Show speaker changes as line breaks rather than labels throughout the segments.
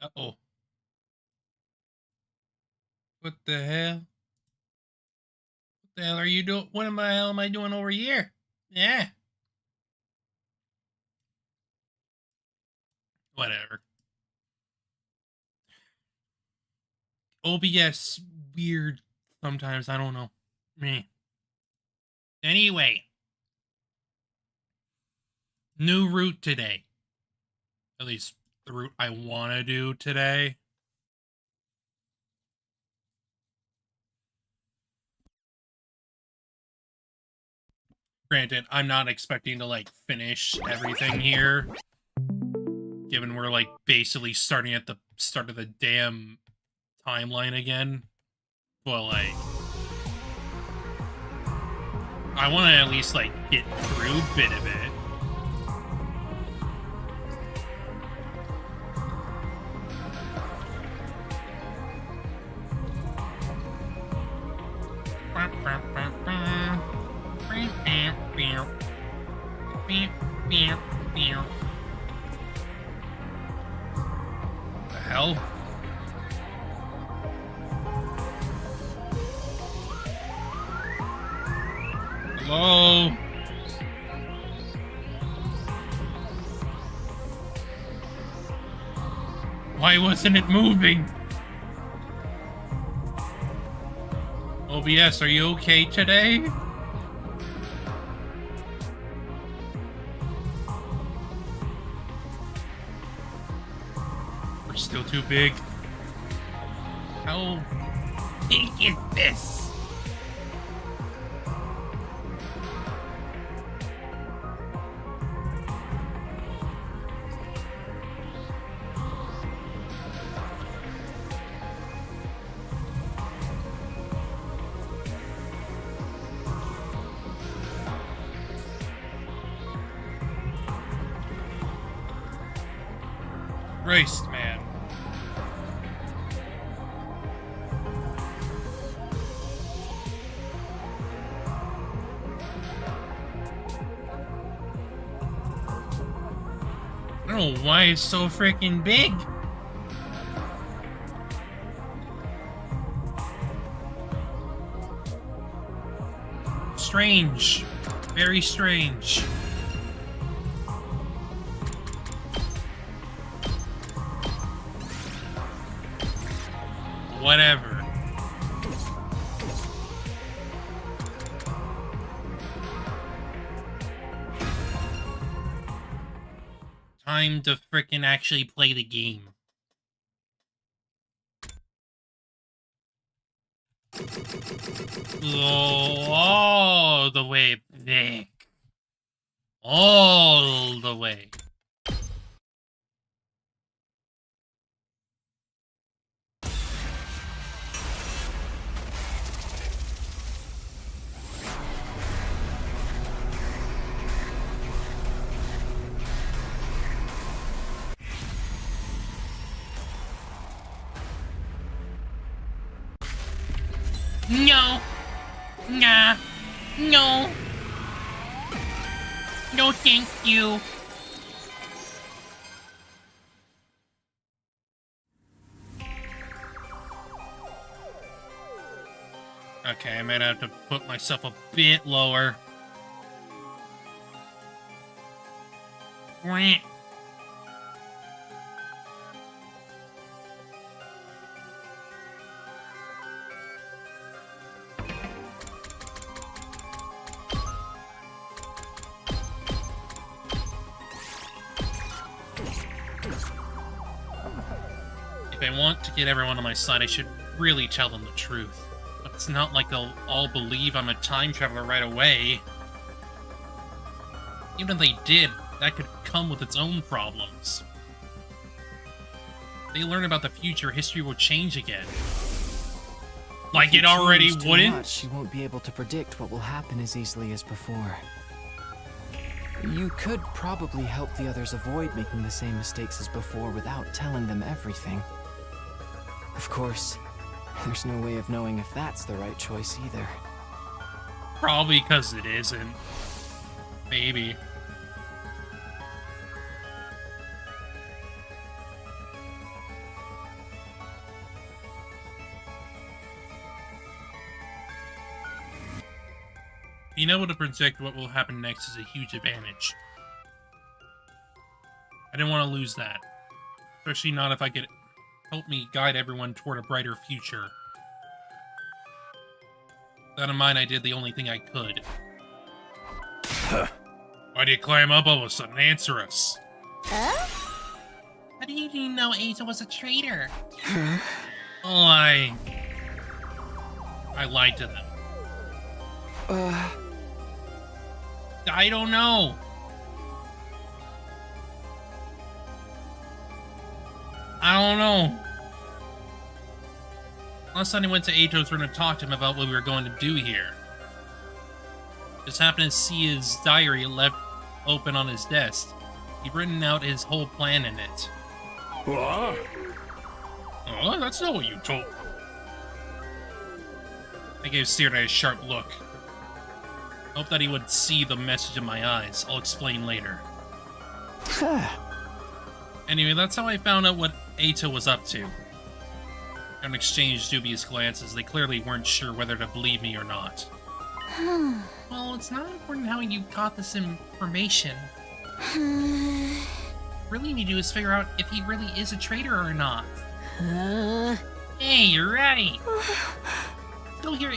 Uh-oh. What the hell? What the hell are you doing? What the hell am I doing over here? Yeah. Whatever. OBS weird sometimes. I don't know. Me. Anyway. New route today. At least the route I want to do today. Granted, I'm not expecting to, like, finish everything here. Given we're, like, basically starting at the start of the damn timeline again. But, like, I want to at least, like, get through a bit of it. The hell? Hello? Why wasn't it moving? OBS, are you okay today? We're still too big. How big is this? Christ, man. I don't know why it's so freaking big. Strange. Very strange. Whatever. Time to frickin' actually play the game. Oh, all the way back. All the way. No. Nah. No. No, thank you. Okay, I might have to put myself a bit lower. Wah. If I want to get everyone on my side, I should really tell them the truth. But it's not like they'll all believe I'm a time traveler right away. Even if they did, that could come with its own problems. If they learn about the future, history will change again. Like it already wouldn't?
You won't be able to predict what will happen as easily as before. You could probably help the others avoid making the same mistakes as before without telling them everything. Of course, there's no way of knowing if that's the right choice either.
Probably because it isn't. Maybe. Being able to predict what will happen next is a huge advantage. I didn't want to lose that. Especially not if I could help me guide everyone toward a brighter future. With that in mind, I did the only thing I could. Why do you climb up all of a sudden? Answer us.
Huh?
How do you know Asa was a traitor? Oh, I lied to them. I don't know. I don't know. Last time I went to Ato's room to talk to him about what we were going to do here. Just happened to see his diary left open on his desk. He'd written out his whole plan in it.
What?
Oh, that's not what you told. I gave Serenity a sharp look. Hope that he would see the message in my eyes. I'll explain later. Anyway, that's how I found out what Ato was up to. And exchanged dubious glances. They clearly weren't sure whether to believe me or not. Well, it's not important how you got this information. Really need to do is figure out if he really is a traitor or not. Hey, you're right. Go hear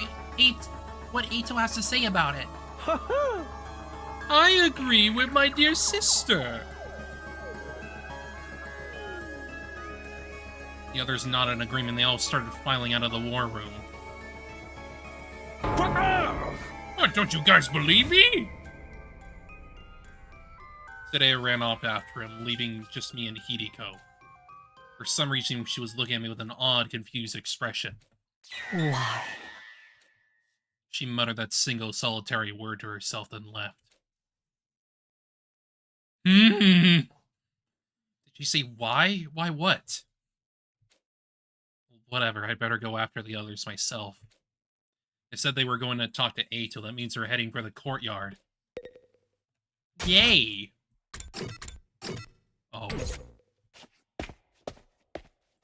what Ato has to say about it. I agree with my dear sister. The others nodded in agreement. They all started filing out of the war room. What, don't you guys believe me? Sedea ran off after him, leaving just me and Hideko. For some reason, she was looking at me with an odd, confused expression.
Why?
She muttered that single solitary word to herself, then left. Did she say why? Why what? Whatever, I'd better go after the others myself. They said they were going to talk to Ato. That means they're heading for the courtyard. Yay! Oh.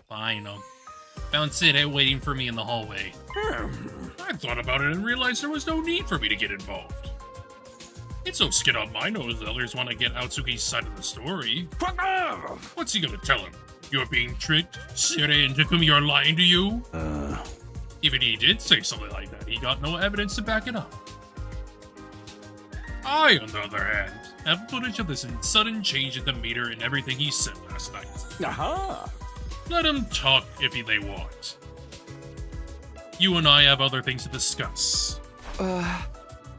Fine, found Sid waiting for me in the hallway. I thought about it and realized there was no need for me to get involved. It's no skin on my nose that others want to get Atsuki's side of the story. What's he gonna tell him? You're being tricked? Sire and Takumi are lying to you? Even he did say something like that, he got no evidence to back it up. I, on the other hand, have footage of this sudden change in the meter and everything he said last night. Let him talk if they want. You and I have other things to discuss.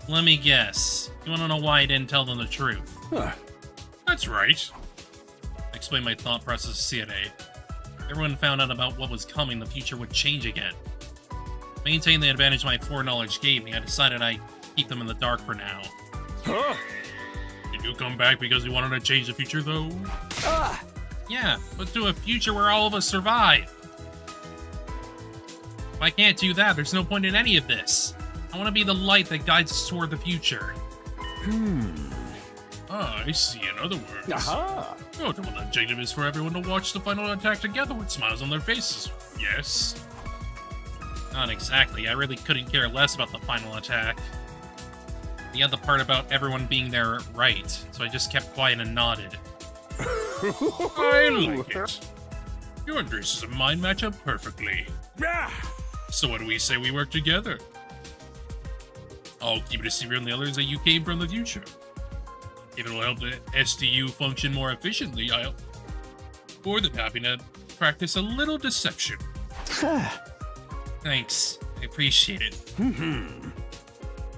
Let me guess. You want to know why I didn't tell them the truth? That's right. I explained my thought process to Serenity. Everyone found out about what was coming, the future would change again. To maintain the advantage my foreknowledge gave me, I decided I'd keep them in the dark for now. Did you come back because you wanted to change the future, though? Yeah, but to a future where all of us survive. If I can't do that, there's no point in any of this. I want to be the light that guides us toward the future. I see, in other words. Your ultimate objective is for everyone to watch the final attack together with smiles on their faces, yes? Not exactly. I really couldn't care less about the final attack. The other part about everyone being there right, so I just kept quiet and nodded. I like it. Your and Grace's and mine match up perfectly. So what do we say we work together? I'll keep it a secret on the others that you came from the future. If it'll help the SDU function more efficiently, I'll more than happy to practice a little deception. Thanks. I appreciate it.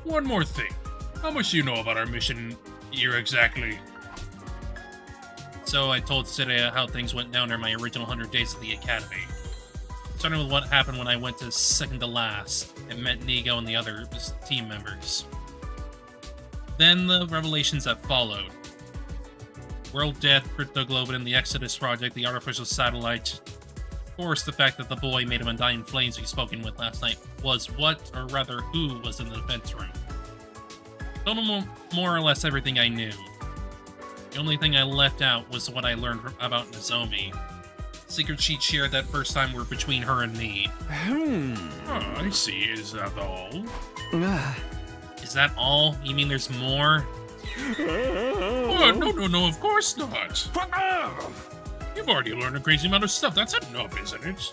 One more thing. How much do you know about our mission here exactly? So I told Sedea how things went down during my original 100 days at the Academy. Starting with what happened when I went to second to last and met Nigo and the other team members. Then the revelations that followed. World Death, Crypto Globe, and the Exodus Project, the artificial satellite. Of course, the fact that the boy made of undying flames we spoken with last night was what, or rather who, was in the defense room. Told him more or less everything I knew. The only thing I left out was what I learned about Nozomi. Secret she shared that first time were between her and me. Oh, I see. Is that all? Is that all? You mean there's more?
Oh, no, of course not. You've already learned a crazy amount of stuff. That's enough, isn't it?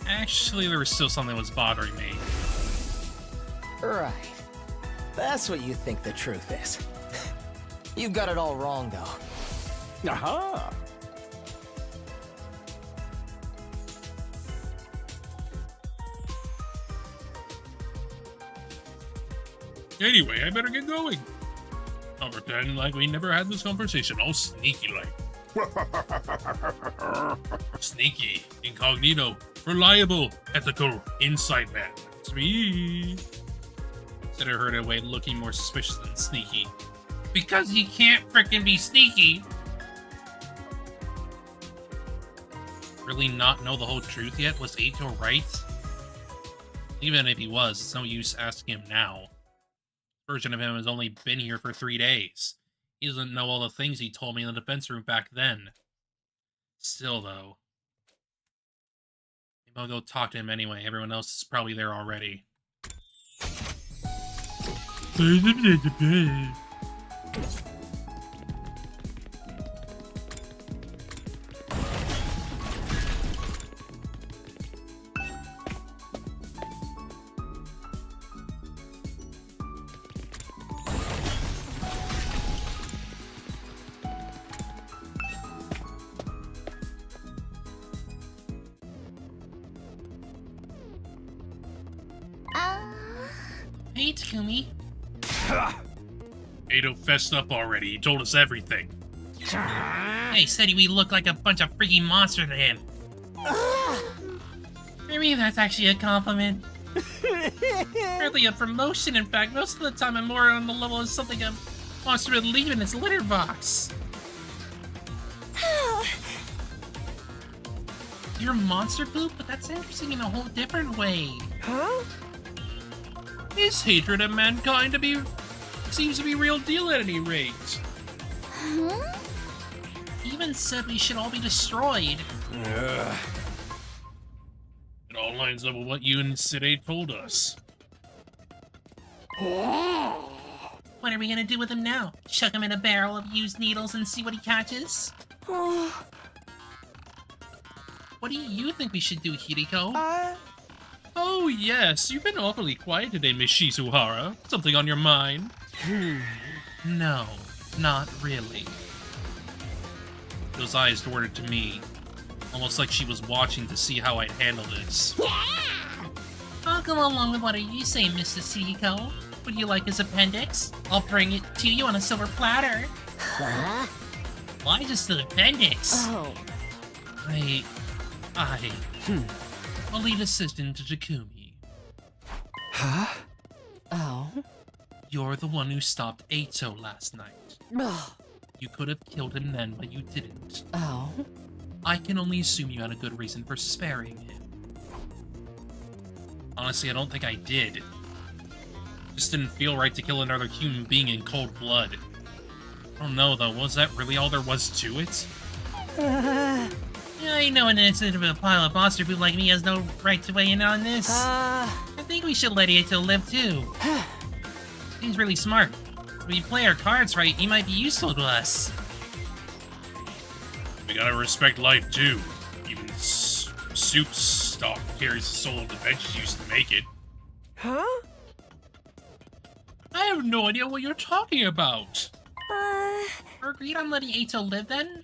Actually, there was still something that was bothering me.
Right. That's what you think the truth is. You got it all wrong, though.
Aha!
Anyway, I better get going. I'll pretend like we never had this conversation, all sneaky like. Sneaky, incognito, reliable, ethical, inside man. That's me.
Said I heard a way looking more suspicious than sneaky. Because you can't frickin' be sneaky! Really not know the whole truth yet? Was Eito right? Even if he was, it's no use asking him now. Version of him has only been here for 3 days. He doesn't know all the things he told me in the defense room back then. Still, though. Maybe I'll go talk to him anyway. Everyone else is probably there already. Hey, Takumi.
Eito fessed up already. He told us everything.
Hey, said we look like a bunch of freaking monsters to him. Maybe that's actually a compliment. Hardly a promotion, in fact. Most of the time I'm more on the level of something a monster would leave in its litter box. You're monster poop, but that's interesting in a whole different way.
Huh?
His hatred of mankind seems to be real deal at any rate.
Huh?
He even said we should all be destroyed.
It all lines up with what you and Side told us.
What are we gonna do with him now? Chuck him in a barrel of used needles and see what he catches? What do you think we should do, Hiriko? Oh yes, you've been awfully quiet today, Miss Shizuhara. Something on your mind? No, not really. Those eyes toward to me, almost like she was watching to see how I'd handle this. I'll go along with whatever you say, Mr. Hiriko. Would you like his appendix? I'll bring it to you on a silver platter.
Huh?
Why just the appendix?
Oh.
I'll lead assistant to Takumi.
Huh?
Oh.
You're the one who stopped Eito last night.
Oh.
You could have killed him then, but you didn't.
Oh.
I can only assume you had a good reason for sparing him. Honestly, I don't think I did. Just didn't feel right to kill another human being in cold blood. I don't know, though. Was that really all there was to it? Yeah, I know an innocent of a pile of monster poop like me has no right to weigh in on this. I think we should let Eito live, too. He's really smart. If we play our cards right, he might be useful to us.
We gotta respect life too. Even soup stock carries the soul of the veggies used to make it.
Huh?
I have no idea what you're talking about. We're agreed on letting Eito live then?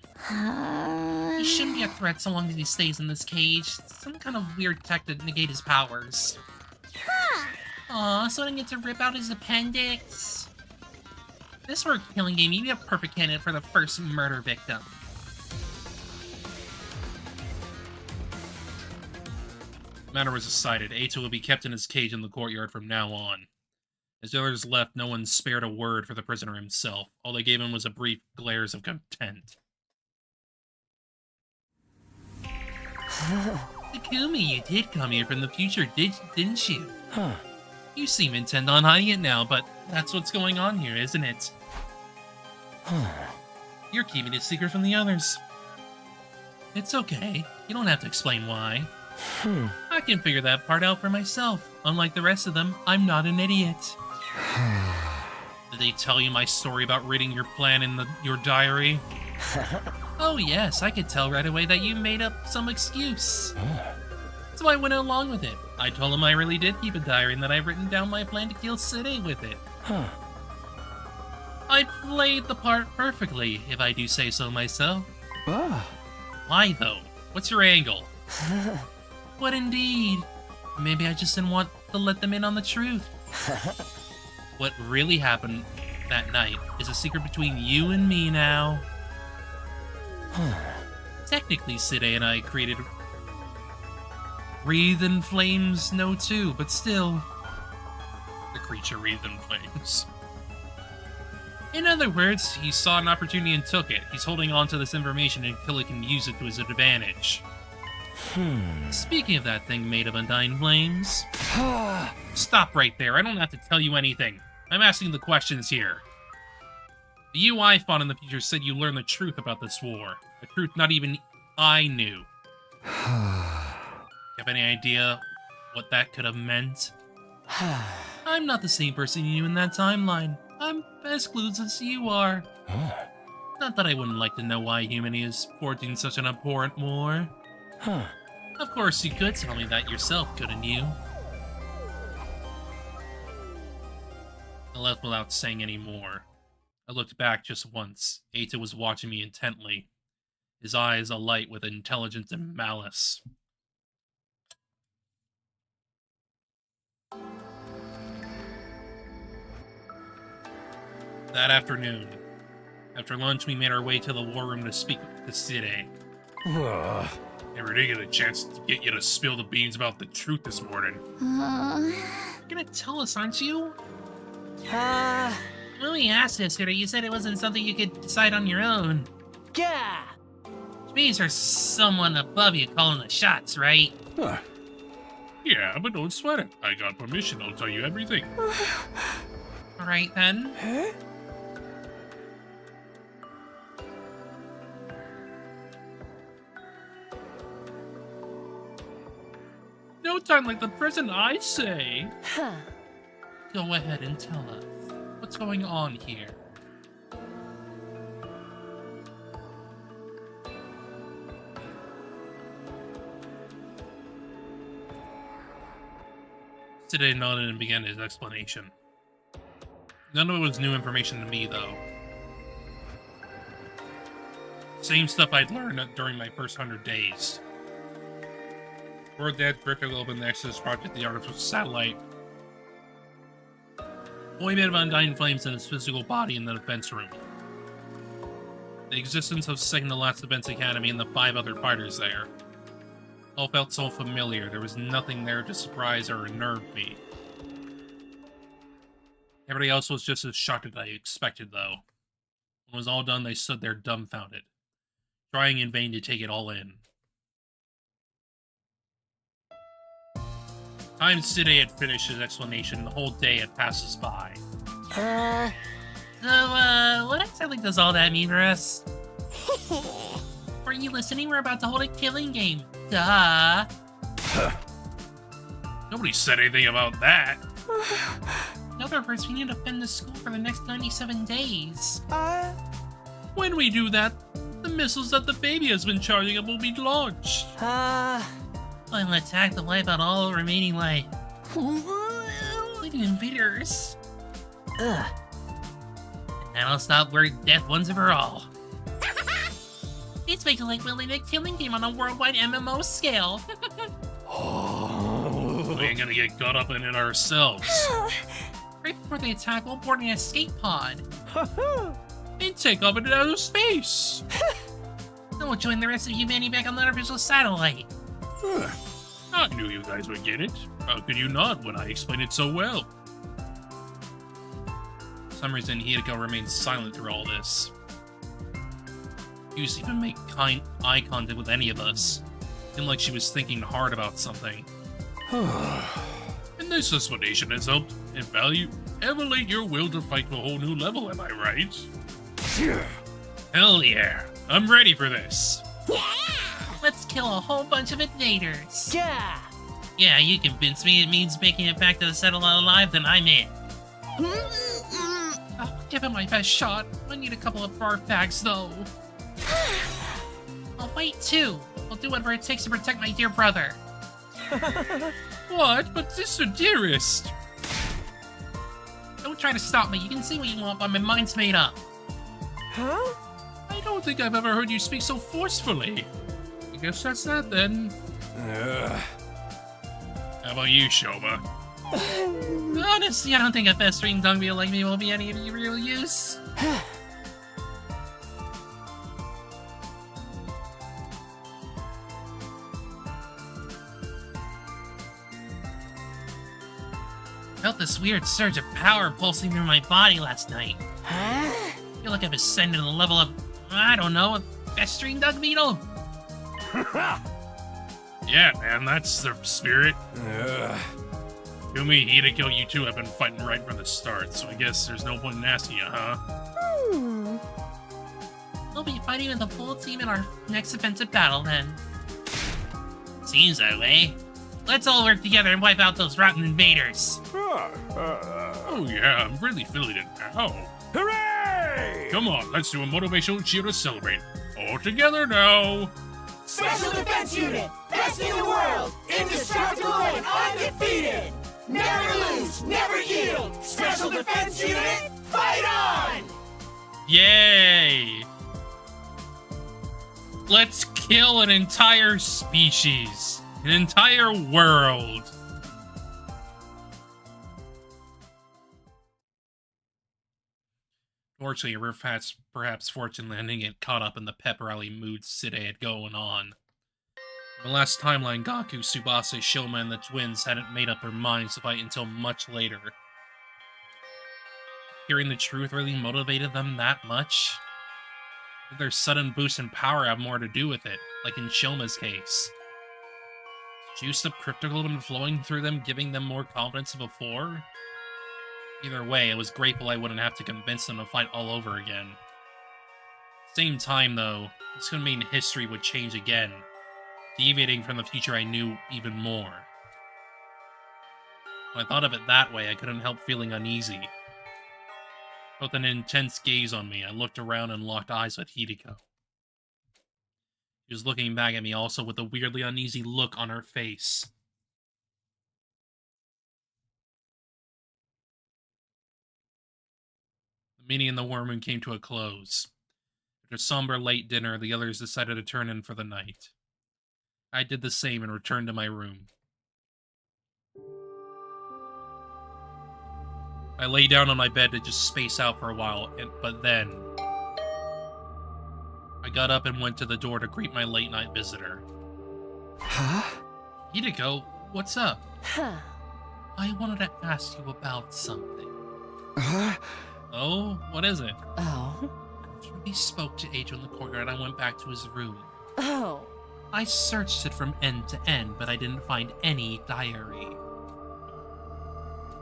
He shouldn't be a threat so long as he stays in this cage. Some kind of weird tech to negate his powers. Aw, so I didn't get to rip out his appendix. If this were a killing game, you'd be a perfect candidate for the first murder victim. The matter was decided. Eito will be kept in his cage in the courtyard from now on. As the others left, no one spared a word for the prisoner himself. All they gave him was a brief glares of contempt. Takumi, you did come here from the future, didn't you?
Huh.
You seem intent on hiding it now, but that's what's going on here, isn't it? You're keeping it secret from the others. It's okay. You don't have to explain why. I can figure that part out for myself. Unlike the rest of them, I'm not an idiot. Did they tell you my story about reading your plan in your diary? Oh yes, I could tell right away that you made up some excuse. So I went along with it. I told them I really did keep a diary and that I've written down my plan to kill City with it. I played the part perfectly, if I do say so myself. Why though? What's your angle? What indeed? Maybe I just didn't want to let them in on the truth. What really happened that night is a secret between you and me now. Technically, Side and I created Wreathed in Flames No 2, but still. The creature wreathed in flames. In other words, he saw an opportunity and took it. He's holding on to this information until he can use it to his advantage. Speaking of that thing made of Undying Flames... Stop right there, I don't have to tell you anything. I'm asking the questions here. The you I fought in the future said you learned the truth about this war. A truth not even I knew. You have any idea what that could have meant? I'm not the same person you knew in that timeline. I'm as clueless as you are. Not that I wouldn't like to know why humanity is forging such an abhorrent war. Of course, you could tell me that yourself, couldn't you? I left without saying any more. I looked back just once. Eita was watching me intently, his eyes alight with intelligence and malice. That afternoon, after lunch, we made our way to the war room to speak to Side.
Never did get a chance to get you to spill the beans about the truth this morning.
You're gonna tell us, aren't you? When we asked yesterday, you said it wasn't something you could decide on your own.
Yeah.
Which means there's someone above you calling the shots, right?
Yeah, but don't sweat it. I got permission, I'll tell you everything.
Alright then.
No time like the present, I say.
Go ahead and tell us. What's going on here? Side nodded and began his explanation. None of it was new information to me, though. Same stuff I'd learned during my first 100 days. Word that Brickle opened the Exodus Project, the artificial satellite. Boy made of Undying Flames in his physical body in the defense room. The existence of Second to Last Defense Academy and the 5 other fighters there. All felt so familiar, there was nothing there to surprise or unnerve me. Everybody else was just as shocked as I expected, though. When it was all done, they stood there dumbfounded, trying in vain to take it all in. Time Side had finished his explanation, the whole day had passed us by. So, what exactly does all that mean for us? Weren't you listening? We're about to hold a killing game. Duh.
Nobody said anything about that.
In other words, we need to defend the school for the next 97 days.
When we do that, the missiles that the baby has been charging up will be launched.
I'll attack to wipe out all remaining life. Like invaders. And that'll stop where death once and for all. It's basically like building a killing game on a worldwide MMO scale.
We ain't gonna get caught up in it ourselves.
Right before they attack, we'll board an escape pod.
And take off into outer space.
Then we'll join the rest of humanity back on the artificial satellite.
I knew you guys would get it. How could you not when I explained it so well?
For some reason, Hideko remained silent through all this. He used to even make eye contact with any of us. Seemed like she was thinking hard about something.
And this explanation has helped elevate your will to fight to a whole new level, am I right? Hell yeah, I'm ready for this.
Let's kill a whole bunch of invaders.
Yeah.
Yeah, you convinced me it means making it back to the settle alive, then I'm in. I'll give it my best shot. I need a couple of barf bags, though. I'll wait, too. I'll do whatever it takes to protect my dear brother. What? But sister dearest! Don't try to stop me. You can say what you want, but my mind's made up.
Huh?
I don't think I've ever heard you speak so forcefully. I guess that's that, then. How about you, Shoma? Honestly, I don't think a festering dung beetle like me will be any real use. Felt this weird surge of power pulsing through my body last night.
Huh?
I feel like I've ascended to the level of, I don't know, a festering dung beetle. Yeah, man, that's the spirit. Yumi, Hideko, you two have been fighting right from the start, so I guess there's no point in asking you, huh? We'll be fighting with the full team in our next offensive battle, then. Seems that way. Let's all work together and wipe out those rotten invaders. Oh yeah, I'm really feeling it now. Hooray! Come on, let's do a motivational cheer to celebrate. All together now.
Special Defense Unit, best in the world, indestructible and undefeated. Never lose, never yield. Special Defense Unit, fight on!
Yay! Let's kill an entire species. An entire world. Fortunately, Riff has perhaps fortune landing get caught up in the pep rally mood Side had going on. In the last timeline, Gaku, Tsubasa, Shoma, and the twins hadn't made up their minds to fight until much later. Hearing the truth really motivated them that much? Did their sudden boost in power have more to do with it, like in Shoma's case? Juiced up cryptoglobin flowing through them, giving them more confidence than before? Either way, I was grateful I wouldn't have to convince them to fight all over again. Same time, though, this could mean history would change again, deviating from the future I knew even more. When I thought of it that way, I couldn't help feeling uneasy. With an intense gaze on me, I looked around and locked eyes with Hideko. She was looking back at me also with a weirdly uneasy look on her face. The meeting in the War Room came to a close. After a somber late dinner, the others decided to turn in for the night. I did the same and returned to my room. I lay down on my bed to just space out for a while, but then I got up and went to the door to greet my late-night visitor.
Huh?
Hideko, what's up?
Huh.
I wanted to ask you about something.
Huh?
Oh, what is it?
Oh.
After we spoke to Age in the courtyard, I went back to his room.
Oh.
I searched it from end to end, but I didn't find any diary.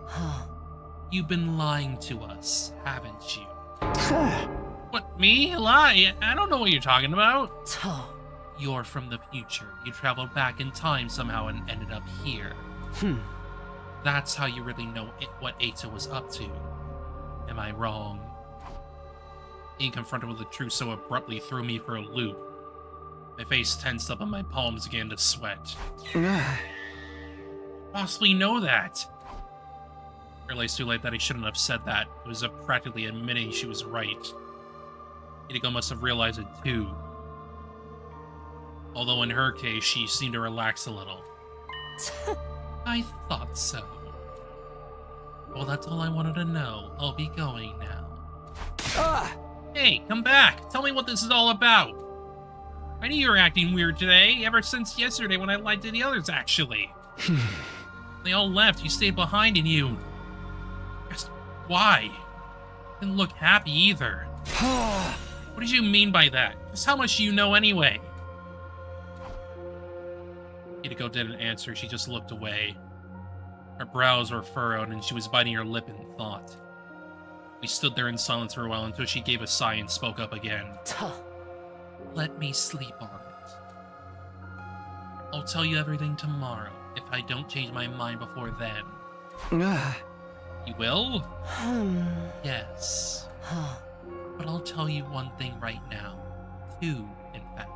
Huh.
You've been lying to us, haven't you?
Huh.
What, me? Lie? I don't know what you're talking about.
Tuh.
You're from the future. You traveled back in time somehow and ended up here. That's how you really know what Eita was up to. Am I wrong? Being confronted with the truth so abruptly threw me for a loop. My face tensed up and my palms began to sweat. Possibly know that. I realized too late that I shouldn't have said that. It was practically admitting she was right. Hideko must have realized it too. Although in her case, she seemed to relax a little. I thought so. Well, that's all I wanted to know. I'll be going now. Hey, come back! Tell me what this is all about! I knew you were acting weird today, ever since yesterday when I lied to the others, actually. They all left, you stayed behind, and you... Just why? Didn't look happy either. What did you mean by that? Just how much do you know anyway? Hideko didn't answer, she just looked away. Her brows were furrowed and she was biting her lip in thought. We stood there in silence for a while until she gave a sigh and spoke up again.
Tuh.
Let me sleep on it. I'll tell you everything tomorrow, if I don't change my mind before then. You will? Yes.
Huh.
But I'll tell you one thing right now. Two, in fact.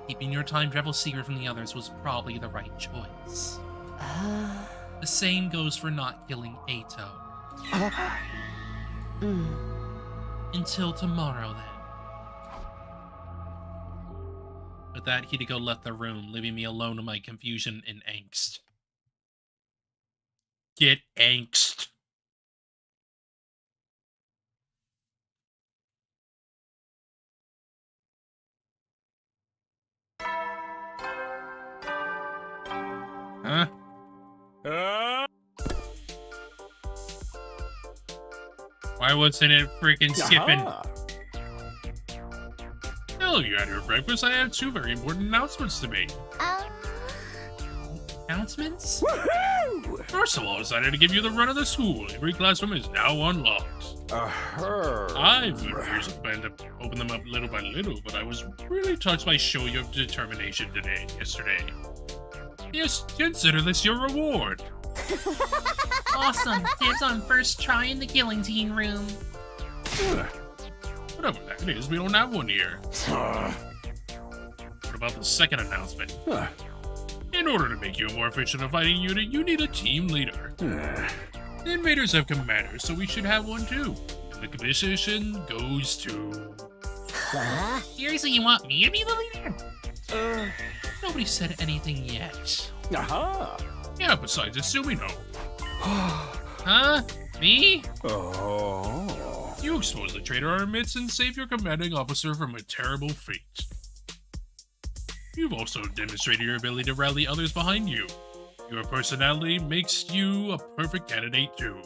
Keeping your time travel secret from the others was probably the right choice. The same goes for not killing Ato. Until tomorrow, then. With that, Hideko left the room, leaving me alone in my confusion and angst. Get angst. Huh? Why wasn't it freaking skipping? Hello, you had your breakfast. I have two very important announcements to make. Announcements?
Woohoo!
First of all, I decided to give you the run of the school. Every classroom is now unlocked. I've years of planned to open them up little by little, but I was really touched by showing your determination yesterday. Yes, consider this your reward. Awesome. Dibs on first try in the killing team room. Whatever that is, we don't have one here. What about the second announcement? In order to make you a more efficient fighting unit, you need a team leader. The invaders have commanders, so we should have one too. And the position goes to... Seriously, you want me to be the leader? Nobody said anything yet. Yeah, besides, it's Sumino. Huh? Me? You exposed the traitor in our midst and saved your commanding officer from a terrible fate. You've also demonstrated your ability to rally others behind you. Your personality makes you a perfect candidate too.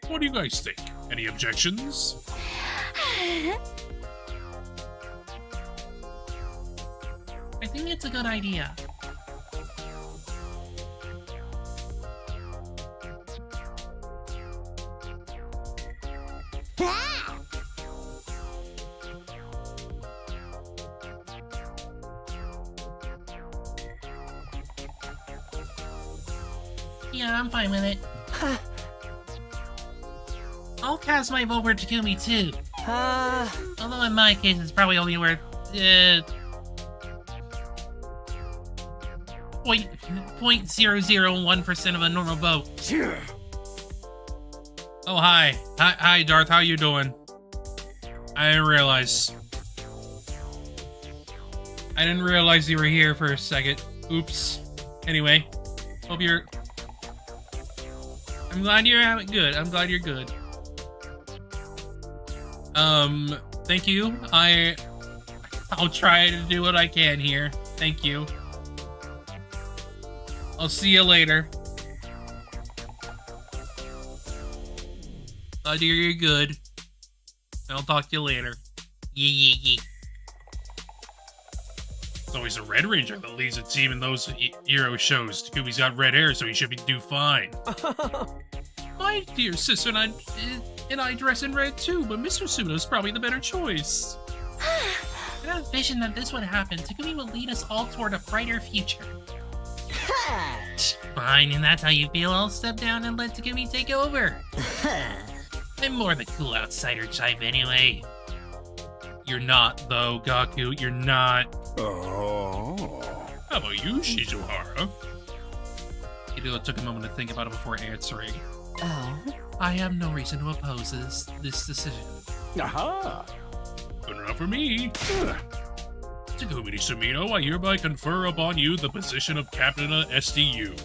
What do you guys think? Any objections? I think it's a good idea. Yeah, I'm fine with it. I'll cast my vote for Takumi too. Although in my case, it's probably only worth 0.001% of a normal vote. Oh, hi. Hi, Darth. How you doing? I didn't realize. I didn't realize you were here for a second. Oops. Anyway, hope you're... I'm glad you're having good. I'm glad you're good. Thank you. I'll try to do what I can here. Thank you. I'll see you later. Glad to hear you're good. I'll talk to you later. Yeah. It's always a Red Ranger that leads a team in those hero shows. Takumi's got red hair, so he should do fine. My dear sister and I dress in red too, but Mr. Suno's probably the better choice. I had a vision that this would happen. Takumi will lead us all toward a brighter future. Fine, and that's how you feel. I'll step down and let Takumi take over. I'm more the cool outsider type anyway. You're not, though, Gaku. You're not. How about you, Shizuhara? Hideo took a moment to think about it before answering. I have no reason to oppose this decision. Good enough for me. Takumi Sumino, I hereby confer upon you the position of Captain of SDU.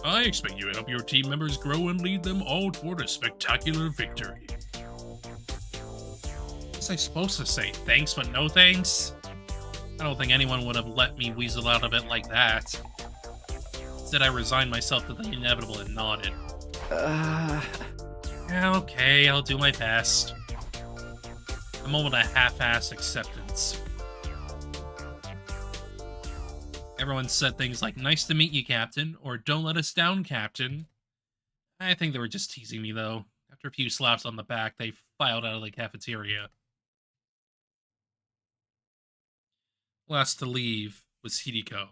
I expect you to help your team members grow and lead them all toward a spectacular victory. Was I supposed to say thanks but no thanks? I don't think anyone would have let me weasel out of it like that. Instead, I resigned myself to the inevitable and nodded. Okay, I'll do my best. A moment of half-assed acceptance. Everyone said things like, nice to meet you, Captain, or don't let us down, Captain. I think they were just teasing me, though. After a few slaps on the back, they filed out of the cafeteria.
Last to leave was Hideko.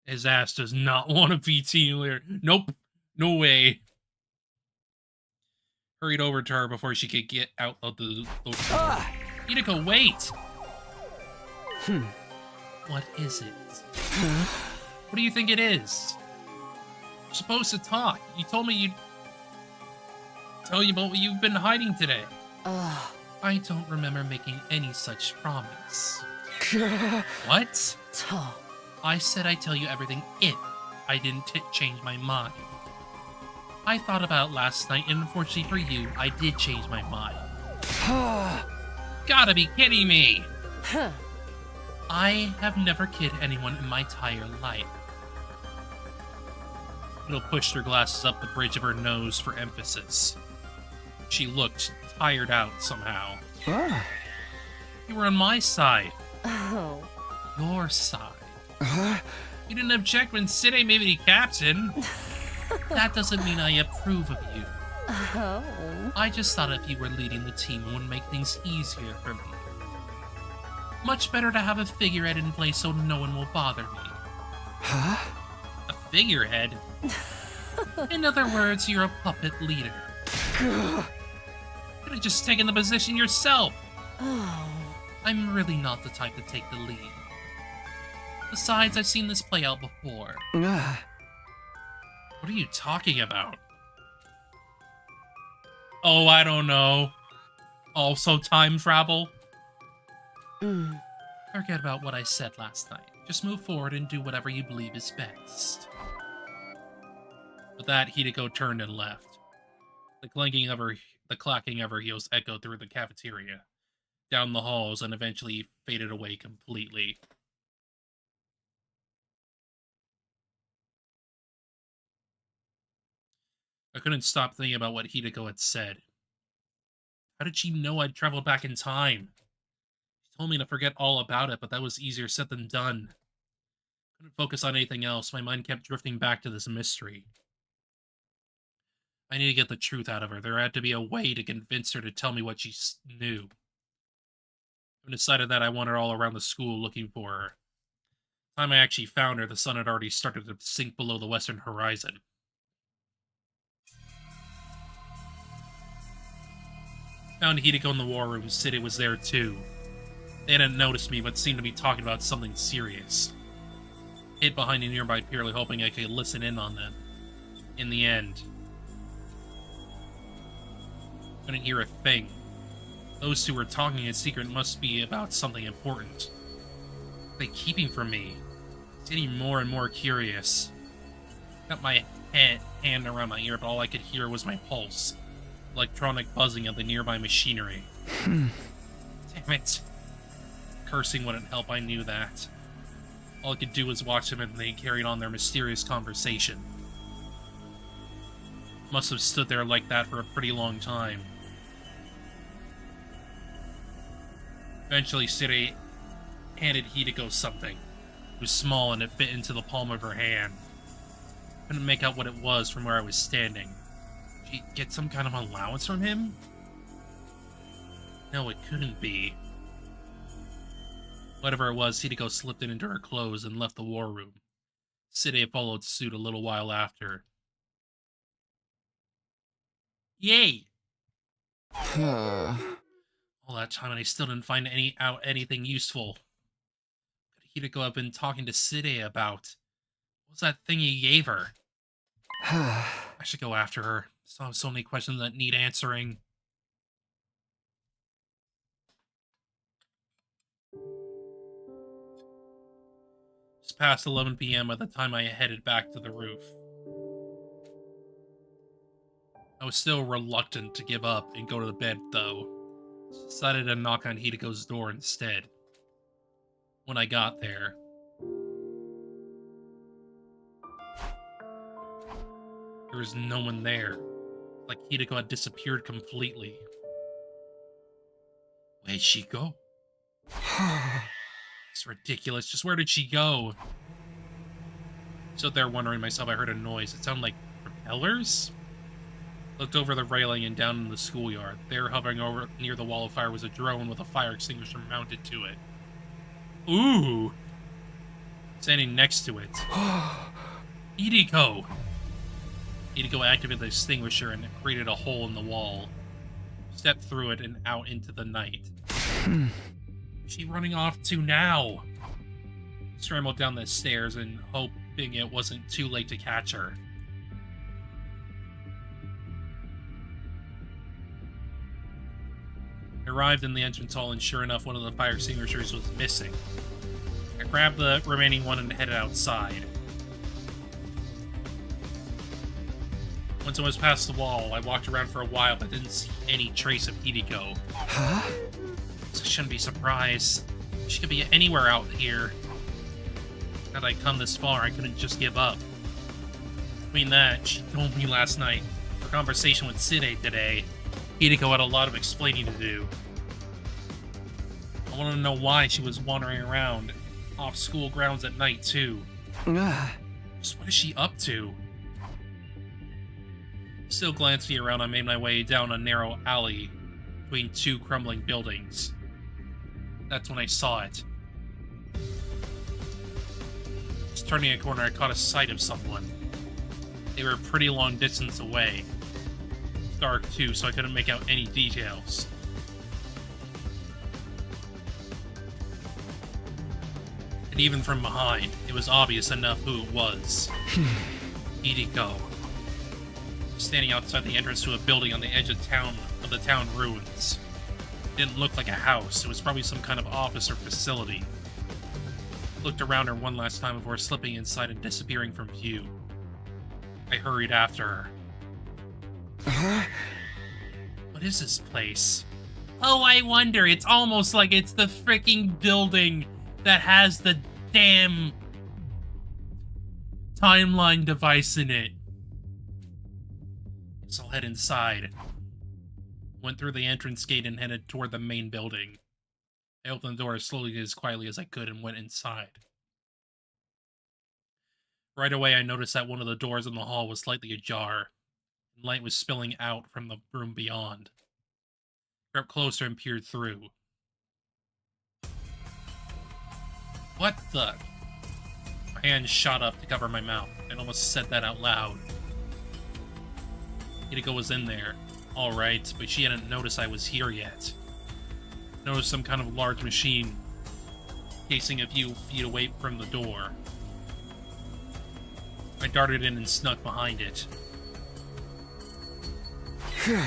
His ass does not want to be team leader. Nope. No way. Hurried over to her before she could get out of the door. Hideko, wait! What is it? What do you think it is? You're supposed to talk. You told me you'd tell you about what you've been hiding today. I don't remember making any such promise. What? I said I'd tell you everything if I didn't change my mind. I thought about it last night, and unfortunately for you, I did change my mind. Gotta be kidding me! I have never kidded anyone in my entire life. Little pushed her glasses up the bridge of her nose for emphasis. She looked tired out somehow. You were on my side. Your side. You didn't object when Sine made me captain. That doesn't mean I approve of you. I just thought if you were leading the team, it would make things easier for me. Much better to have a figurehead in place so no one will bother me. A figurehead? In other words, you're a puppet leader. You could have just taken the position yourself. I'm really not the type to take the lead. Besides, I've seen this play out before. What are you talking about? Oh, I don't know. Also time travel? Forget about what I said last night. Just move forward and do whatever you believe is best. With that, Hideko turned and left. The clacking of her heels echoed through the cafeteria, down the halls, and eventually faded away completely. I couldn't stop thinking about what Hideko had said. How did she know I'd traveled back in time? She told me to forget all about it, but that was easier said than done. Couldn't focus on anything else. My mind kept drifting back to this mystery. I need to get the truth out of her. There had to be a way to convince her to tell me what she knew. I decided that I wanted all around the school looking for her. The time I actually found her, the sun had already started to sink below the western horizon. Found Hideko in the war room. City was there too. They hadn't noticed me, but seemed to be talking about something serious. Hid behind a nearby purely hoping I could listen in on them. In the end, couldn't hear a thing. Those two were talking in secret must be about something important. What are they keeping from me? It's getting more and more curious. Got my hand around my ear, but all I could hear was my pulse. Electronic buzzing of the nearby machinery. Damn it. Cursing wouldn't help, I knew that. All I could do was watch them and they carried on their mysterious conversation. Must have stood there like that for a pretty long time. Eventually, Siri handed Hideko something. It was small and it fit into the palm of her hand. Couldn't make out what it was from where I was standing. Did she get some kind of allowance from him? No, it couldn't be. Whatever it was, Hideko slipped it into her clothes and left the war room. Siri followed suit a little while after. Yay! All that time and I still didn't find anything useful. Could Hideko have been talking to Side about? What's that thing he gave her? I should go after her. Still have so many questions that need answering. It's past 11 p.m. by the time I headed back to the roof. I was still reluctant to give up and go to the bed, though. Decided to knock on Hideko's door instead. When I got there, there was no one there. Like Hideko had disappeared completely. Where'd she go? It's ridiculous. Just where did she go? Stood there wondering myself. I heard a noise. It sounded like propellers? Looked over the railing and down in the schoolyard. There, hovering over near the wall of fire, was a drone with a fire extinguisher mounted to it. Ooh. Standing next to it. Hideko. Hideko activated the extinguisher and created a hole in the wall. Stepped through it and out into the night. Where's she running off to now? Scrambled down the stairs and hoping it wasn't too late to catch her. I arrived in the entrance hall, and sure enough, one of the fire extinguishers was missing. I grabbed the remaining one and headed outside. Once I was past the wall, I walked around for a while but didn't see any trace of Hideko.
Huh?
So I shouldn't be surprised. She could be anywhere out here. Had I come this far, I couldn't just give up. Between that, she told me last night, her conversation with Side today, Hideko had a lot of explaining to do. I want to know why she was wandering around off school grounds at night, too. Just what is she up to? Still glancing around, I made my way down a narrow alley between two crumbling buildings. That's when I saw it. Just turning a corner, I caught a sight of someone. They were a pretty long distance away. Dark, too, so I couldn't make out any details. And even from behind, it was obvious enough who it was. Hideko. Standing outside the entrance to a building on the edge of the town ruins. It didn't look like a house. It was probably some kind of office or facility. Looked around her one last time before slipping inside and disappearing from view. I hurried after her. What is this place? Oh, I wonder. It's almost like it's the freaking building that has the damn timeline device in it. So I'll head inside. Went through the entrance gate and headed toward the main building. I opened the door as slowly as quietly as I could and went inside. Right away, I noticed that one of the doors in the hall was slightly ajar. Light was spilling out from the room beyond. I crept closer and peered through. What the? My hand shot up to cover my mouth. I almost said that out loud. Hideko was in there, alright, but she hadn't noticed I was here yet. Noticed some kind of large machine casing a few feet away from the door. I darted in and snuck behind it. With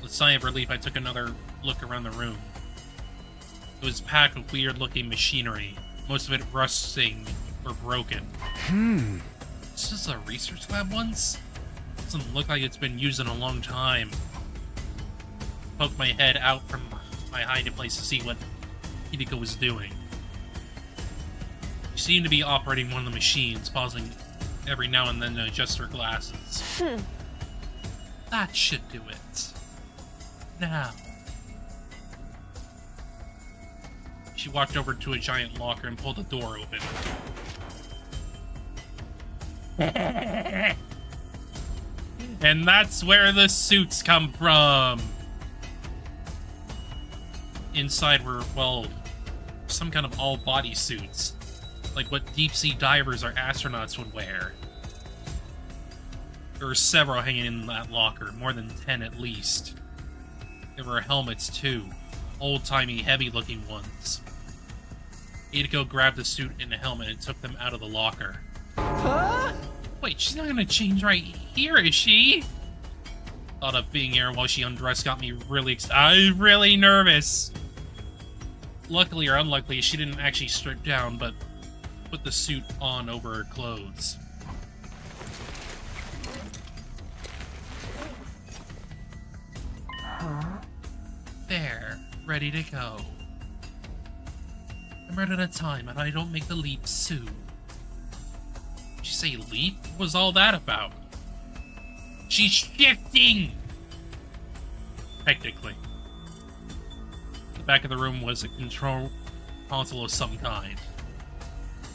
a sigh of relief, I took another look around the room. It was packed with weird-looking machinery, most of it rusting or broken. This is a research lab once? Doesn't look like it's been used in a long time. Poked my head out from my hiding place to see what Hideko was doing. She seemed to be operating one of the machines, pausing every now and then to adjust her glasses. That should do it. Now. She walked over to a giant locker and pulled the door open. And that's where the suits come from. Inside were, well, some kind of all-body suits. Like what deep-sea divers or astronauts would wear. There were several hanging in that locker, more than 10 at least. There were helmets, too. Old-timey, heavy-looking ones. Hideko grabbed the suit and the helmet and took them out of the locker.
Huh?
Wait, she's not gonna change right here, is she? Thought of being here while she undressed got me I'm really nervous. Luckily or unluckily, she didn't actually strip down, but put the suit on over her clothes. There, ready to go. I'm right at a time, and I don't make the leap soon. Did you say leap? What was all that about? She's shifting! Technically. The back of the room was a control console of some kind.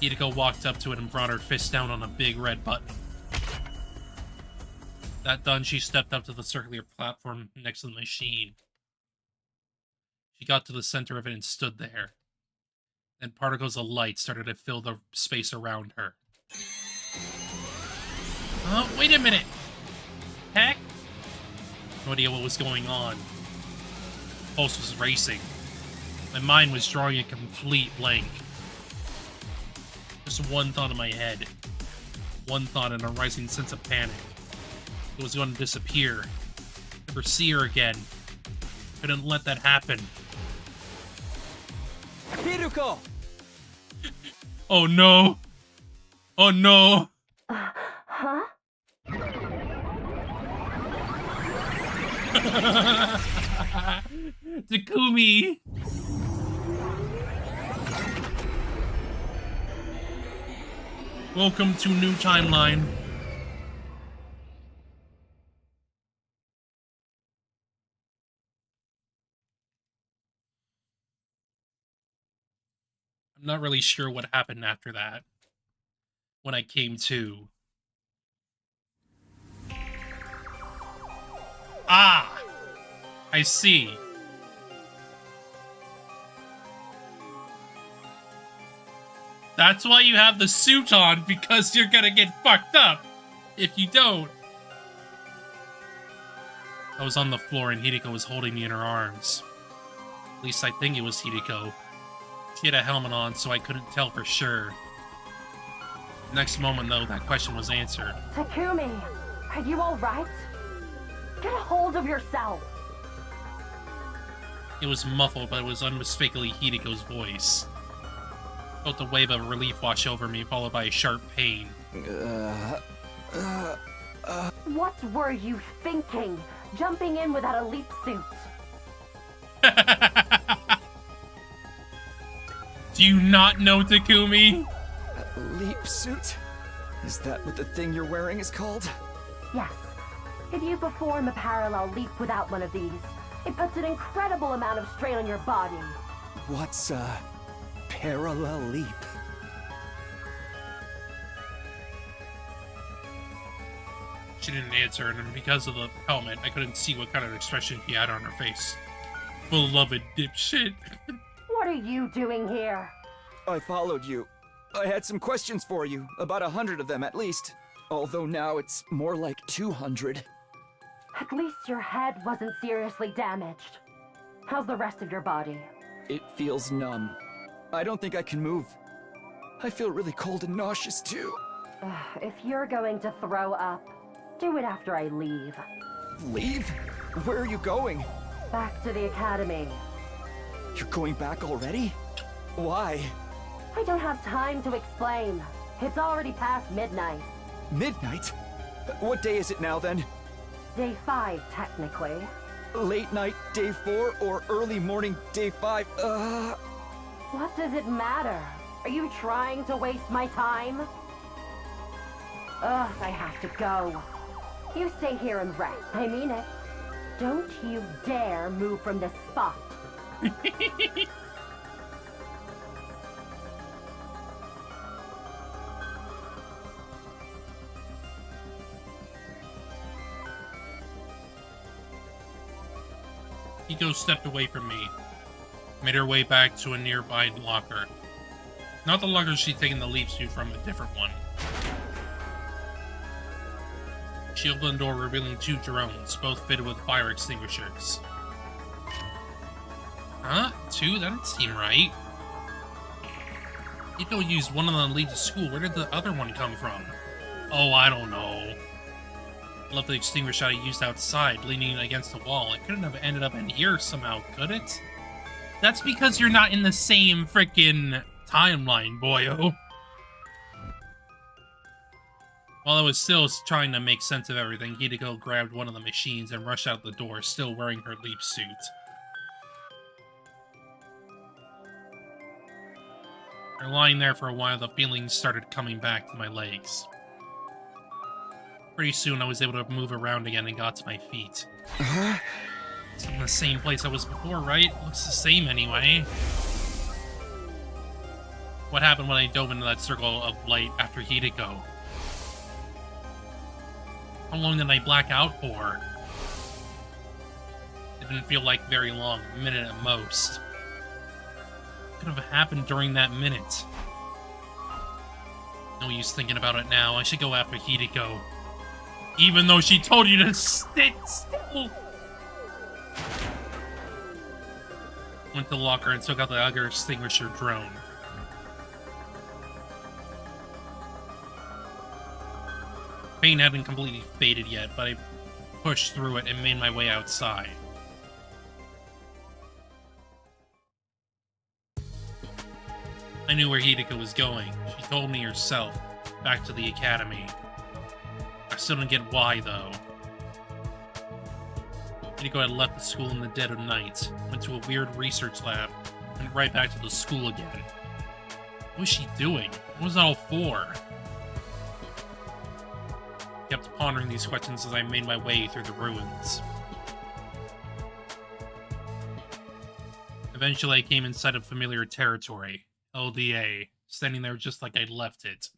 Hideko walked up to it and brought her fist down on a big red button. That done, she stepped up to the circular platform next to the machine. She got to the center of it and stood there. and particles of light started to fill the space around her. Oh, wait a minute! Heck? No idea what was going on. Pulse was racing. My mind was drawing a complete blank. Just one thought in my head. One thought and a rising sense of panic. It was going to disappear. Never see her again. Couldn't let that happen.
Hiruko!
Oh no! Oh no!
Huh?
Takumi! Welcome to New Timeline. I'm not really sure what happened after that. When I came to. Ah! I see. That's why you have the suit on, because you're gonna get fucked up if you don't. I was on the floor and Hideko was holding me in her arms. At least I think it was Hideko. She had a helmet on, so I couldn't tell for sure. Next moment, though, that question was answered.
Takumi, are you alright? Get a hold of yourself!
It was muffled, but it was unmistakably Hideko's voice. I felt a wave of relief wash over me, followed by a sharp pain.
What were you thinking? Jumping in without a leap suit?
Do you not know Takumi?
Leap suit? Is that what the thing you're wearing is called?
Yes. If you perform a parallel leap without one of these, it puts an incredible amount of strain on your body.
What's a parallel leap?
She didn't answer, and because of the helmet, I couldn't see what kind of expression she had on her face. Beloved dipshit.
What are you doing here?
I followed you. I had some questions for you, about 100 of them at least. Although now it's more like 200.
At least your head wasn't seriously damaged. How's the rest of your body?
It feels numb. I don't think I can move. I feel really cold and nauseous too.
If you're going to throw up, do it after I leave.
Leave? Where are you going?
Back to the academy.
You're going back already? Why?
I don't have time to explain. It's already past midnight.
Midnight? What day is it now then?
Day 5, technically.
Late night, day 4, or early morning, day 5?
What does it matter? Are you trying to waste my time? Ugh, I have to go. You stay here and rest. I mean it. Don't you dare move from this spot.
Hiko stepped away from me, made her way back to a nearby locker. Not the locker she'd taken the leap suit from, a different one. She opened the door, revealing 2 drones, both fitted with fire extinguishers. Huh? 2? That didn't seem right. Hiko used one of them to leave the school. Where did the other one come from? Oh, I don't know. I left the extinguisher I used outside, leaning against the wall. It couldn't have ended up in here somehow, could it? That's because you're not in the same frickin' timeline, boyo. While I was still trying to make sense of everything, Hideko grabbed one of the machines and rushed out the door, still wearing her leap suit. After lying there for a while, the feelings started coming back to my legs. Pretty soon, I was able to move around again and got to my feet. It's in the same place I was before, right? Looks the same anyway. What happened when I dove into that circle of light after Hideko? How long did I black out for? It didn't feel like very long, a minute at most. Could could have happened during that minute? No use thinking about it now. I should go after Hideko. Even though she told you to sit still. Went to the locker and took out the other extinguisher drone. Pain hadn't completely faded yet, but I pushed through it and made my way outside. I knew where Hideko was going. She told me herself, back to the academy. I still don't get why, though. Hideko had left the school in the dead of night, went to a weird research lab, and right back to the school again. What was she doing? What was that all for? I kept pondering these questions as I made my way through the ruins. Eventually, I came inside of familiar territory. LDA, standing there just like I'd left it.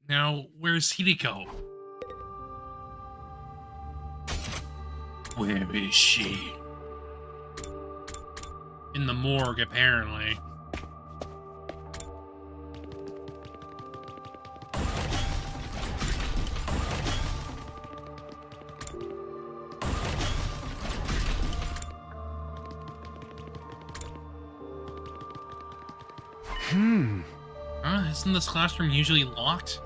Now, where's Hideko? Where is she? In the morgue, apparently. Isn't this classroom usually locked?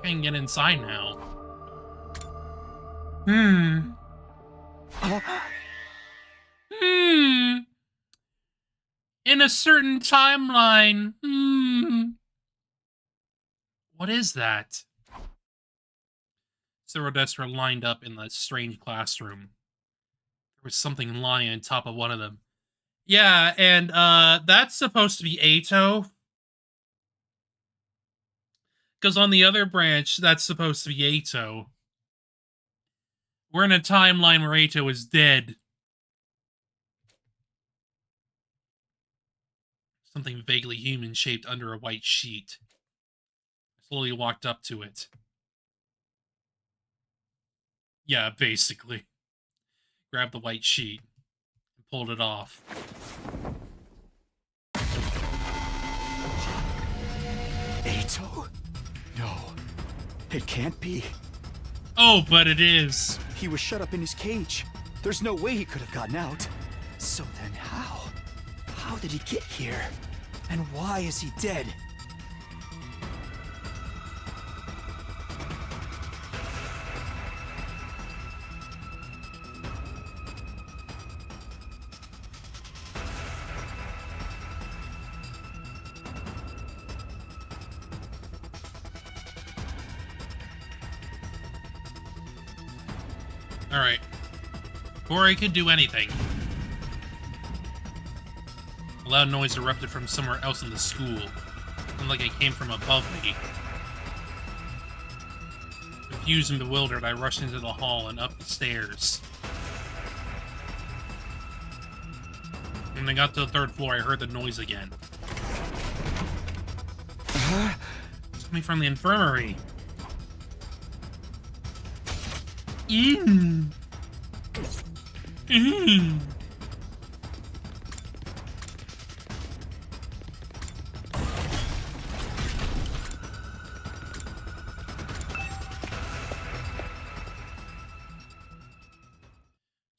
I can get inside now. In a certain timeline. What is that? Several desks were lined up in the strange classroom. There was something lying on top of one of them. Yeah, and that's supposed to be Ato. Because on the other branch, that's supposed to be Ato. We're in a timeline where Ato is dead. Something vaguely human-shaped under a white sheet. I slowly walked up to it. Yeah, basically. Grabbed the white sheet and pulled it off.
Ato? No, it can't be.
Oh, but it is.
He was shut up in his cage. There's no way he could have gotten out. So then how? How did he get here? And why is he dead?
Alright. Before I could do anything, a loud noise erupted from somewhere else in the school. Sounded like it came from above me. Confused and bewildered, I rushed into the hall and up the stairs. When I got to the third floor, I heard the noise again. It's coming from the infirmary.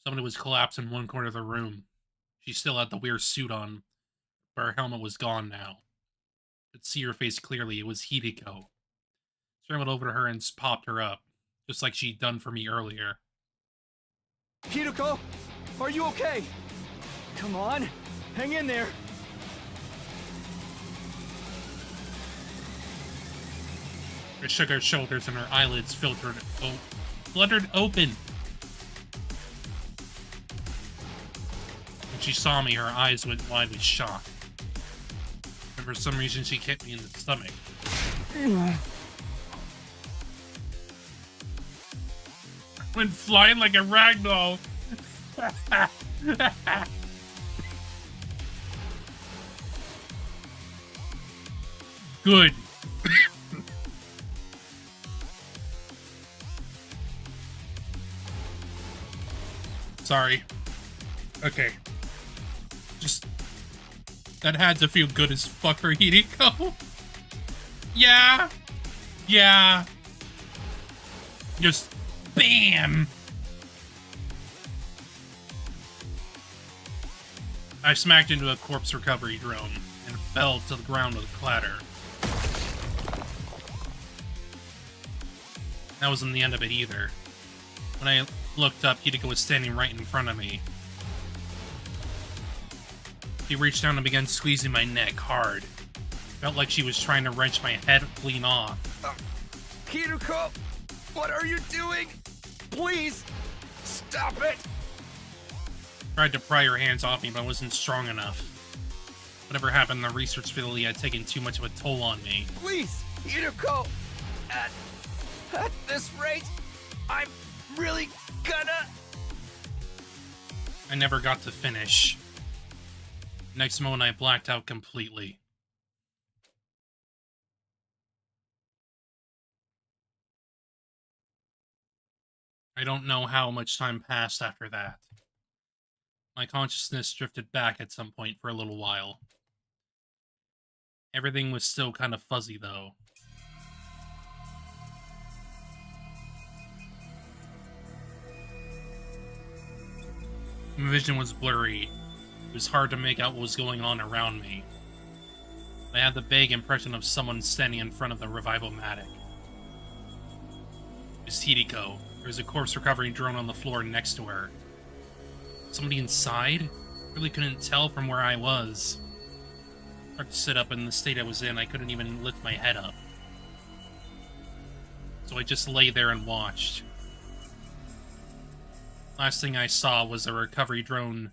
Somebody was collapsed in one corner of the room. She still had the weird suit on, but her helmet was gone now. I could see her face clearly. It was Hideko. Scrambled over to her and popped her up, just like she'd done for me earlier.
Hideko, are you okay? Come on, hang in there.
She shook her shoulders and her eyelids fluttered open. When she saw me, her eyes went wide with shock. And for some reason, she kicked me in the stomach. Went flying like a ragdoll. Good. Sorry. Okay. Just... That had to feel good as fuck for Hideko. Yeah. Yeah. Just... BAM! I smacked into a corpse recovery drone and fell to the ground with a clatter. That wasn't the end of it either. When I looked up, Hideko was standing right in front of me. She reached down and began squeezing my neck hard. Felt like she was trying to wrench my head clean off.
Hideko, what are you doing? Please, stop it!
Tried to pry her hands off me, but I wasn't strong enough. Whatever happened, the research facility had taken too much of a toll on me.
Please, Hideko! At this rate, I'm really gonna...
I never got to finish. Next moment, I blacked out completely. I don't know how much time passed after that. My consciousness drifted back at some point for a little while. Everything was still kind of fuzzy, though. My vision was blurry. It was hard to make out what was going on around me. I had the vague impression of someone standing in front of the revival-matic. It was Hideko. There was a corpse recovery drone on the floor next to her. Somebody inside? Really couldn't tell from where I was. Hard to sit up in the state I was in. I couldn't even lift my head up. So I just lay there and watched. Last thing I saw was a recovery drone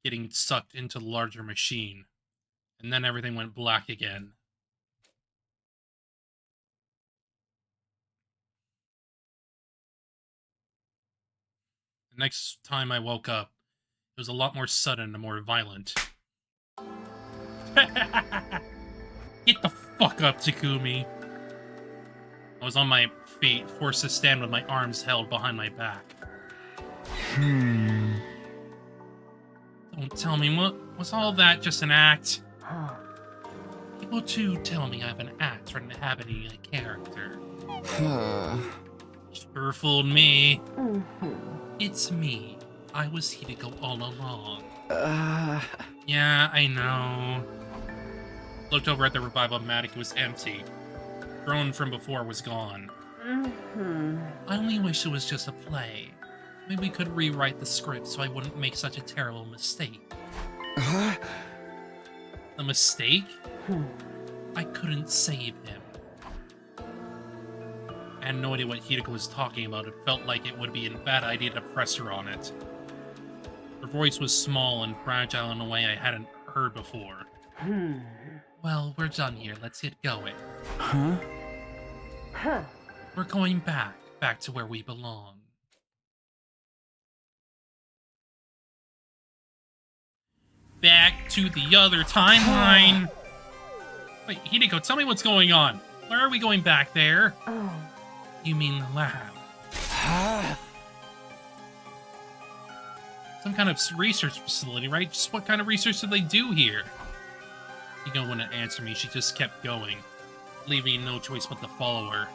getting sucked into the larger machine. And then everything went black again. The next time I woke up, it was a lot more sudden and more violent. Get the fuck up, Takumi. I was on my feet, forced to stand with my arms held behind my back. Don't tell me, what was all that just an act? People too tell me I've an act for inhabiting a character. Sure fooled me. It's me. I was Hideko all along. Yeah, I know. Looked over at the revival-matic. It was empty. Drone from before was gone. I only wish it was just a play. Maybe we could rewrite the script so I wouldn't make such a terrible mistake. A mistake? I couldn't save him. I had no idea what Hideko was talking about. It felt like it would be a bad idea to press her on it. Her voice was small and fragile in a way I hadn't heard before. Well, we're done here. Let's get going. We're going back to where we belong. Back to the other timeline. Wait, Hideko, tell me what's going on. Where are we going back there? You mean the lab? Some kind of research facility, right? Just what kind of research do they do here? Hideko wouldn't answer me. She just kept going, leaving no choice but to follow her.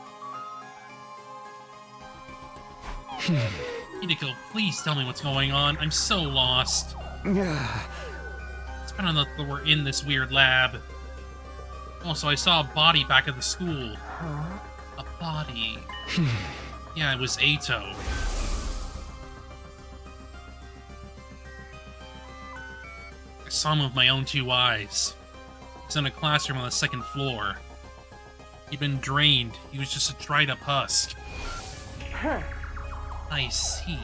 Hideko, please tell me what's going on. I'm so lost. It's been enough that we're in this weird lab. Also, I saw a body back at the school. A body. Yeah, it was Ato. I saw him with my own two eyes. He was in a classroom on the second floor. He'd been drained. He was just a dried up husk. I see.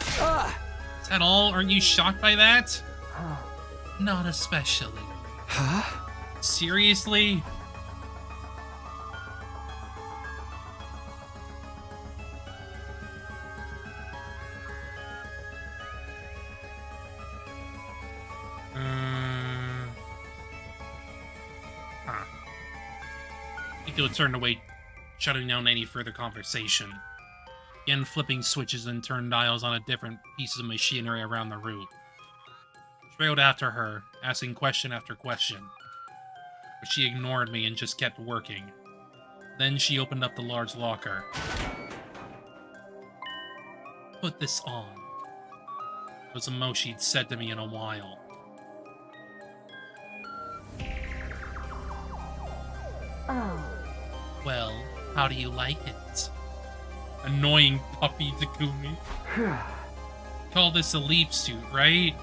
Is that all? Aren't you shocked by that? Not especially. Seriously? Hideko turned away, shutting down any further conversation. Began flipping switches and turned dials on a different pieces of machinery around the room. Trailed after her, asking question after question. But she ignored me and just kept working. Then she opened up the large locker. Put this on. It was the most she'd said to me in a while.
Oh.
Well, how do you like it? Annoying puppy Takumi. Call this a leap suit, right?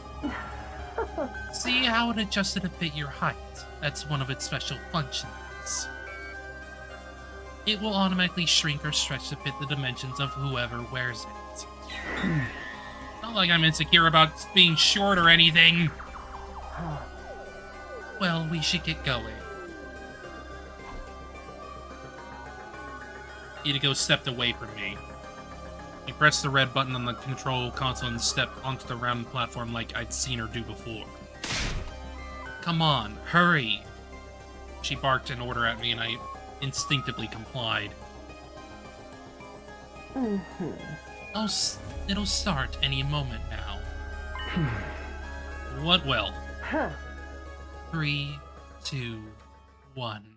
See how it adjusted to fit your height? That's one of its special functions. It will automatically shrink or stretch to fit the dimensions of whoever wears it. Not like I'm insecure about being short or anything. Well, we should get going. Hideko stepped away from me. He pressed the red button on the control console and stepped onto the round platform like I'd seen her do before. Come on, hurry! She barked an order at me and I instinctively complied. It'll start any moment now. What will? 3, 2, 1.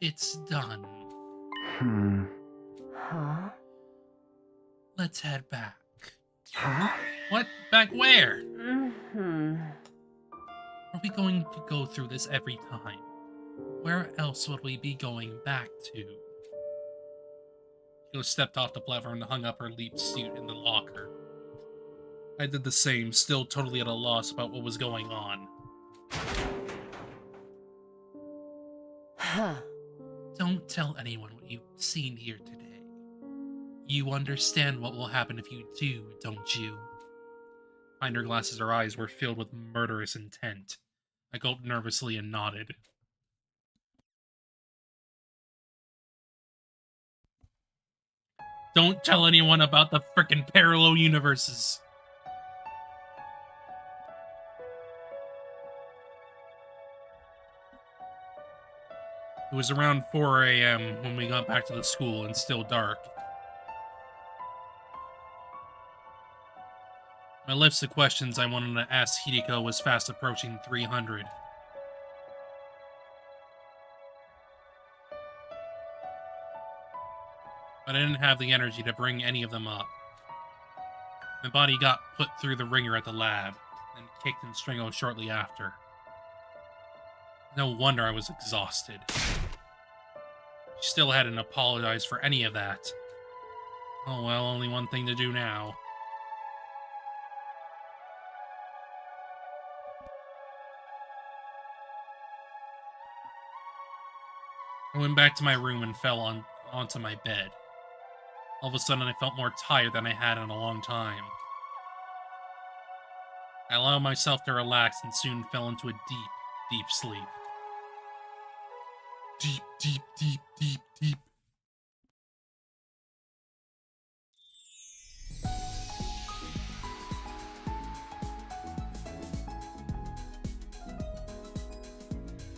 It's done.
Huh?
Let's head back.
Huh?
What? Back where?
Mm-hmm.
Are we going to go through this every time? Where else would we be going back to? She stepped off the platform and hung up her leap suit in the locker. I did the same, still totally at a loss about what was going on.
Huh.
Don't tell anyone what you've seen here today. You understand what will happen if you do, don't you? Behind her glasses, her eyes were filled with murderous intent. I gulped nervously and nodded. Don't tell anyone about the frickin' parallel universes. It was around 4 a.m. when we got back to the school and still dark. My list of questions I wanted to ask Hideko was fast approaching 300. But I didn't have the energy to bring any of them up. My body got put through the ringer at the lab, and kicked and strangled shortly after. No wonder I was exhausted. She still hadn't apologized for any of that. Oh well, only one thing to do now. I went back to my room and fell onto my bed. All of a sudden, I felt more tired than I had in a long time. I allowed myself to relax and soon fell into a deep, deep sleep. Deep, deep, deep, deep, deep.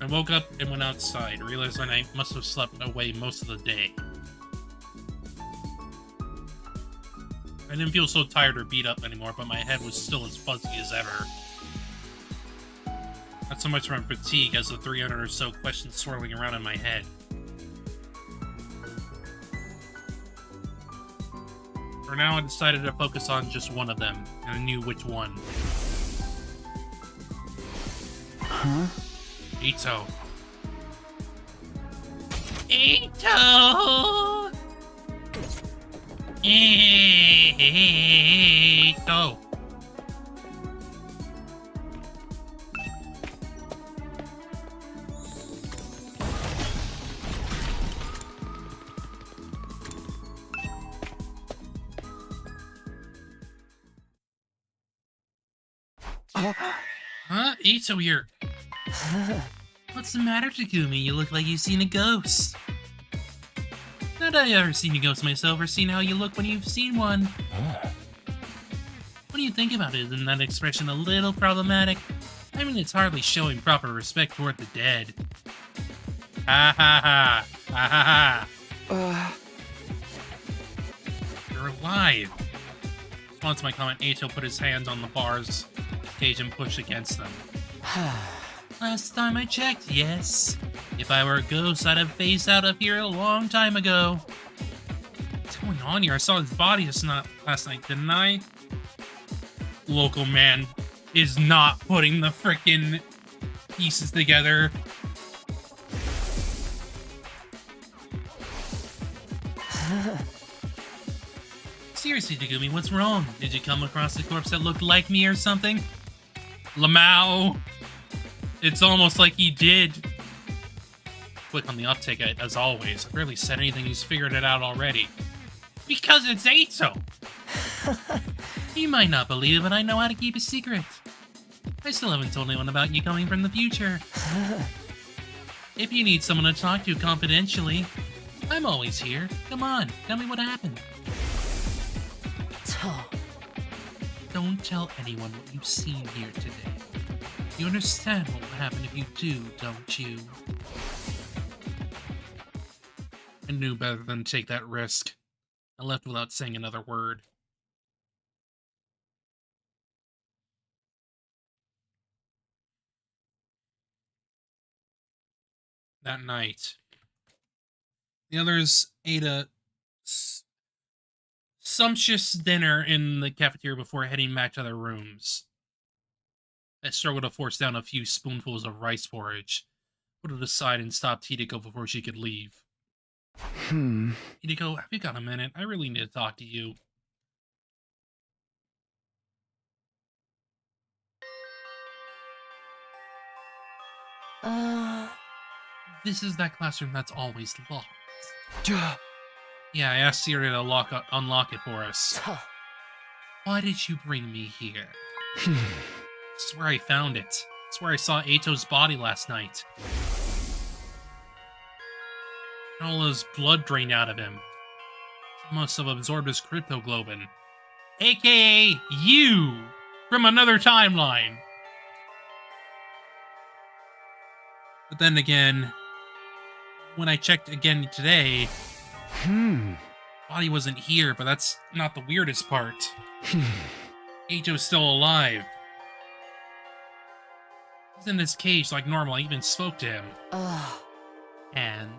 I woke up and went outside, realizing I must have slept away most of the day. I didn't feel so tired or beat up anymore, but my head was still as fuzzy as ever. Not so much from fatigue as the 300 or so questions swirling around in my head. For now, I decided to focus on just one of them, and I knew which one.
Huh?
Ito. Ito! Ito!
Huh? Ito here. What's the matter, Takumi? You look like you've seen a ghost. Not that I've ever seen a ghost myself or seen how you look when you've seen one. What do you think about it? Isn't that expression a little problematic? I mean, it's hardly showing proper respect toward the dead. Ha ha ha. Ha ha ha. You're alive. In response to my comment, Ato put his hands on the bars, cage, and pushed against them. Last time I checked, yes. If I were a ghost, I'd have phased out of here a long time ago. What's going on here? I saw his body last night, didn't I? Local man is not putting the frickin' pieces together. Seriously, Takumi, what's wrong? Did you come across a corpse that looked like me or something? Lamau! It's almost like he did. Quick on the uptake, as always. I barely said anything, he's figured it out already. Because it's Ato! You might not believe it, but I know how to keep a secret. I still haven't told anyone about you coming from the future. If you need someone to talk to confidentially, I'm always here. Come on, tell me what happened. Don't tell anyone what you've seen here today. You understand what will happen if you do, don't you? I knew better than to take that risk. I left without saying another word. That night, the others ate a sumptuous dinner in the cafeteria before heading back to their rooms. I struggled to force down a few spoonfuls of rice porridge, put it aside, and stopped Hideko before she could leave. Hideko, have you got a minute? I really need to talk to you. This is that classroom that's always locked. Yeah, I asked Siri to unlock it for us. Why did you bring me here? It's where I found it. It's where I saw Ato's body last night. All his blood drained out of him. He must have absorbed his cryptoglobin. AKA you! From another timeline! But then again, when I checked again today, body wasn't here, but that's not the weirdest part. Ato's still alive. He's in his cage like normal. I even spoke to him. And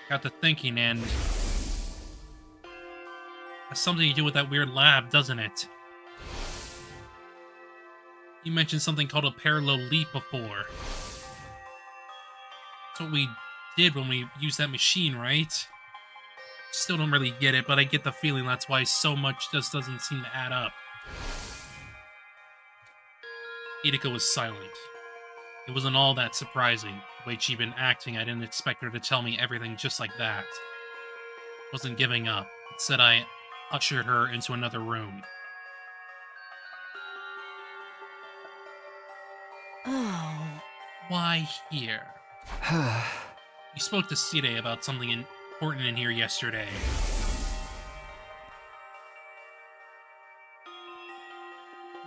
got to thinking, and has something to do with that weird lab, doesn't it? You mentioned something called a parallel leap before. That's what we did when we used that machine, right? Still don't really get it, but I get the feeling that's why so much just doesn't seem to add up. Hideko was silent. It wasn't all that surprising. The way she'd been acting, I didn't expect her to tell me everything just like that. Wasn't giving up. Instead, I ushered her into another room. Why here? You spoke to Sire about something important in here yesterday.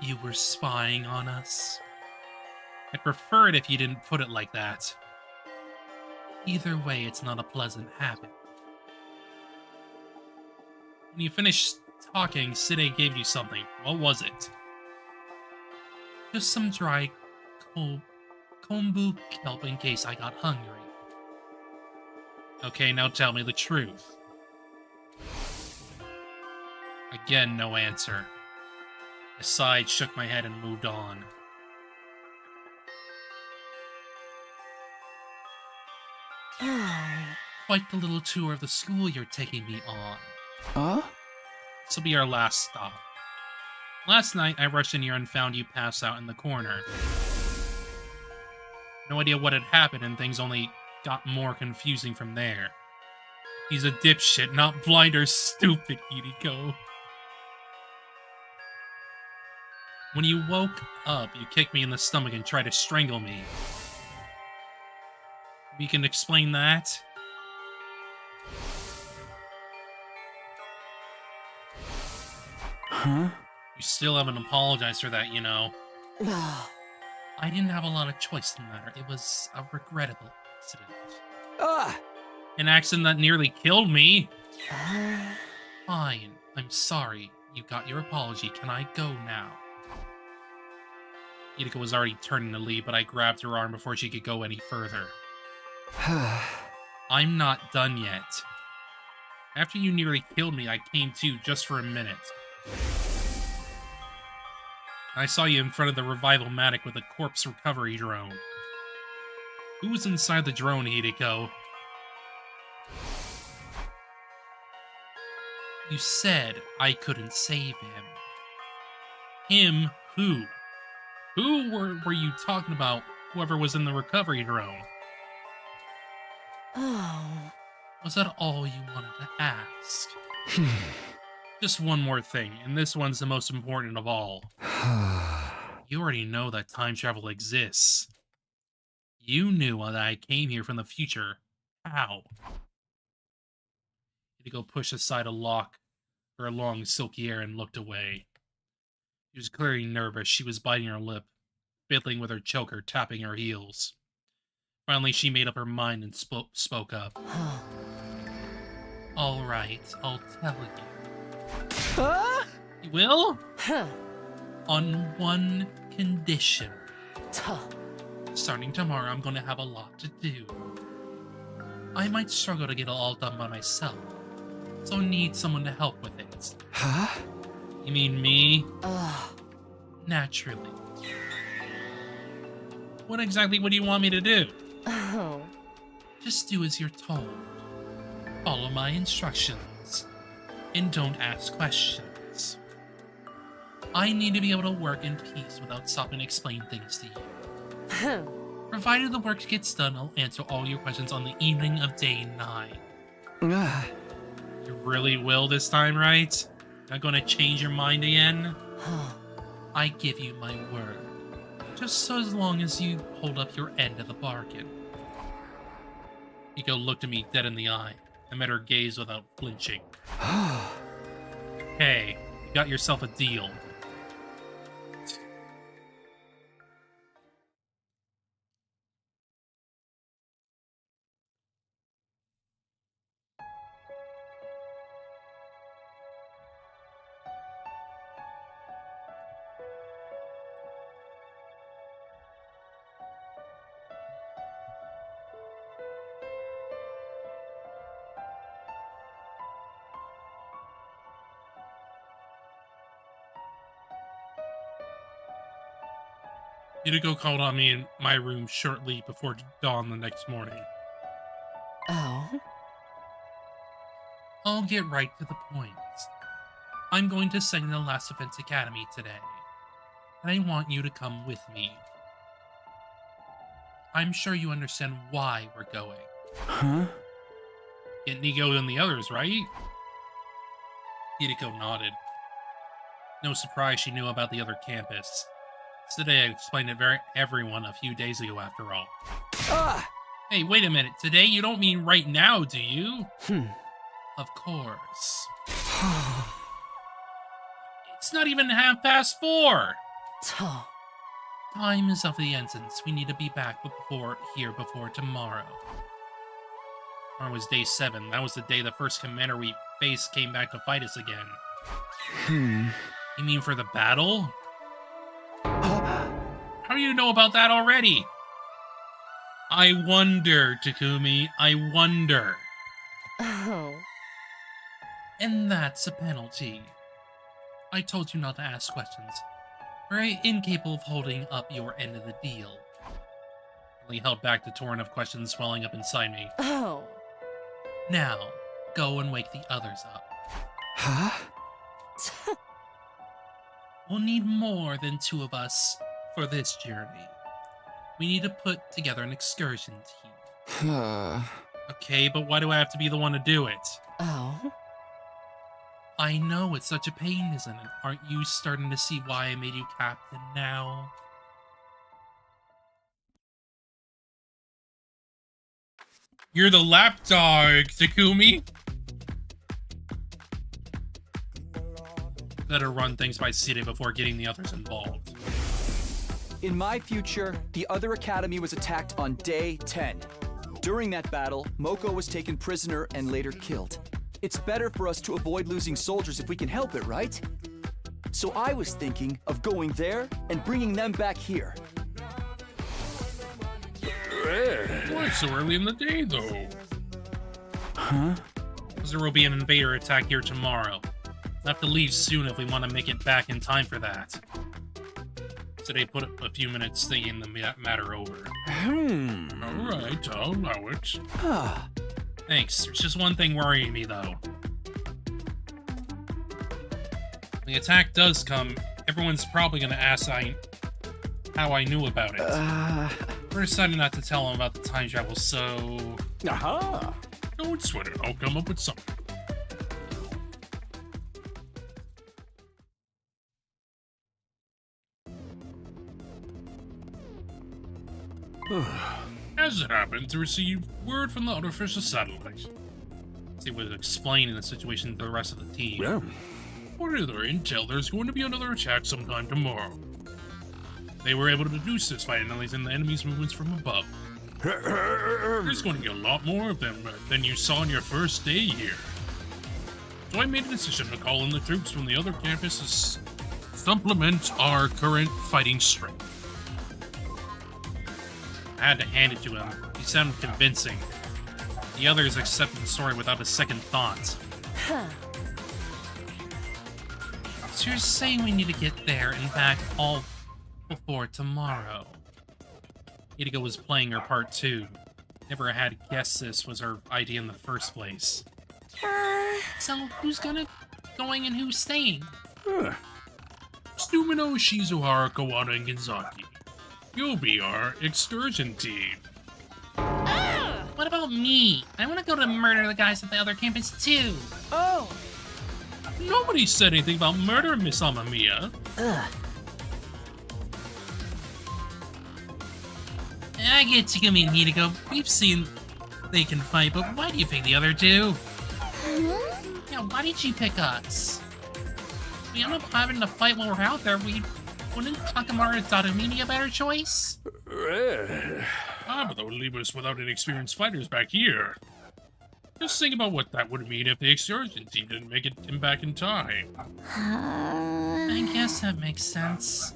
You were spying on us? I'd prefer it if you didn't put it like that. Either way, it's not a pleasant habit. When you finished talking, Sire gave you something. What was it? Just some dry kombu kelp in case I got hungry. Okay, now tell me the truth. Again, no answer. I sighed, shook my head, and moved on. Quite the little tour of the school you're taking me on. This will be our last stop. Last night, I rushed in here and found you passed out in the corner. No idea what had happened, and things only got more confusing from there. He's a dipshit, not blind or stupid, Hideko.
When you woke up, you kicked me in the stomach and tried to strangle me. We can explain that?
Huh?
You still haven't apologized for that, you know. I didn't have a lot of choice in the matter. It was a regrettable accident. An accident that nearly killed me. Fine. I'm sorry. You got your apology. Can I go now? Itika was already turning to leave, but I grabbed her arm before she could go any further. I'm not done yet. After you nearly killed me, I came to just for a minute. I saw you in front of the Revival-matic with a corpse recovery drone. Who was inside the drone, Hideko? You said I couldn't save him. Him who? Who were you talking about? Whoever was in the recovery drone?
Oh.
Was that all you wanted to ask? Just one more thing, and this one's the most important of all. You already know that time travel exists. You knew that I came here from the future. How? Hideko pushed aside a lock for her long, silky hair and looked away. She was clearly nervous. She was biting her lip, fiddling with her choker, tapping her heels. Finally, she made up her mind and spoke up. All right, I'll tell you. You will? On one condition. Starting tomorrow, I'm going to have a lot to do. I might struggle to get it all done by myself, so need someone to help with it.
Huh?
You mean me? Naturally. What exactly would you want me to do?
Oh.
Just do as you're told. Follow my instructions. And don't ask questions. I need to be able to work in peace without stopping to explain things to you. Provided the work gets done, I'll answer all your questions on the evening of day 9. You really will this time, right? Not gonna change your mind again? I give you my word. Just so as long as you hold up your end of the bargain. Hiko looked at me dead in the eye. I met her gaze without flinching. Hey, you got yourself a deal. Hideko called on me in my room shortly before dawn the next morning.
Oh?
I'll get right to the point. I'm going to send in the Last Defense Academy today, and I want you to come with me. I'm sure you understand why we're going.
Huh?
Get Nigo and the others, right? Hideko nodded. No surprise she knew about the other campus. Today I explained it everyone a few days ago after all. Hey, wait a minute. Today you don't mean right now, do you? Of course. It's not even 4:30. Time is of the essence. We need to be back before tomorrow. Tomorrow was day 7. That was the day the first commander we faced came back to fight us again. You mean for the battle? How do you know about that already? I wonder, Takumi. I wonder.
Oh.
And that's a penalty. I told you not to ask questions. Very incapable of holding up your end of the deal. I held back the torrent of questions swelling up inside me.
Oh.
Now, go and wake the others up.
Huh?
We'll need more than 2 of us for this journey. We need to put together an excursion team. Okay, but why do I have to be the one to do it?
Oh.
I know, it's such a pain, isn't it? Aren't you starting to see why I made you captain now?
You're the lapdog, Takumi.
Better run things by Cide before getting the others involved.
In my future, the other academy was attacked on day 10. During that battle, Moko was taken prisoner and later killed. It's better for us to avoid losing soldiers if we can help it, right? So I was thinking of going there and bringing them back here.
Why so early in the day, though?
Huh?
Because there will be an invader attack here tomorrow. We'll have to leave soon if we want to make it back in time for that. So they put a few minutes thinking the matter over.
Alright, I'll allow it.
Thanks. There's just one thing worrying me, though. When the attack does come, everyone's probably going to ask how I knew about it. We're deciding not to tell them about the time travel, so...
Aha!
Don't sweat it, I'll come up with something. As it happens, I received word from the artificial satellite. He was explaining the situation to the rest of the team.
Yeah.
According to their intel, there's going to be another attack sometime tomorrow. They were able to deduce this by analyzing the enemy's movements from above. There's going to be a lot more of them than you saw on your first day here. So I made a decision to call in the troops from the other campuses to supplement our current fighting strength. I had to hand it to him. He sounded convincing. The others accepted the story without a second thought. So you're saying we need to get there and back all before tomorrow? Hideko was playing her part too. Never had guessed this was her idea in the first place. So who's going and who's staying? Stumino, Shizuhara, Kawana, and Genzaki. You'll be our excursion team.
What about me? I want to go to murder the guys at the other campus too.
Oh!
Nobody said anything about murder, Miss Amamiya.
I get Takumi and Hideko. We've seen they can fight, but why do you pick the other two? Yeah, why did you pick us? We end up having to fight while we're out there. Wouldn't Takamaru and Tatumini be a better choice?
But that would leave us without inexperienced fighters back here. Just think about what that would mean if the excursion team didn't make it back in time.
I guess that makes sense.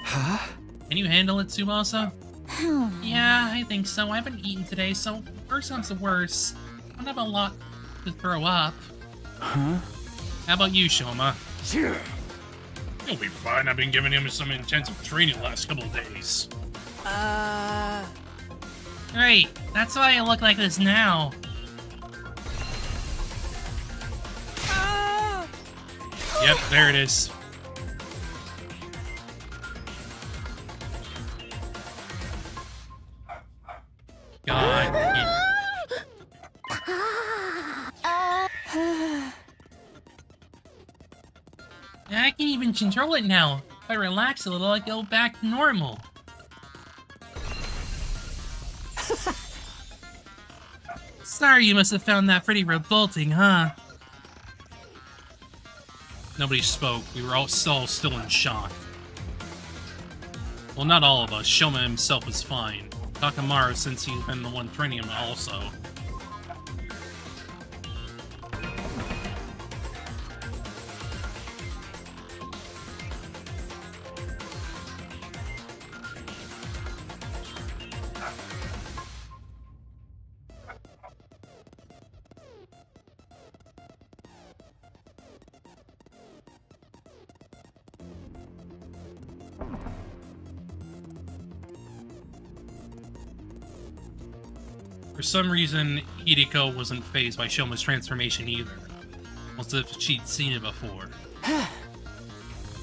Huh?
Can you handle it, Tsubasa? Yeah, I think so. I haven't eaten today, so first comes the worst. I don't have a lot to throw up.
Huh?
How about you, Shoma?
He'll be fine. I've been giving him some intensive training the last couple of days.
Great. That's why I look like this now.
Yep, there it is.
God. I can even control it now. If I relax a little, I go back to normal. Sorry, you must have found that pretty revolting, huh? Nobody spoke. We were all still in shock. Well, not all of us. Shoma himself was fine. Takamaru, since he's been the one training him, also. For some reason, Hideko wasn't fazed by Shoma's transformation either. Almost as if she'd seen it before.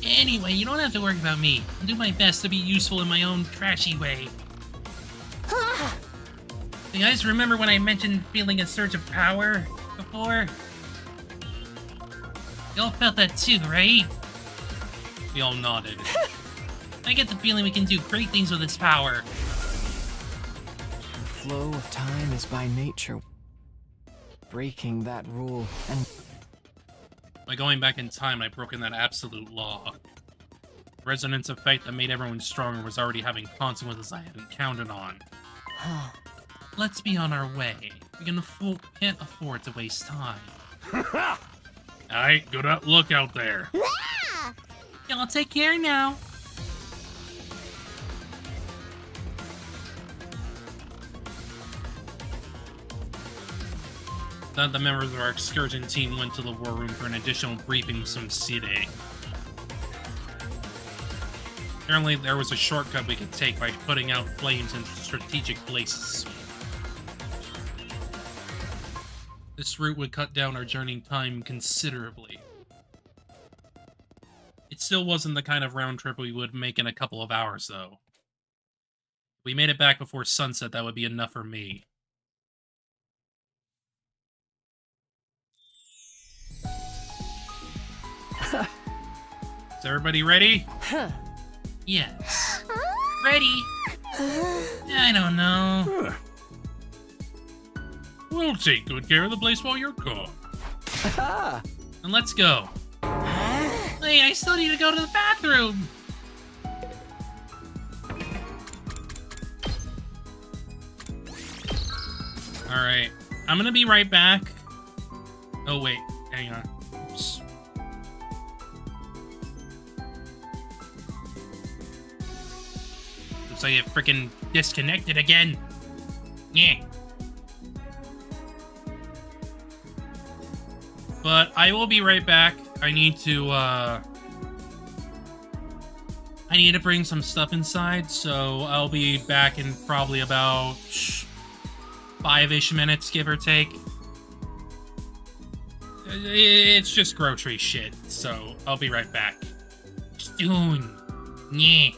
Anyway, you don't have to worry about me. I'll do my best to be useful in my own trashy way. You guys remember when I mentioned feeling a surge of power before? Y'all felt that too, right?
We all nodded.
I get the feeling we can do great things with this power.
The flow of time is by nature breaking that rule, and
By going back in time, I've broken that absolute law. The resonance effect that made everyone stronger was already having consequences I hadn't counted on.
Let's be on our way. Can't afford to waste time.
Alright, good luck out there.
Y'all take care now.
Then the members of our excursion team went to the war room for an additional briefing with some Sire. Apparently there was a shortcut we could take by putting out flames in strategic places. This route would cut down our journey time considerably. It still wasn't the kind of round trip we would make in a couple of hours, though. If we made it back before sunset, that would be enough for me. Is everybody ready?
Yes. Ready? I don't know.
We'll take good care of the place while you're gone.
And let's go. Wait, I still need to go to the bathroom.
Alright, I'm gonna be right back. Oh wait, hang on. Oops. Looks like it freaking disconnected again. Yeah. But I will be right back. I need to bring some stuff inside, so I'll be back in probably about 5-ish minutes, give or take. It's just grocery shit, so I'll be right back.
Soon. Yeah.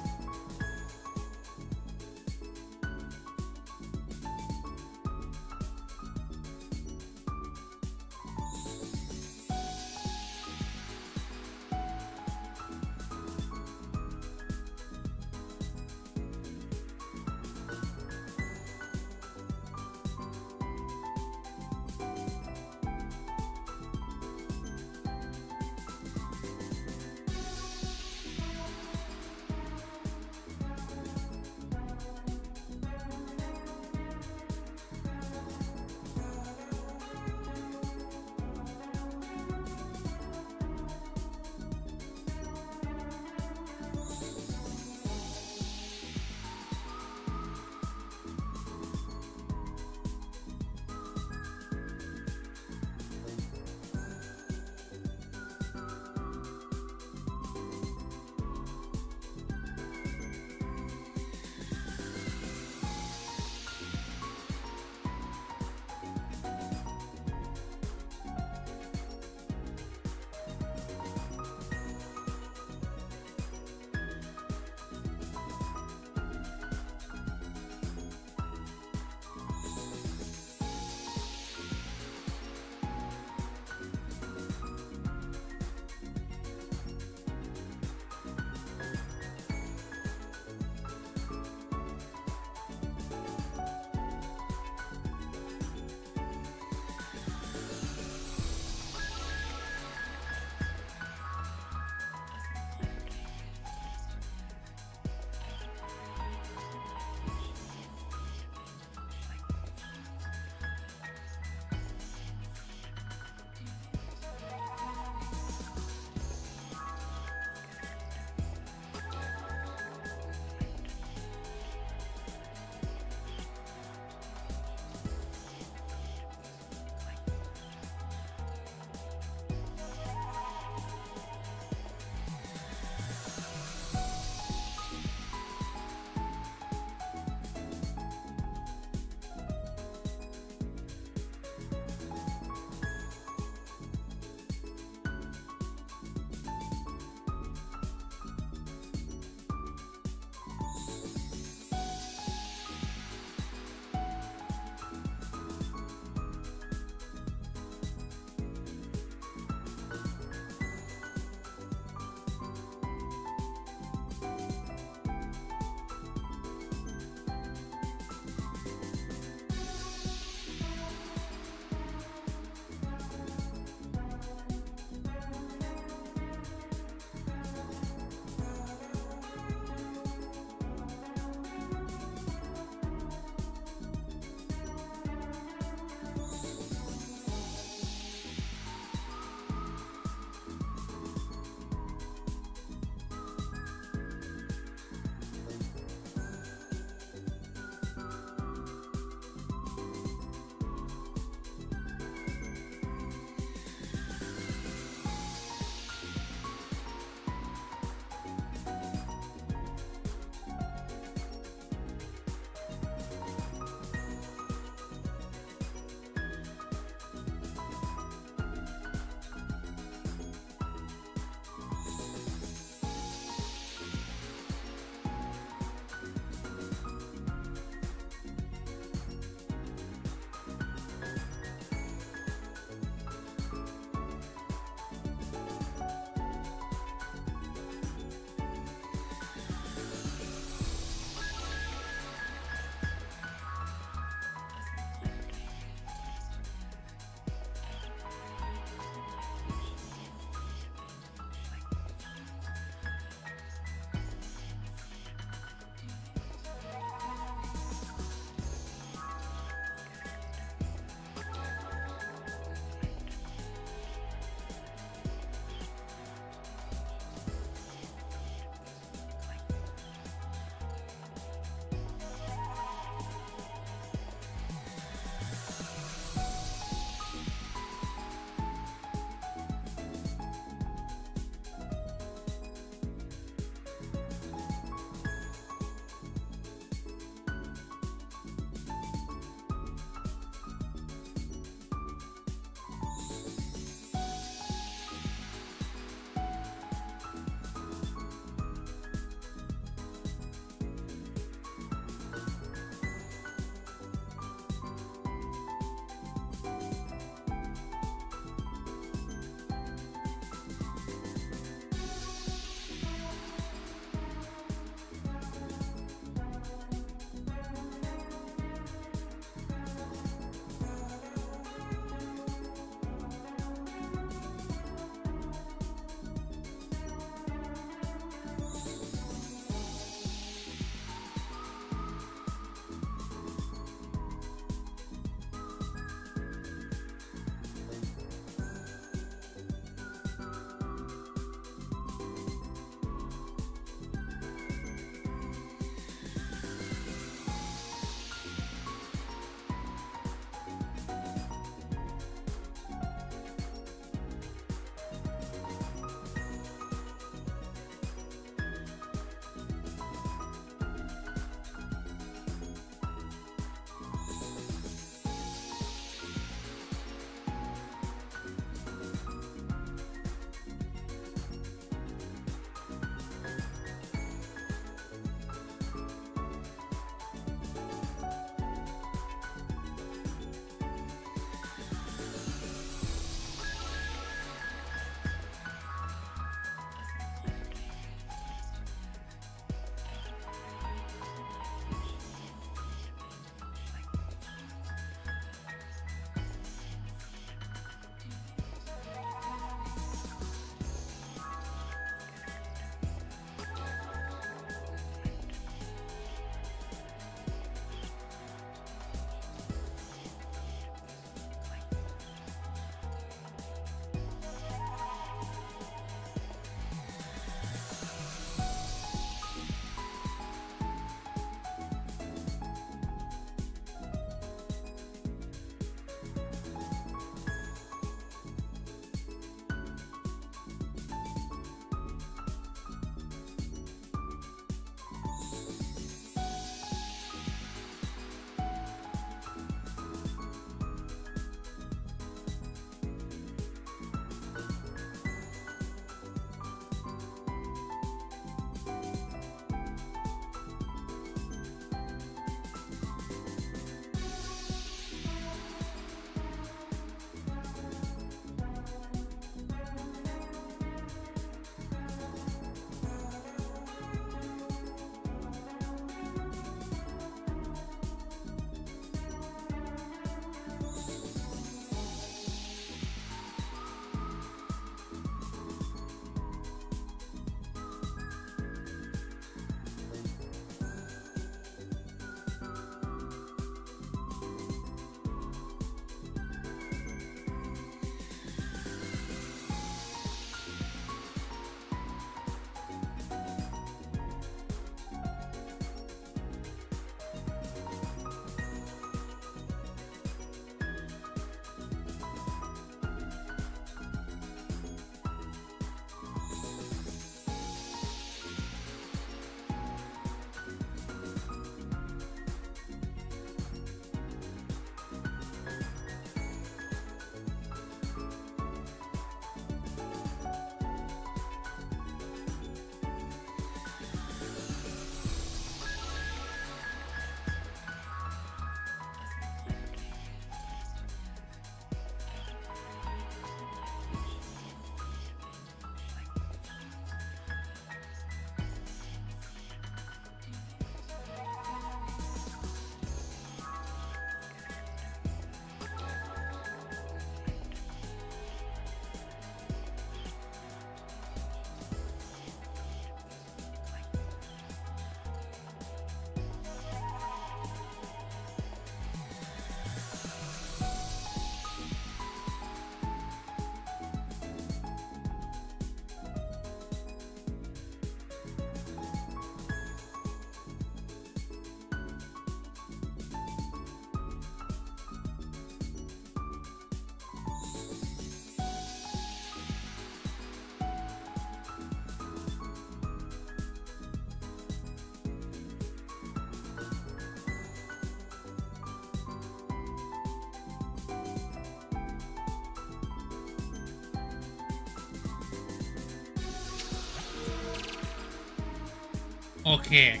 Okay.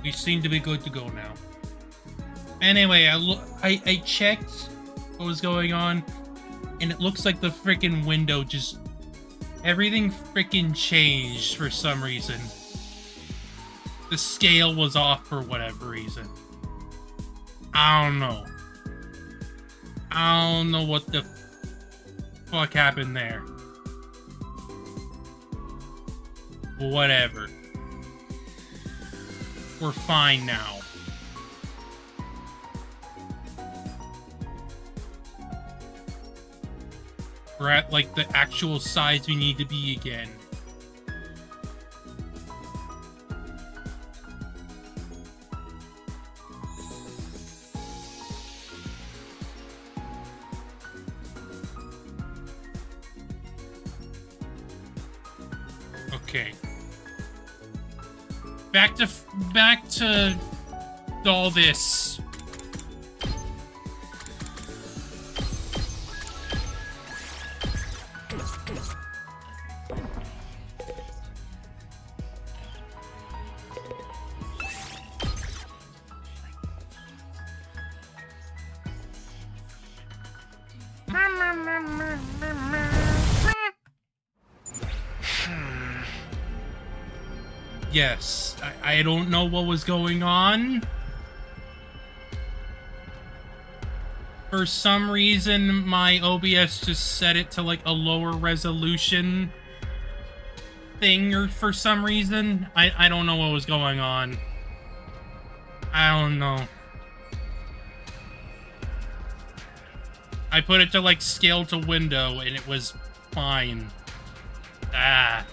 We seem to be good to go now. Anyway, I checked what was going on, and it looks like the freaking window just... Everything freaking changed for some reason. The scale was off for whatever reason. I don't know. I don't know what the fuck happened there. Whatever. We're fine now. We're at, like, the actual size we need to be again. Okay. Back to all this. Yes, I don't know what was going on. For some reason, my OBS just set it to like a lower resolution thing, or for some reason. I don't know what was going on. I don't know. I put it to like scale to window and it was fine. Ah.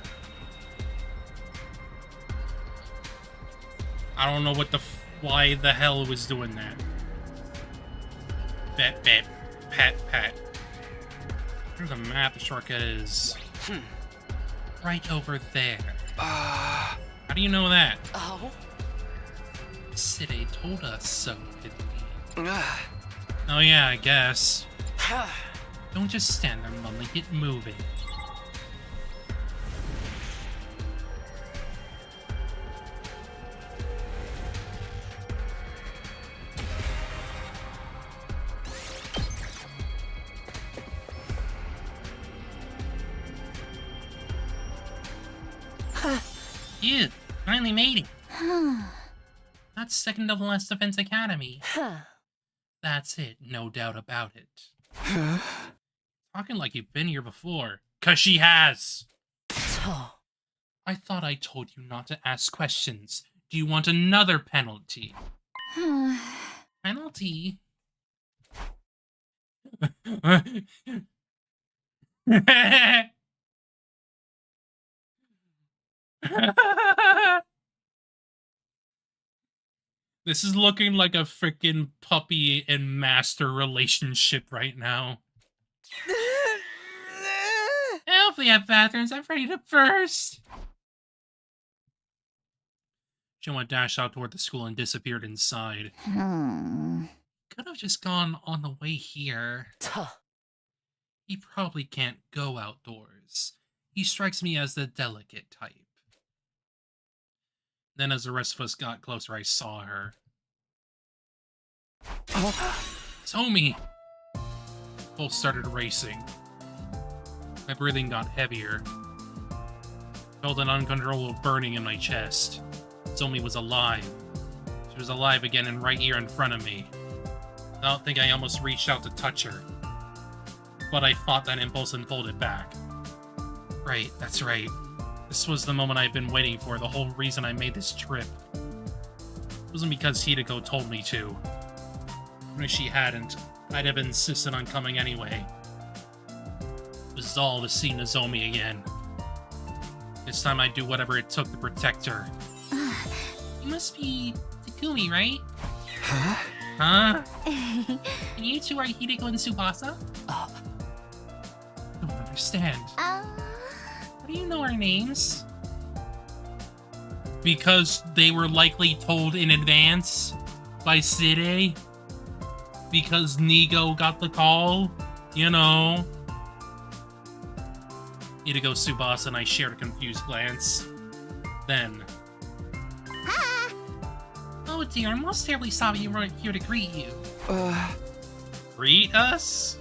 I don't know what why the hell it was doing that. Bet, pat. Here's a map. The shortcut is right over there. How do you know that?
Oh?
City told us so, didn't he? Oh yeah, I guess. Don't just stand there, Mummy. Get moving. You finally made it. That's second to the last Defense Academy. That's it, no doubt about it. Talking like you've been here before. 'Cause she has. I thought I told you not to ask questions. Do you want another penalty? Penalty? This is looking like a freaking puppy and master relationship right now. If we have bathrooms, I'm ready to burst. Shoma dashed out toward the school and disappeared inside. Could have just gone on the way here. He probably can't go outdoors. He strikes me as the delicate type. Then as the rest of us got closer, I saw her. Tomi! Pulse started racing. My breathing got heavier. Felt an uncontrollable burning in my chest. Tomi was alive. She was alive again and right here in front of me. I don't think I almost reached out to touch her. But I fought that impulse and pulled it back. Right, that's right. This was the moment I've been waiting for, the whole reason I made this trip. It wasn't because Hideko told me to. Even if she hadn't, I'd have insisted on coming anyway. It was all to see Nozomi again. This time I'd do whatever it took to protect her. You must be Takumi, right? Huh? And you two are Hideko and Tsubasa? I don't understand. How do you know our names? Because they were likely told in advance by Side. Because Nigo got the call, you know. Hideko, Tsubasa, and I shared a confused glance. Then.
Oh dear, I'm most terribly sorry you weren't here to greet you.
Greet us?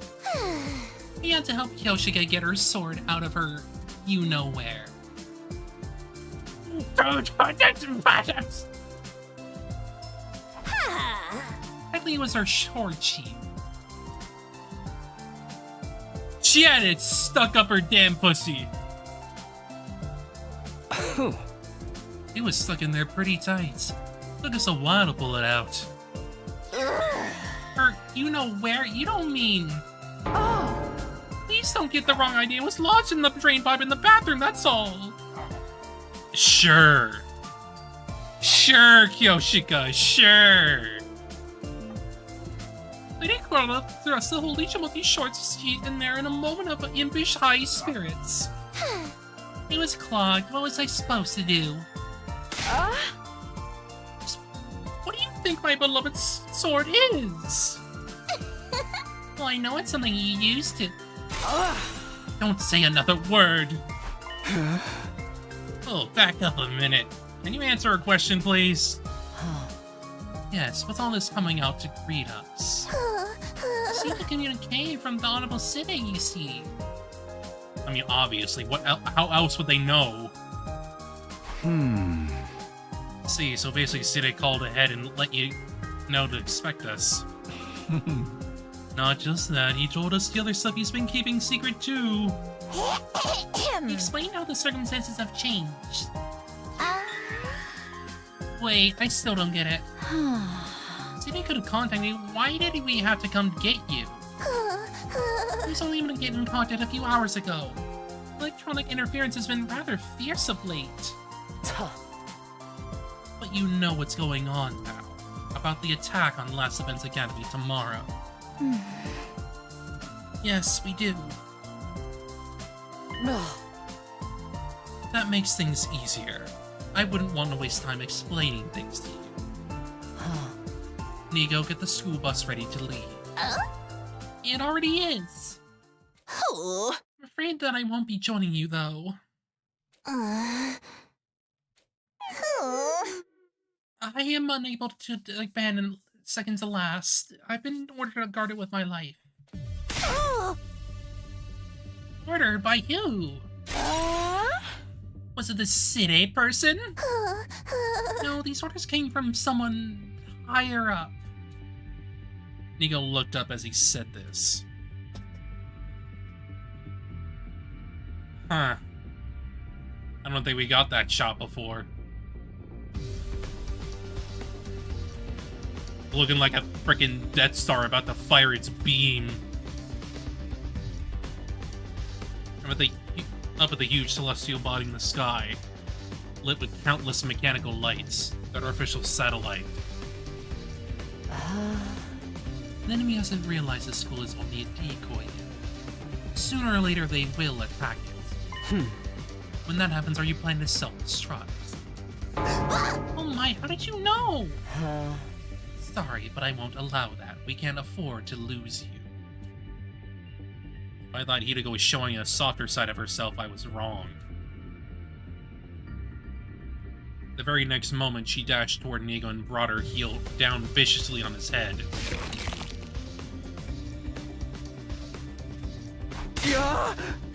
We had to help Kyoshika get her sword out of her you-know-where. Technically, it was her sword chief.
She had it stuck up her damn pussy. It was stuck in there pretty tight. Took us a while to pull it out.
Her you-know-where? You don't mean...
Please don't get the wrong idea. It was lodged in the drain pipe in the bathroom, that's all. Sure. Sure, Kyoshika, sure. Lady Corona thrust the whole legion with these shorts in there in a moment of impish high spirits.
It was clogged. What was I supposed to do?
What do you think my beloved sword is?
Well, I know it's something you used to.
Don't say another word. Oh, back up a minute. Can you answer a question, please?
Yes, with all this coming out to greet us. See the communique from the Honorable City, you see.
I mean, obviously. How else would they know? See, so basically City called ahead and let you know to expect us. Not just that, he told us the other stuff he's been keeping secret too.
Explain how the circumstances have changed. Wait, I still don't get it. City could have contacted me. Why did we have to come get you? I was only able to get in contact a few hours ago. Electronic interference has been rather fierce of late.
But you know what's going on now. About the attack on Last Events Academy tomorrow.
Yes, we do.
That makes things easier. I wouldn't want to waste time explaining things to you. Nigo, get the school bus ready to leave.
It already is.
Oh.
I'm afraid that I won't be joining you, though. I am unable to abandon second to last. I've been ordered to guard it with my life. Ordered by who? Was it the city person? No, these orders came from someone higher up.
Nigo looked up as he said this. Huh. I don't think we got that shot before. Looking like a freaking Death Star about to fire its beam. Up at the huge celestial body in the sky, lit with countless mechanical lights, their official satellite.
The enemy hasn't realized the school is only a decoy yet. Sooner or later, they will attack it. When that happens, are you planning to self-destruct? Oh my, how did you know? Sorry, but I won't allow that. We can't afford to lose you.
If I thought Hideko was showing a softer side of herself, I was wrong. The very next moment, she dashed toward Nigo and brought her heel down viciously on his head.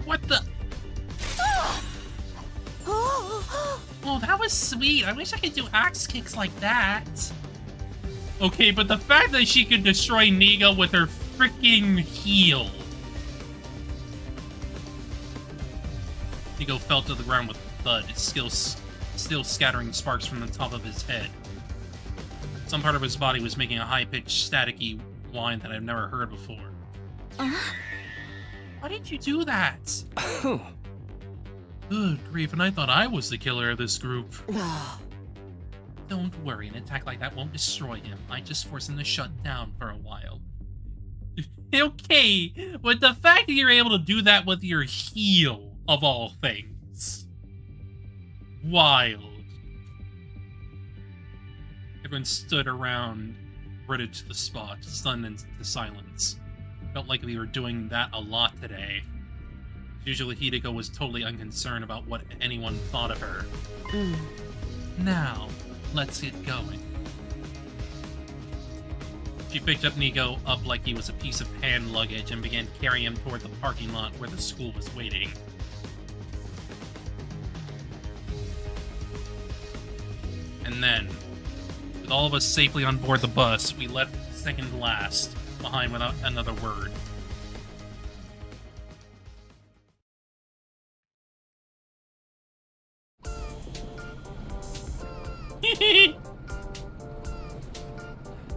What the? Oh, that was sweet. I wish I could do axe kicks like that.
Okay, but the fact that she could destroy Nigo with her freaking heel. Nigo fell to the ground with a thud, still scattering sparks from the top of his head. Some part of his body was making a high-pitched, staticky whine that I've never heard before.
Why did you do that?
Good grief, and I thought I was the killer of this group.
Don't worry, an attack like that won't destroy him. I just force him to shut down for a while.
Okay, but the fact that you're able to do that with your heel, of all things. Wild. Everyone stood around, rooted to the spot, stunned into silence. Felt like we were doing that a lot today. Usually Hideko was totally unconcerned about what anyone thought of her. Now, let's get going. She picked up Nico up like he was a piece of hand luggage and began carrying him toward the parking lot where the school was waiting. And then, with all of us safely on board the bus, we left second to last, behind without another word.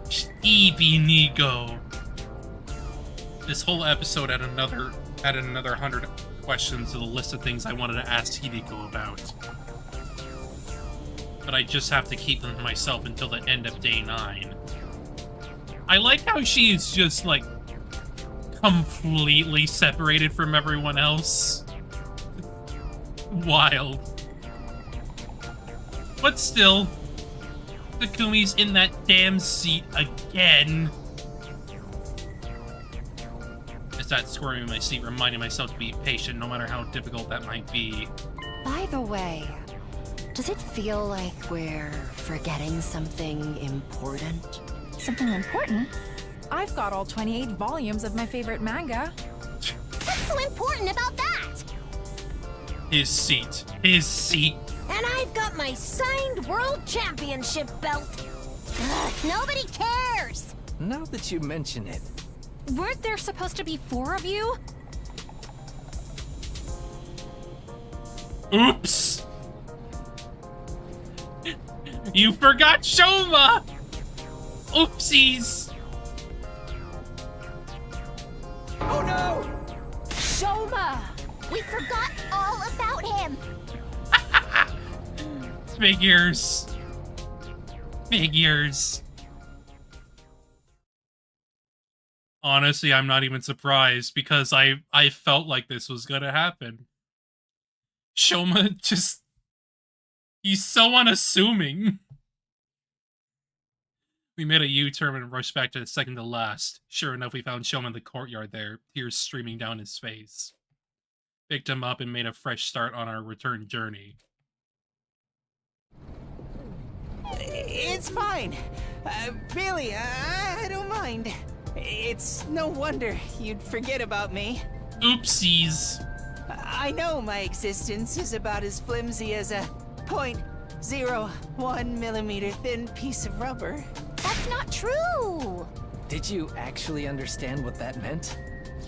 Stevie Nico. This whole episode had another 100 questions to the list of things I wanted to ask Hideko about. But I just have to keep them to myself until the end of day 9. I like how she's just, like, completely separated from everyone else. Wild. But still, Takumi's in that damn seat again. I started squirming in my seat, reminding myself to be patient no matter how difficult that might be.
By the way, does it feel like we're forgetting something important?
Something important? I've got all 28 volumes of my favorite manga.
What's so important about that?
His seat. His seat.
And I've got my signed World Championship belt. Ugh, nobody cares.
Now that you mention it.
Weren't there supposed to be 4 of you?
Oops! You forgot Shoma! Oopsies!
Oh no!
Shoma! We forgot all about him.
Figures. Figures. Honestly, I'm not even surprised because I felt like this was gonna happen. Shoma just... He's so unassuming. We made a U-turn and rushed back to the second to last. Sure enough, we found Shoma in the courtyard there, tears streaming down his face. Picked him up and made a fresh start on our return journey.
It's fine. Really, I don't mind. It's no wonder you'd forget about me.
Oopsies.
I know my existence is about as flimsy as a 0.01 millimeter thin piece of rubber.
That's not true.
Did you actually understand what that meant?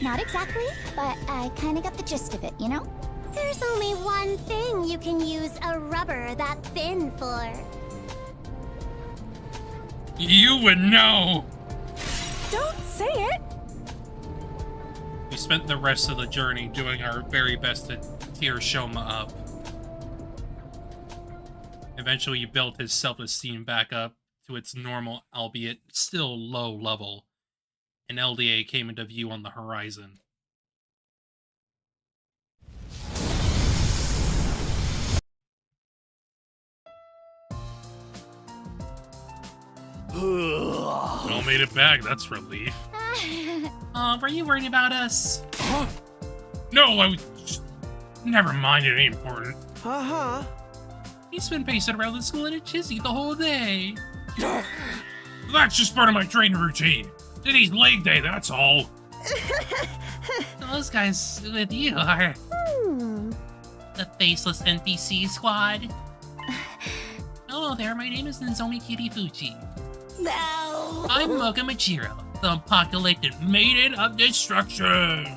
Not exactly, but I kind of got the gist of it, you know? There's only one thing you can use a rubber that thin for.
You would know!
Don't say it!
We spent the rest of the journey doing our very best to tear Shoma up. Eventually, he built his self-esteem back up to its normal, albeit still low level, and LDA came into view on the horizon. All made it back, that's relief. Were you worried about us? No, I was just... Never mind, it ain't important.
Uh-huh.
He's been pacing around the school in a chizzy the whole day. That's just part of my training routine. Today's leg day, that's all. Those guys with you are... the faceless NPC squad. Hello there, my name is Nozomi Kirifuchi.
No.
I'm Mocha Machiro, the apocalyptic maiden of destruction.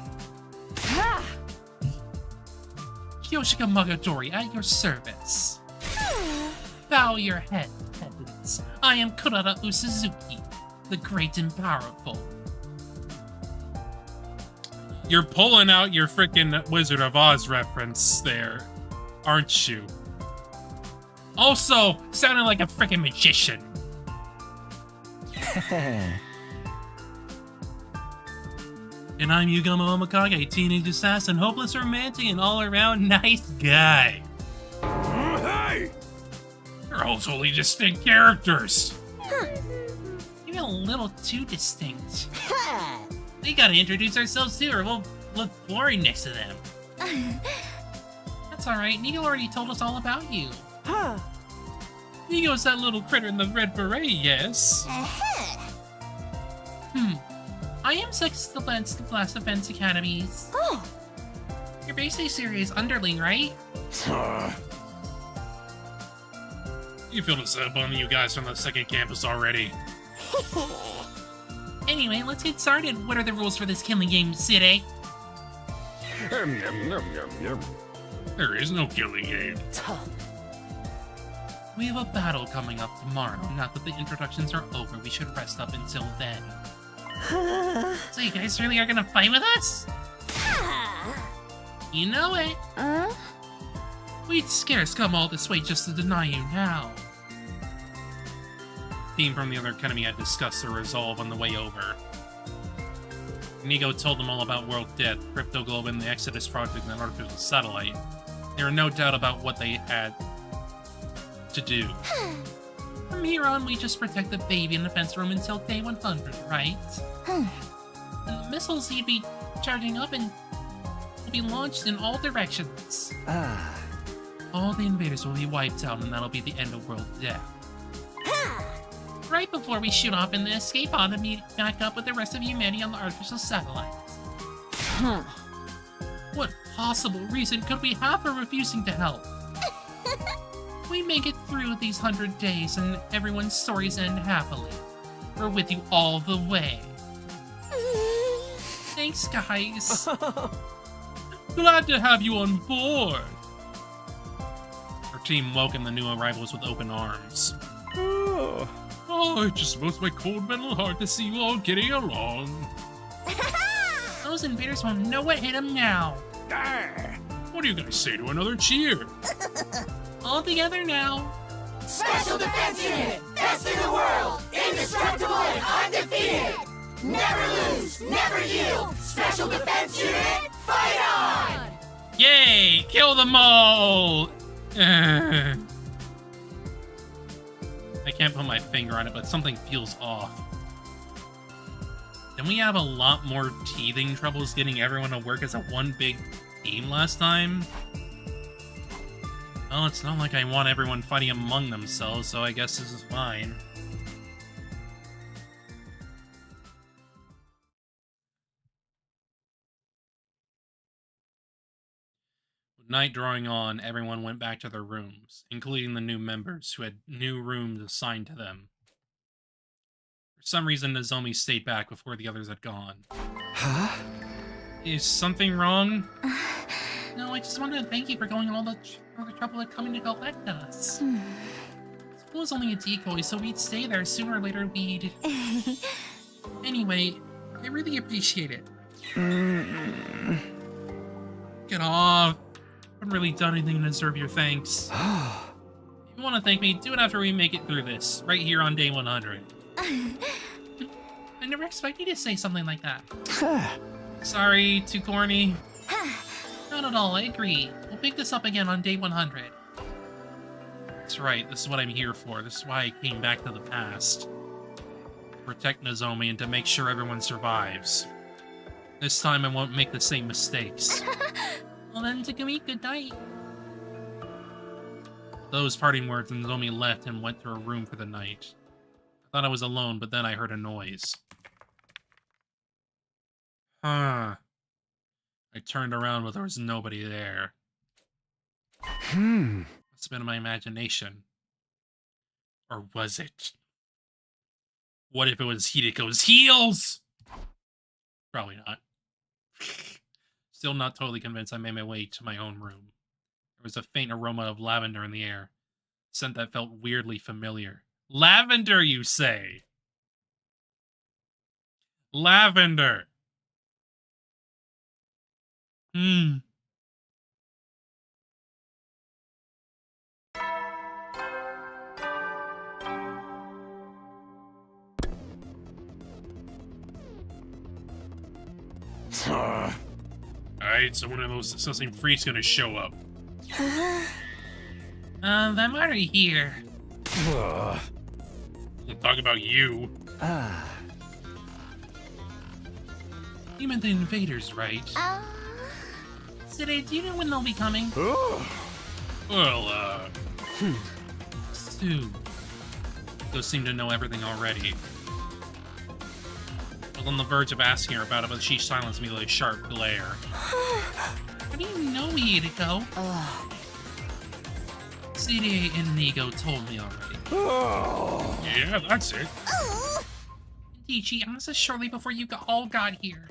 Yoshika Mogadori at your service. Bow your head, peasants. I am Kurara Usuzuki, the great and powerful. You're pulling out your frickin' Wizard of Oz reference there, aren't you? Also, sounding like a frickin' magician. And I'm Yugama Momokage, a teenage assassin, hopeless romantic, and all-around nice guy. Hey! You're all totally distinct characters. Maybe a little too distinct. We gotta introduce ourselves too, or we'll look boring next to them.
That's alright, Nigo already told us all about you.
Huh.
Nigo's that little critter in the red beret, yes? I am Six Defense Academies.
Oh.
You're basically serious underling, right?
You feel the setup on you guys from the second campus already.
Anyway, let's get started. What are the rules for this killing game, City?
There is no killing game.
We have a battle coming up tomorrow. Not that the introductions are over, we should rest up until then. So you guys really are gonna fight with us? You know it. We'd scarce come all this way just to deny you now.
Team from the other academy had discussed their resolve on the way over. Nigo told them all about World Death, Crypto Globe, and the Exodus Project and an artificial satellite. There were no doubt about what they had to do.
From here on, we just protect the baby in the fence room until day 100, right? And the missiles you'd be charging up and will be launched in all directions. All the invaders will be wiped out, and that'll be the end of World Death. Right before we shoot off in the escape pod to meet back up with the rest of humanity on the artificial satellite. What possible reason could we have for refusing to help? We make it through these 100 days and everyone's stories end happily. We're with you all the way. Thanks, guys.
Glad to have you on board. Our team welcomed the new arrivals with open arms. Oh, it just melts my cold mental heart to see you all getting along.
Those invaders won't know what hit them now.
What do you guys say to another cheer?
All together now.
Special Defense Unit, best in the world, indestructible and undefeated. Never lose, never yield. Special Defense Unit, fight on!
Yay! Kill them all!
I can't put my finger on it, but something feels off. Didn't we have a lot more teething troubles getting everyone to work as a one big team last time? Well, it's not like I want everyone fighting among themselves, so I guess this is fine. With night drawing on, everyone went back to their rooms, including the new members, who had new rooms assigned to them. For some reason, Nozomi stayed back before the others had gone.
Huh?
Is something wrong? No, I just wanted to thank you for going all the trouble of coming to collect us. School was only a decoy, so we'd stay there. Sooner or later, we'd... Anyway, I really appreciate it. Get off. I haven't really done anything to deserve your thanks. If you want to thank me, do it after we make it through this, right here on day 100. I never expected you to say something like that. Sorry, too corny. Not at all, I agree. We'll pick this up again on day 100. That's right, this is what I'm here for. This is why I came back to the past. To protect Nozomi and to make sure everyone survives. This time I won't make the same mistakes. Well then, Takumi, good night. Those parting words, Nozomi left and went to her room for the night. I thought I was alone, but then I heard a noise. Huh. I turned around, but there was nobody there. Must have been my imagination. Or was it? What if it was Hideko's heels? Probably not. Still not totally convinced. I made my way to my own room. There was a faint aroma of lavender in the air. A scent that felt weirdly familiar. Lavender, you say? Lavender! Alright, so one of those disgusting freaks gonna show up. I'm already here. We'll talk about you. You meant the invaders, right? Today, do you know when they'll be coming?
Well,
Soon. Those seem to know everything already. I was on the verge of asking her about it, but she silenced me with a sharp glare. How do you know, Iiko? CDA and Nigo told me already.
yeah, that's it.
Ichi asked us shortly before you all got here.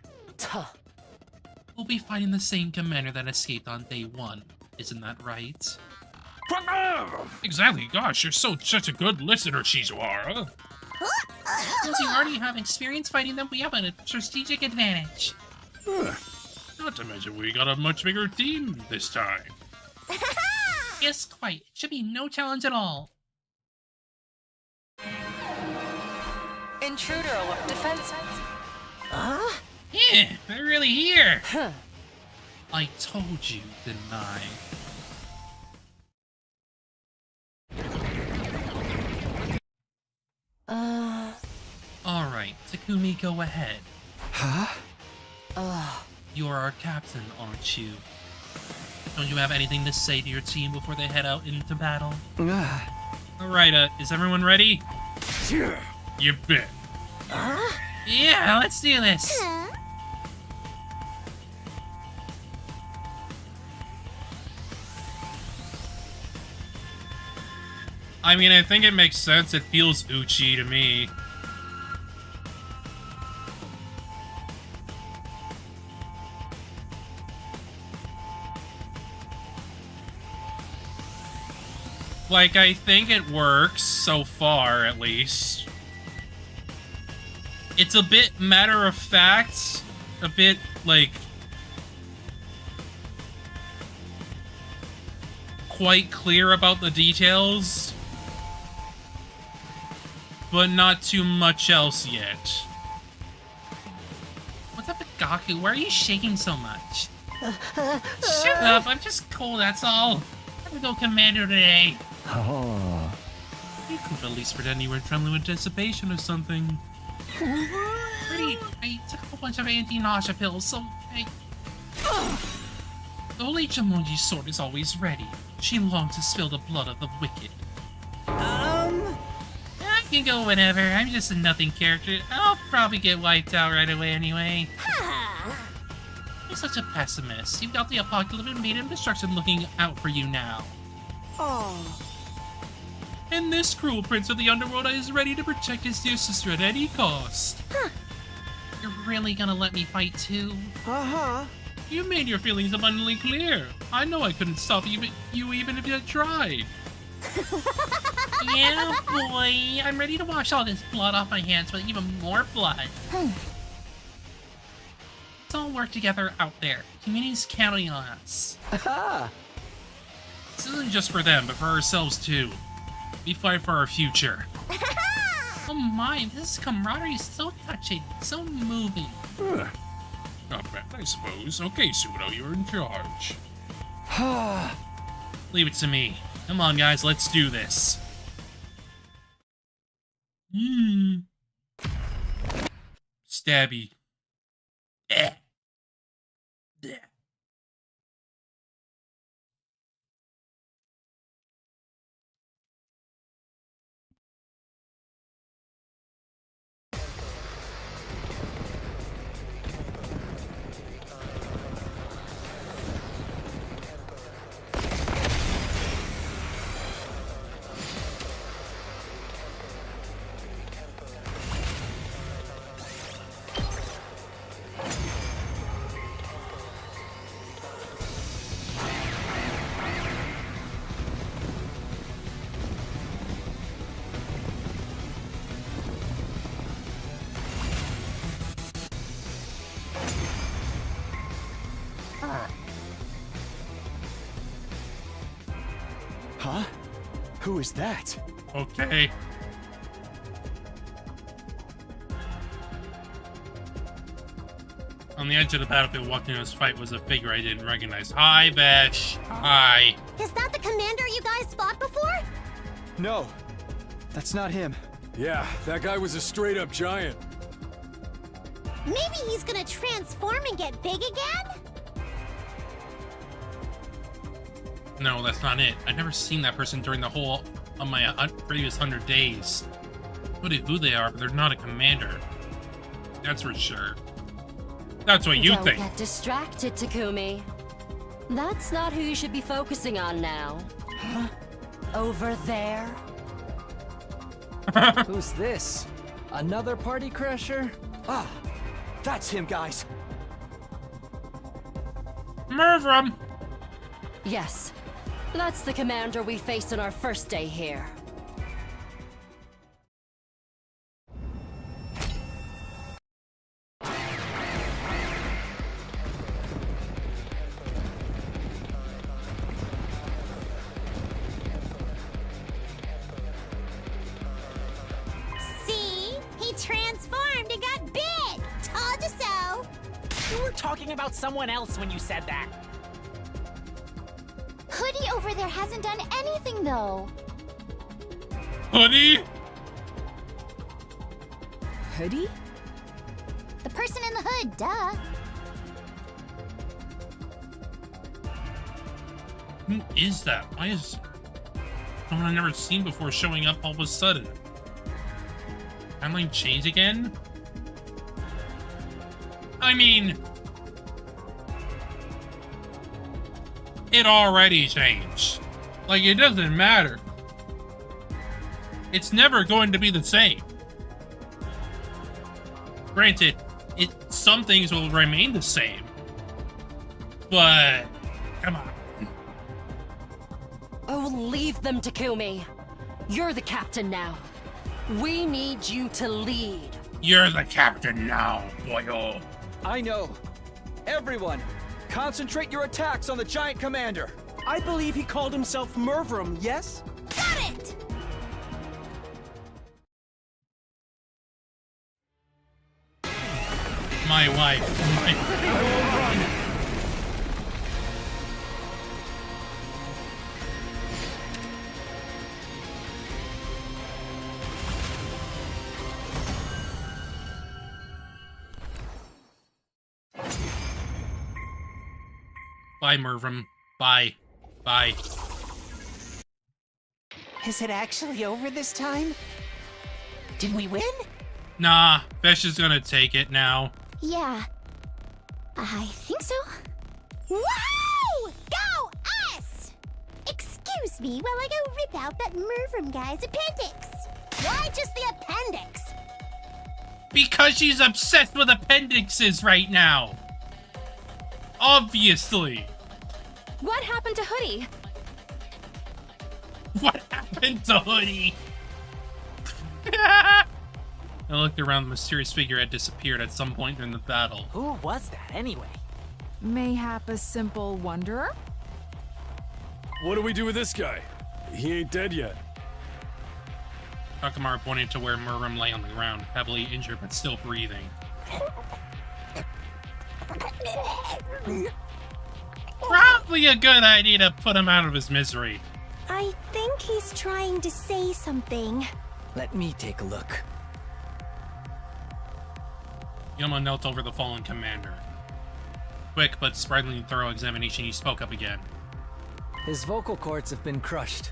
We'll be fighting the same commander that escaped on day 1. Isn't that right?
Exactly. Gosh, you're such a good listener, Shizuhara.
Since you already have experience fighting them, we have a strategic advantage.
Not to mention, we got a much bigger team this time.
Yes, quite. It should be no challenge at all.
Intruder alert. Defense.
Yeah, they're really here. I told you, didn't I? Alright, Takumi, go ahead.
Huh?
You're our captain, aren't you? Don't you have anything to say to your team before they head out into battle? Alright, is everyone ready?
You bet.
Yeah, let's do this!
I mean, I think it makes sense. It feels Uchi to me. Like, I think it works so far, at least. It's a bit matter of fact, a bit, like, quite clear about the details, but not too much else yet.
What's up with Gaku? Why are you shaking so much? Shut up, I'm just cold, that's all. I'm gonna go commando today. You could at least pretend you were trembling with anticipation or something. I took a whole bunch of anti-nausea pills, so The Holy Jamunji's sword is always ready. She longs to spill the blood of the wicked. I can go whenever. I'm just a nothing character. I'll probably get wiped out right away anyway. You're such a pessimist. You've got the apocalypse and maiden destruction looking out for you now. And this cruel prince of the underworld is ready to protect his dear sister at any cost. You're really gonna let me fight too?
You made your feelings abundantly clear. I know I couldn't stop you even if you had tried.
Yeah, boy. I'm ready to wash all this blood off my hands with even more blood. Let's all work together out there. Community's counting on us. This isn't just for them, but for ourselves too. We fight for our future. Oh my, this camaraderie is so touching, so moving.
Not bad, I suppose. Okay, Sudo, you're in charge.
Leave it to me. Come on, guys, let's do this.
Stabby.
Huh? Who is that?
Okay. On the edge of the battlefield, walking in this fight was a figure I didn't recognize. Hi, Besh. Hi.
Is that the commander you guys fought before?
No, that's not him.
Yeah, that guy was a straight-up giant.
Maybe he's gonna transform and get big again?
No, that's not it. I've never seen that person during the whole of my previous 100 days. Who they are, but they're not a commander. That's for sure. That's what you
Don't
think.
get distracted, Takumi. That's not who you should be focusing on now.
Huh?
Over there.
Who's this? Another party crasher?
Ah, that's him, guys.
Mervram!
Yes. That's the commander we faced on our first day here.
See? He transformed and got big! Told you so!
You were talking about someone else when you said that.
Hoodie over there hasn't done anything, though.
Hoodie?
Hoodie?
The person in the hood, duh.
Who is that? Why is someone I've never seen before showing up all of a sudden? Timeline change again? I mean, it already changed. Like, it doesn't matter. It's never going to be the same. Granted, some things will remain the same. But, come on.
Oh, leave them, Takumi. You're the captain now. We need you to lead.
You're the captain now, boyo.
I know. Everyone, concentrate your attacks on the giant commander.
I believe he called himself Mervram, yes?
Got it!
My wife. Bye, Mervram. Bye. Bye.
Is it actually over this time? Did we win?
Nah, Vesh is gonna take it now.
Yeah. I think so. Woo! Go us! Excuse me while I go rip out that Mervram guy's appendix. Why just the appendix?
Because she's obsessed with appendixes right now. Obviously.
What happened to Hoodie?
What happened to Hoodie? I looked around. The mysterious figure had disappeared at some point during the battle.
Who was that anyway?
Mayhap a simple wanderer?
What do we do with this guy? He ain't dead yet.
Takamura pointed to where Mervram lay on the ground, heavily injured but still breathing. Probably a good idea to put him out of his misery.
I think he's trying to say something.
Let me take a look.
Yama knelt over the fallen commander. Quick but surprisingly thorough examination, he spoke up again.
His vocal cords have been crushed.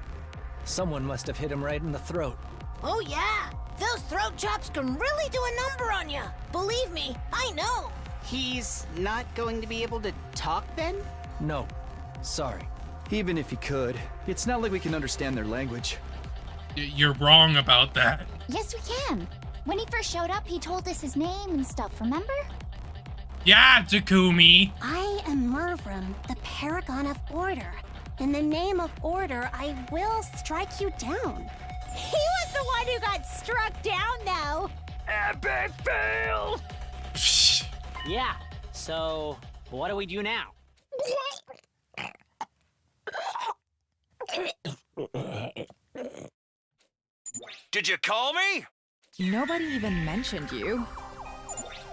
Someone must have hit him right in the throat.
Oh yeah, those throat chops can really do a number on you. Believe me, I know.
He's not going to be able to talk then?
No, sorry.
Even if he could, it's not like we can understand their language.
You're wrong about that.
Yes, we can. When he first showed up, he told us his name and stuff, remember?
Yeah, Takumi.
I am Mervram, the Paragon of Order. In the name of Order, I will strike you down. He was the one who got struck down, though.
Epic fail! Yeah, so what do we do now?
Did you call me?
Nobody even mentioned you.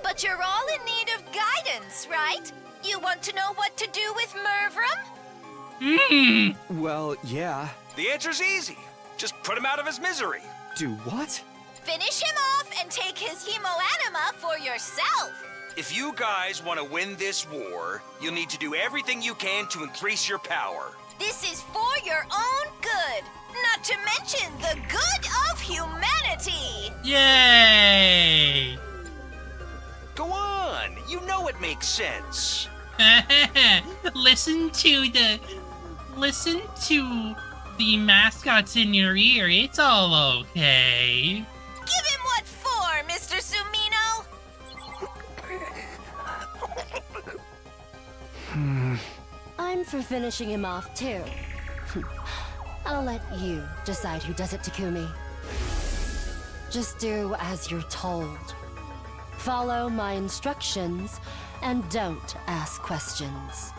But you're all in need of guidance, right? You want to know what to do with Mervram?
Well, yeah.
The answer's easy. Just put him out of his misery.
Do what?
Finish him off and take his hemoanima for yourself.
If you guys want to win this war, you'll need to do everything you can to increase your power.
This is for your own good, not to mention the good of humanity.
Yay!
Go on, you know it makes sense.
Listen to the mascots in your ear. It's all okay.
Give him what for, Mr. Sumino?
I'm for finishing him off, too. I'll let you decide who does it, Takumi. Just do as you're told. Follow my instructions, and don't ask questions.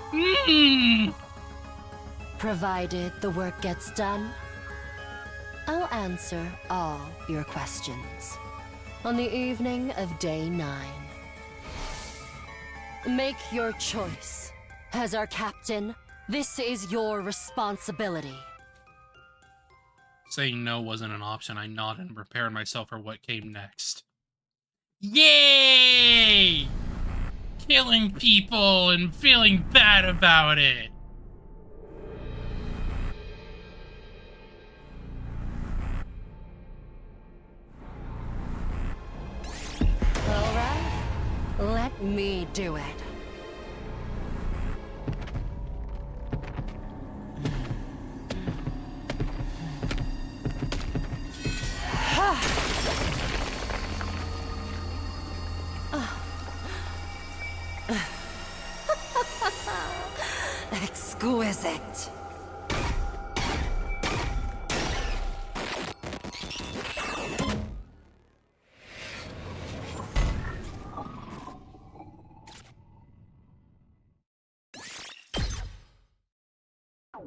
Provided the work gets done, I'll answer all your questions on the evening of day 9. Make your choice. As our captain, this is your responsibility.
Saying no wasn't an option. I nodded and prepared myself for what came next. Yay! Killing people and feeling bad about it.
All right, let me do it. Exquisite.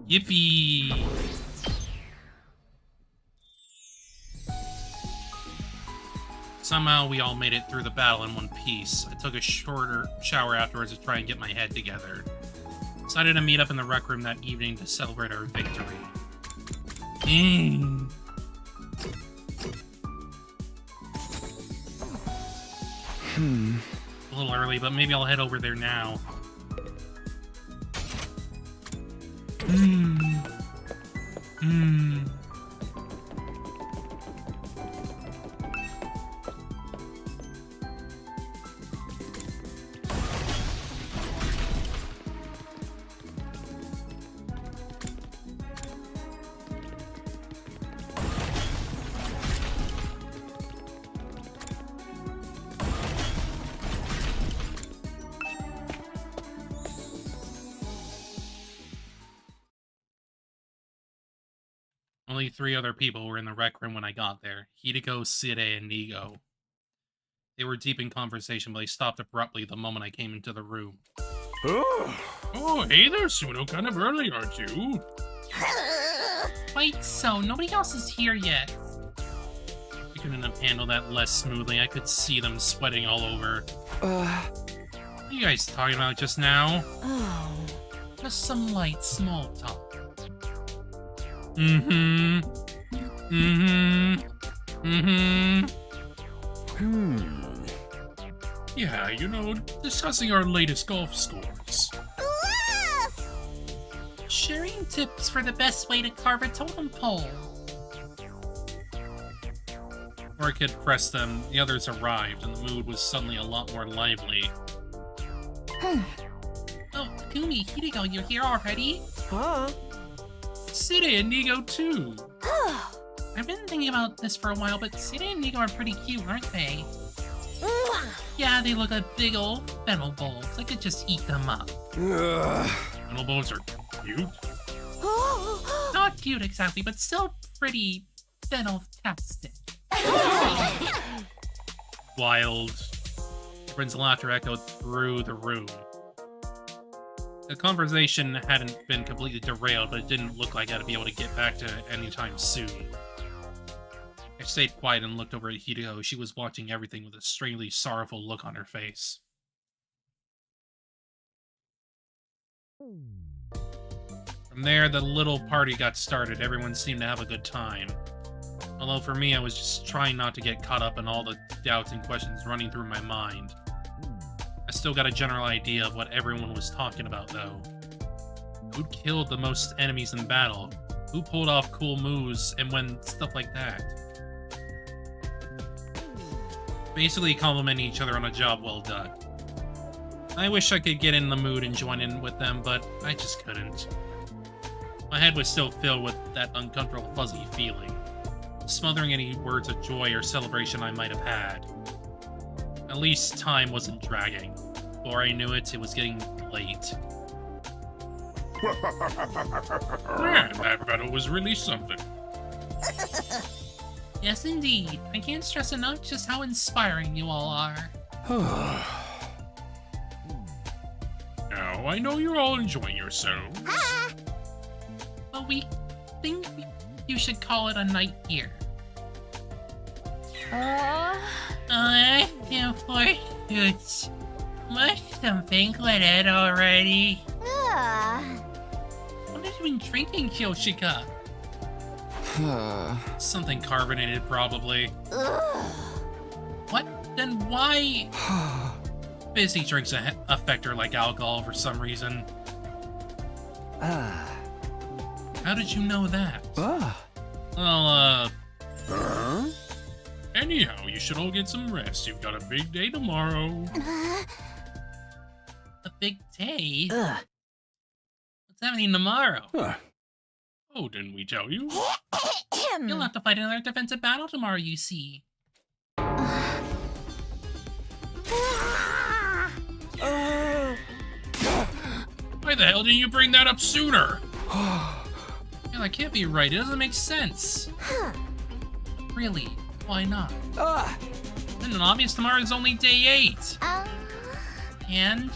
Yippee! Somehow we all made it through the battle in one piece. I took a shorter shower afterwards to try and get my head together. Decided to meet up in the rec room that evening to celebrate our victory. A little early, but maybe I'll head over there now. Only 3 other people were in the rec room when I got there. Hideko, Side, and Nigo. They were deep in conversation, but they stopped abruptly the moment I came into the room.
Oh, hey there, Suno. Kind of early, aren't you? Wait, so nobody else is here yet?
I couldn't have handled that less smoothly. I could see them sweating all over. What are you guys talking about just now?
Oh.
Just some light small talk.
Yeah, you know, discussing our latest golf scores.
Sharing tips for the best way to carve a totem pole.
Before I could press them, the others arrived, and the mood was suddenly a lot more lively.
Oh, Takumi, Hideko, you're here already?
Huh?
Side and Nigo, too.
I've been thinking about this for a while, but Side and Nigo are pretty cute, aren't they? Yeah, they look like big old fennel balls. I could just eat them up.
Fennel balls are cute?
Not cute exactly, but still pretty fennel-tastic.
Wild. Everyone's laughter echoed through the room. The conversation hadn't been completely derailed, but it didn't look like I'd be able to get back to it anytime soon. I stayed quiet and looked over at Hideko. She was watching everything with a strangely sorrowful look on her face. From there, the little party got started. Everyone seemed to have a good time. Although for me, I was just trying not to get caught up in all the doubts and questions running through my mind. still got a general idea of what everyone was talking about, though. Who killed the most enemies in battle? Who pulled off cool moves and when stuff like that? Basically complimenting each other on a job well done. I wish I could get in the mood and join in with them, but I just couldn't. My head was still filled with that uncomfortable fuzzy feeling, smothering any words of joy or celebration I might have had. At least time wasn't dragging. Before I knew it, it was getting late. Man, that battle was really something.
Yes, indeed. I can't stress enough just how inspiring you all are.
Now, I know you're all enjoying yourselves.
But we think you should call it a night here.
I feel fortunate. Must have banqueted already.
What have you been drinking, Kyoshika?
Something carbonated, probably.
What? Then why?
Fizzy drinks affect her like alcohol for some reason. How did you know that? Well, anyhow, you should all get some rest. You've got a big day tomorrow.
A big day? What's happening tomorrow?
Oh, didn't we tell you?
You'll have to fight another defensive battle tomorrow, you see.
Why the hell didn't you bring that up sooner? Yeah, that can't be right. It doesn't make sense.
Really? Why not?
Isn't it obvious tomorrow's only day 8?
And?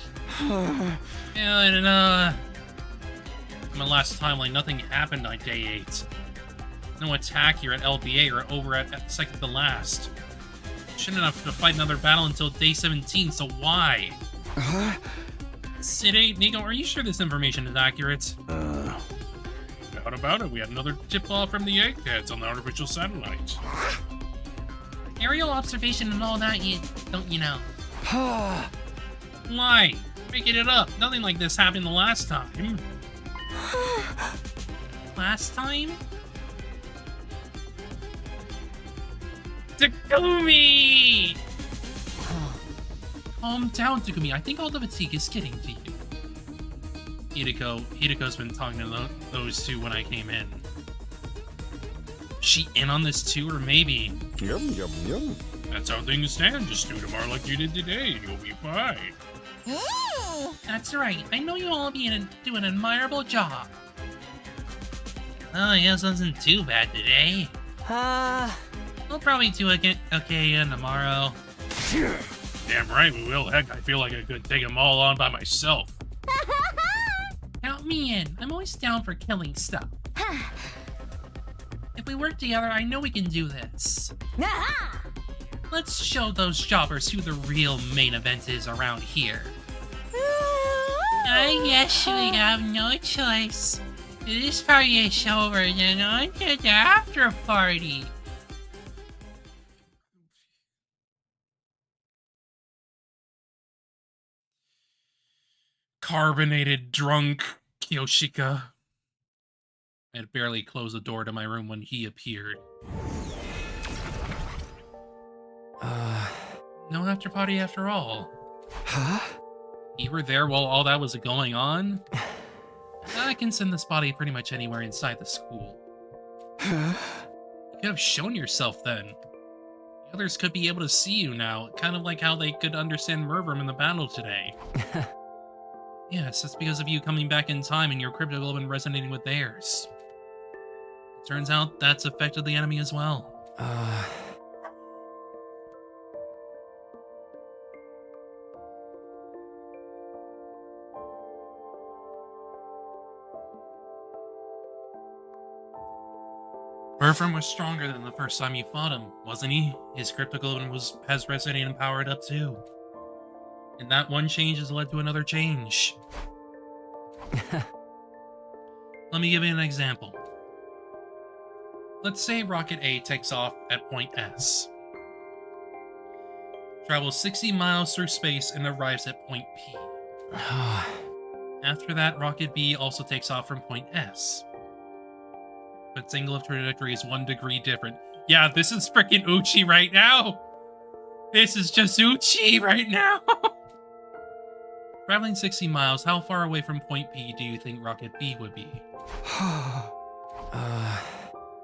Yeah, and my last timeline, nothing happened on day 8. No attack here at LDA or over at second to last. Shouldn't have to fight another battle until day 17, so why? City, Nico, are you sure this information is accurate? Doubt about it. We had another tip-off from the eggheads on the artificial satellite.
Aerial observation and all that, don't you know?
Why? Making it up. Nothing like this happened the last time.
Last time?
Takumi!
Calm down, Takumi. I think all the fatigue is getting to you.
Hidiko's been talking to those two when I came in. She in on this too, or maybe?
Yum, yum, yum.
That's how things stand. Just do tomorrow like you did today, and you'll be fine.
That's right. I know you'll all do an admirable job. Oh, I guess wasn't too bad today. We'll probably do okay again tomorrow.
Damn right we will. Heck, I feel like I could take them all on by myself.
Count me in. I'm always down for killing stuff. If we work together, I know we can do this. Let's show those jobbers who the real main event is around here. I guess we have no choice. This party is over, then on to the after party.
Carbonated, drunk Kyoshika. I had barely closed the door to my room when he appeared. No after party after all.
Huh?
You were there while all that was going on? I can send this body pretty much anywhere inside the school. You could have shown yourself then. The others could be able to see you now, kind of like how they could understand Mervum in the battle today. Yes, that's because of you coming back in time and your cryptoglobin resonating with theirs. It turns out that's affected the enemy as well. Mervum was stronger than the first time you fought him, wasn't he? His cryptoglobin has resonated and powered up too. And that one change has led to another change. Let me give you an example. Let's say Rocket A takes off at point S. travels 60 miles through space and arrives at point P. After that, Rocket B also takes off from point S. But its angle of trajectory is 1 degree different. Yeah, this is freaking Uchi right now! This is just Uchi right now! Traveling 60 miles, how far away from point P do you think Rocket B would be?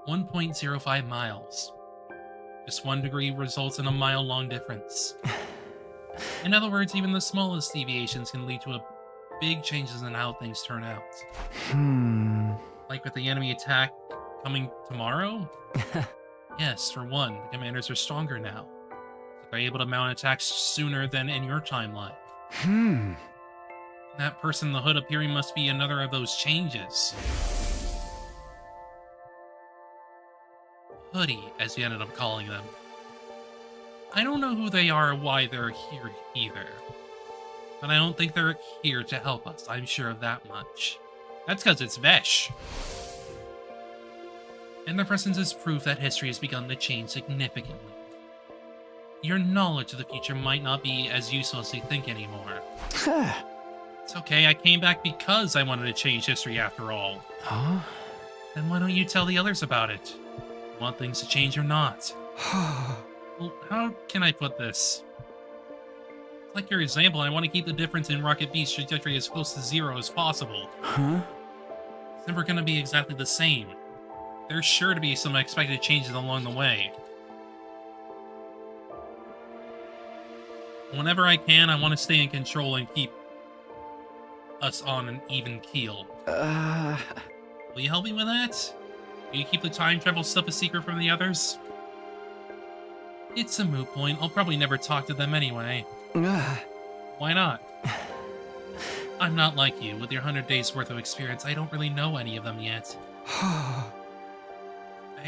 1.05 miles. Just 1 degree results in a mile-long difference. In other words, even the smallest deviations can lead to a big changes in how things turn out. Like with the enemy attack coming tomorrow? Yes, for one, the commanders are stronger now. So they're able to mount attacks sooner than in your timeline. That person in the hood appearing must be another of those changes. Hoodie, as you ended up calling them. I don't know who they are or why they're here either. But I don't think they're here to help us, I'm sure of that much. That's because it's Vesh. And their presence is proof that history has begun to change significantly. Your knowledge of the future might not be as useful as you think anymore. It's okay, I came back because I wanted to change history after all.
Huh?
Then why don't you tell the others about it? Want things to change or not? Well, how can I put this? Like your example, I want to keep the difference in Rocket B's trajectory as close to 0 as possible.
Huh?
It's never going to be exactly the same. There's sure to be some unexpected changes along the way. Whenever I can, I want to stay in control and keep us on an even keel. Will you help me with that? Will you keep the time travel stuff a secret from the others? It's a moot point. I'll probably never talk to them anyway. Why not? I'm not like you. With your 100 days worth of experience, I don't really know any of them yet. I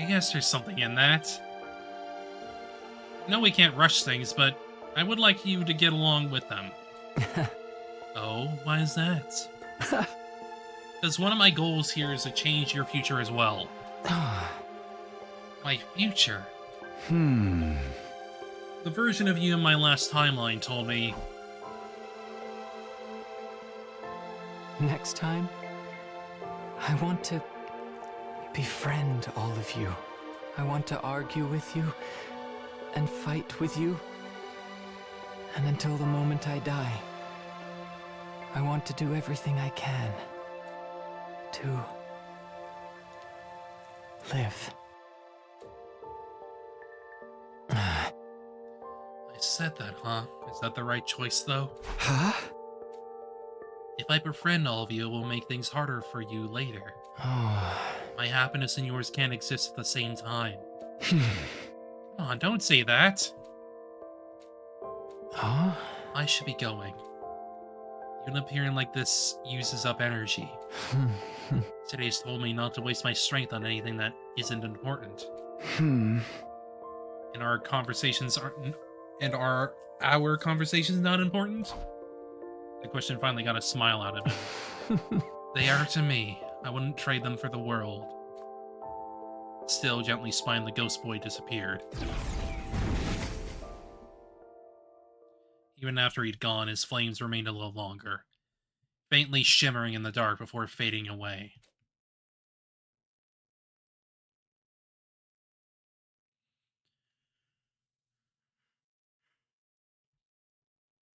guess there's something in that. No, we can't rush things, but I would like you to get along with them. Oh, why is that? Because one of my goals here is to change your future as well. My future? The version of you in my last timeline told me...
Next time, I want to befriend all of you. I want to argue with you and fight with you. And until the moment I die, I want to do everything I can to live.
I said that, huh? Is that the right choice, though?
Huh?
If I befriend all of you, it will make things harder for you later. My happiness and yours can't exist at the same time. Come on, don't say that.
Huh?
I should be going. Even appearing like this uses up energy. Today's told me not to waste my strength on anything that isn't important.
Hmm.
And our conversations are our conversations not important? The question finally got a smile out of him. They are to me. I wouldn't trade them for the world. Still gently spying, the ghost boy disappeared. Even after he'd gone, his flames remained a little longer, faintly shimmering in the dark before fading away.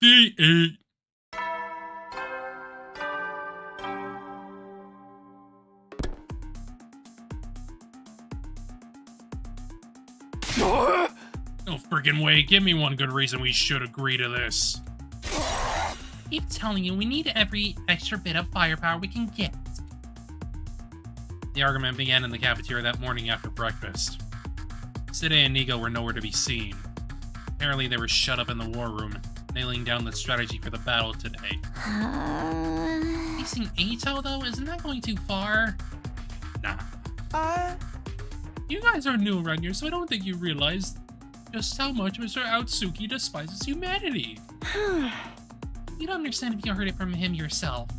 D8. No friggin' way. Give me one good reason we should agree to this. Keep telling you, we need every extra bit of firepower we can get. The argument began in the cafeteria that morning after breakfast. Side and Nigo were nowhere to be seen. Apparently they were shut up in the war room, nailing down the strategy for the battle today. Facing Ato, though? Isn't that going too far? Nah. You guys are new around here, so I don't think you realize just how much Mr. Outsuki despises humanity. You don't understand if you heard it from him yourself.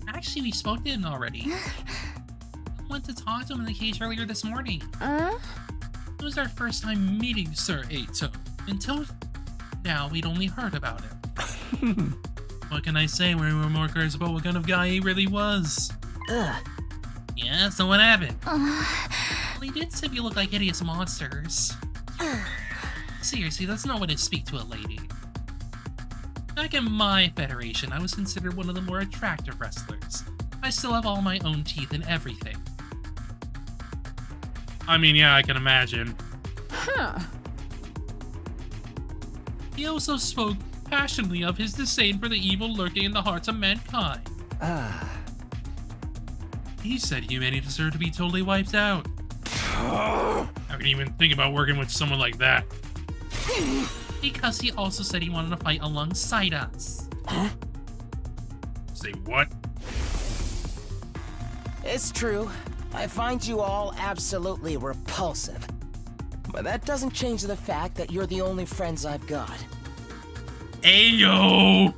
Actually, we spoke to him already. I went to talk to him in the cage earlier this morning.
It was our first time meeting Sir Eito. Until now, we'd only heard about him. What can I say? We were more curious about what kind of guy he really was.
Ugh.
Yeah, so what happened? Well, he did say we look like hideous monsters. Seriously, that's not way to speak to a lady. Back in my federation, I was considered one of the more attractive wrestlers. I still have all my own teeth and everything.
I mean, yeah, I can imagine.
Huh.
He also spoke passionately of his disdain for the evil lurking in the hearts of mankind. He said humanity deserved to be totally wiped out.
How can you even think about working with someone like that?
Because he also said he wanted to fight alongside us.
Say what?
It's true. I find you all absolutely repulsive. But that doesn't change the fact that you're the only friends I've got.
Ayo!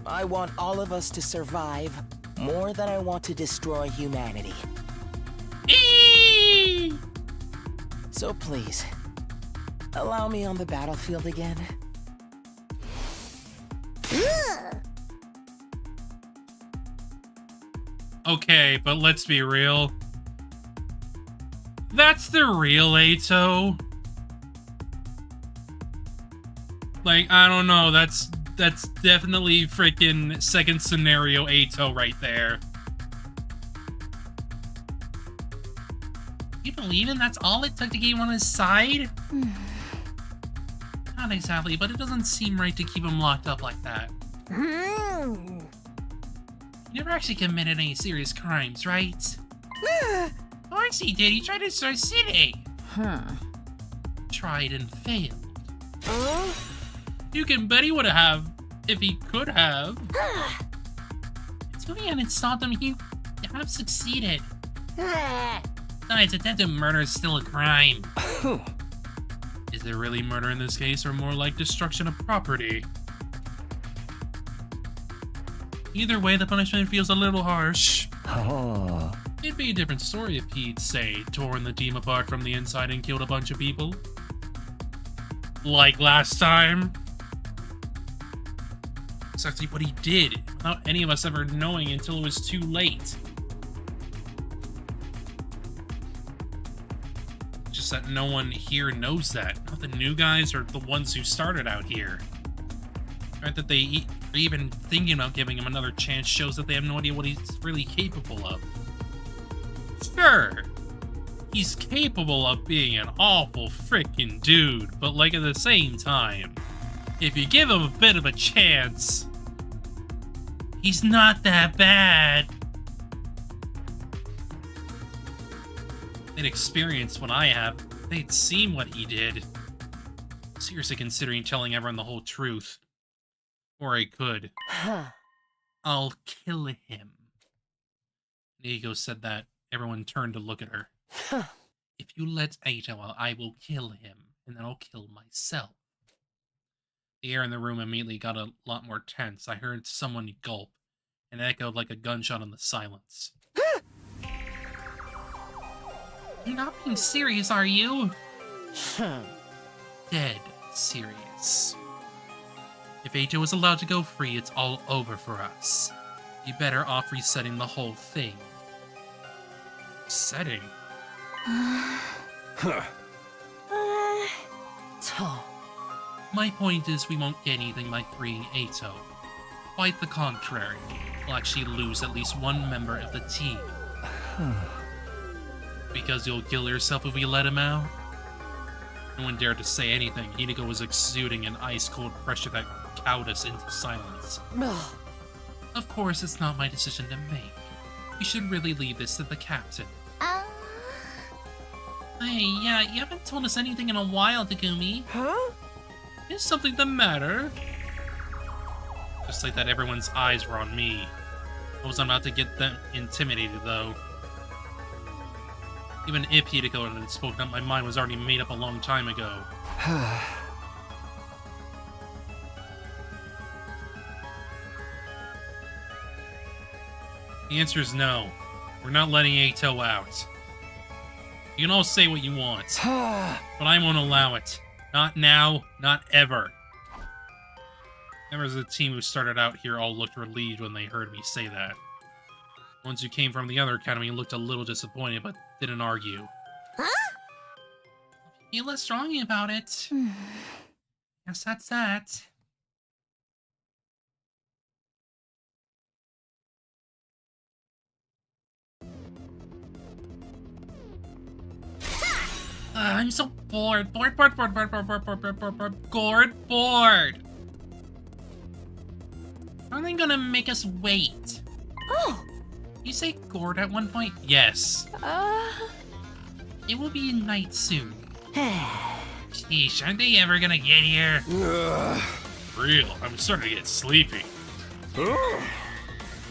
I want all of us to survive more than I want to destroy humanity.
Eee!
So please, allow me on the battlefield again.
Okay, but let's be real. That's the real Eito. Like, I don't know, that's definitely freaking second scenario Eito right there.
You believe in that's all it took to get you on his side? Not exactly, but it doesn't seem right to keep him locked up like that. He never actually committed any serious crimes, right? Of course he did. He tried to start City. Tried and failed.
You can bet he would have if he could have.
To be honest, stopped him, he have succeeded. Besides, attempted murder is still a crime.
Is there really murder in this case, or more like destruction of property? Either way, the punishment feels a little harsh. It'd be a different story if he'd, say, torn the team apart from the inside and killed a bunch of people. Like last time. That's actually what he did, without any of us ever knowing until it was too late. Just that no one here knows that. Not the new guys or the ones who started out here. The fact that they are even thinking about giving him another chance shows that they have no idea what he's really capable of. Sure, he's capable of being an awful freaking dude, but like at the same time, if you give him a bit of a chance, he's not that bad. They'd experienced what I have. They'd seen what he did. Seriously considering telling everyone the whole truth. Or I could. I'll kill him. Ego said that. Everyone turned to look at her. If you let Eito out, I will kill him, and then I'll kill myself. The air in the room immediately got a lot more tense. I heard someone gulp, and it echoed like a gunshot in the silence. You're not being serious, are you? Dead serious. If Eito is allowed to go free, it's all over for us. You're better off resetting the whole thing. Setting? My point is we won't get anything like freeing Eito. Quite the contrary. We'll actually lose at least one member of the team. Because you'll kill yourself if we let him out? No one dared to say anything. Hideko was exuding an ice-cold pressure that cowed us into silence. Of course, it's not my decision to make. We should really leave this to the captain. Hey, yeah, you haven't told us anything in a while, Takumi. Is something the matter? Just like that, everyone's eyes were on me. I was about to get them intimidated, though. Even if Hideko had spoken up, my mind was already made up a long time ago. The answer is no. We're not letting Eito out. You can all say what you want, but I won't allow it. Not now, not ever. Members of the team who started out here all looked relieved when they heard me say that. Ones who came from the other academy looked a little disappointed, but didn't argue.
Huh?
Feel less strongly about it. Guess that's that. I'm so bored. Bored. Aren't they gonna make us wait?
Oh!
You say gourd at one point? Yes. It will be night soon. Sheesh, aren't they ever gonna get here? Real, I'm starting to get sleepy.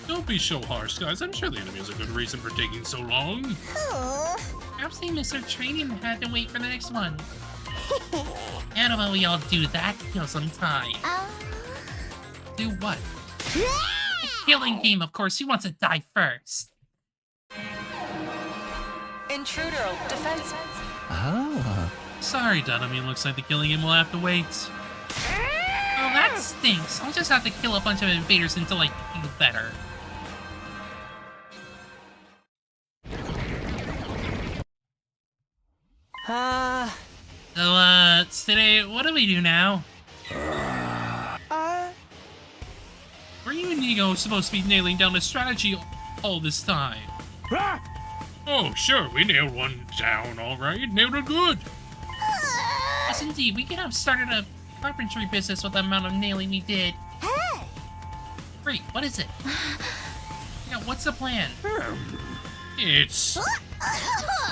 Don't be so harsh, guys. I'm sure the enemy has a good reason for taking so long. Perhaps they missed their training and had to wait for the next one. And while we all do that, kill some time. Do what? The killing game, of course. Who wants to die first?
Intruder defense.
Sorry, Dunham. Looks like the killing game will have to wait. Oh, that stinks. I'll just have to kill a bunch of invaders until I feel better. So, today, what do we do now? Were you and Nigo supposed to be nailing down a strategy all this time? Oh, sure, we nailed one down, alright. Nailed it good. Yes, indeed, we could have started a carpentry business with the amount of nailing we did.
Hey!
Great, what is it? Yeah, what's the plan? It's...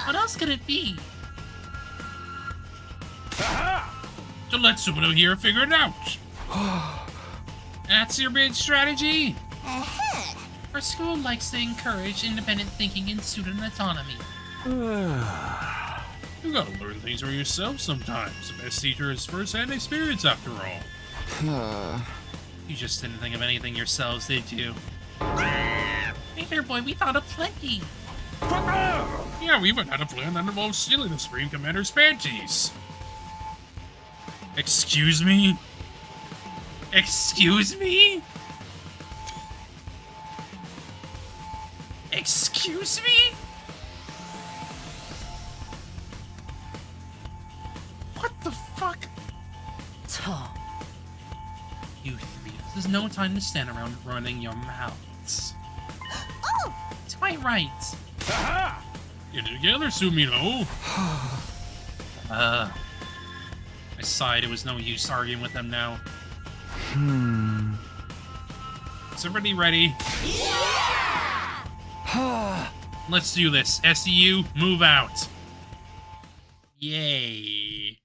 What else could it be? To let Sumino here figure it out. That's your big strategy? Our school likes to encourage independent thinking and student autonomy. You gotta learn things for yourself sometimes. The best teacher is first-hand experience, after all. You just didn't think of anything yourselves, did you? Hey there, boy, we thought of plenty. Yeah, we even had a plan that involved stealing the Supreme Commander's panties. Excuse me? Excuse me? Excuse me? What the fuck?
Tom.
You three, this is no time to stand around running your mouths.
Oh!
It's quite right. Aha! Get it together, Sumino. I sighed. It was no use arguing with them now. Is everybody ready?
Yeah!
Let's do this. SEU, move out. Yay.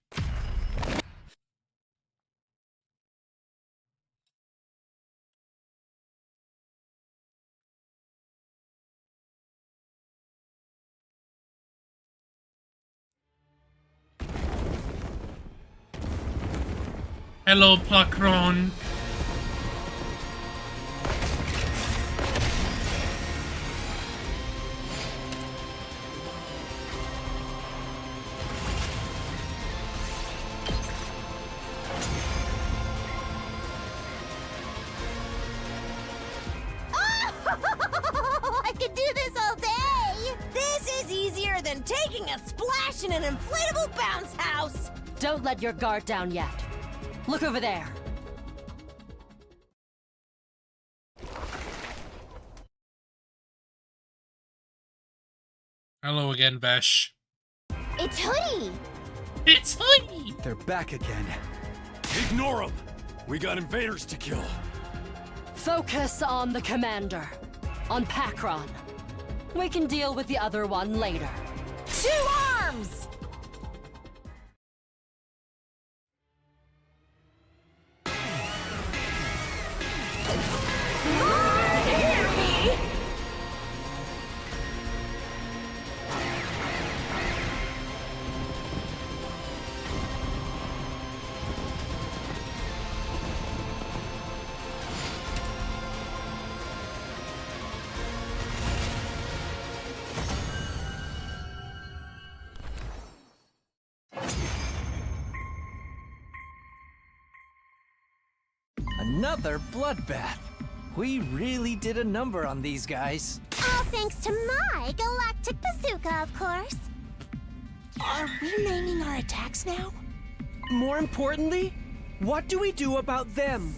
Hello, Placron.
I could do this all day!
This is easier than taking a splash in an inflatable bounce house.
Don't let your guard down yet. Look over there.
Hello again, Vesh.
It's Hoodie!
It's Hoodie!
They're back again.
Ignore them! We got invaders to kill.
Focus on the commander. On Pakron. We can deal with the other one later.
To arms!
Another bloodbath. We really did a number on these guys.
All thanks to my galactic bazooka, of course.
Are we naming our attacks now?
More importantly, what do we do about them?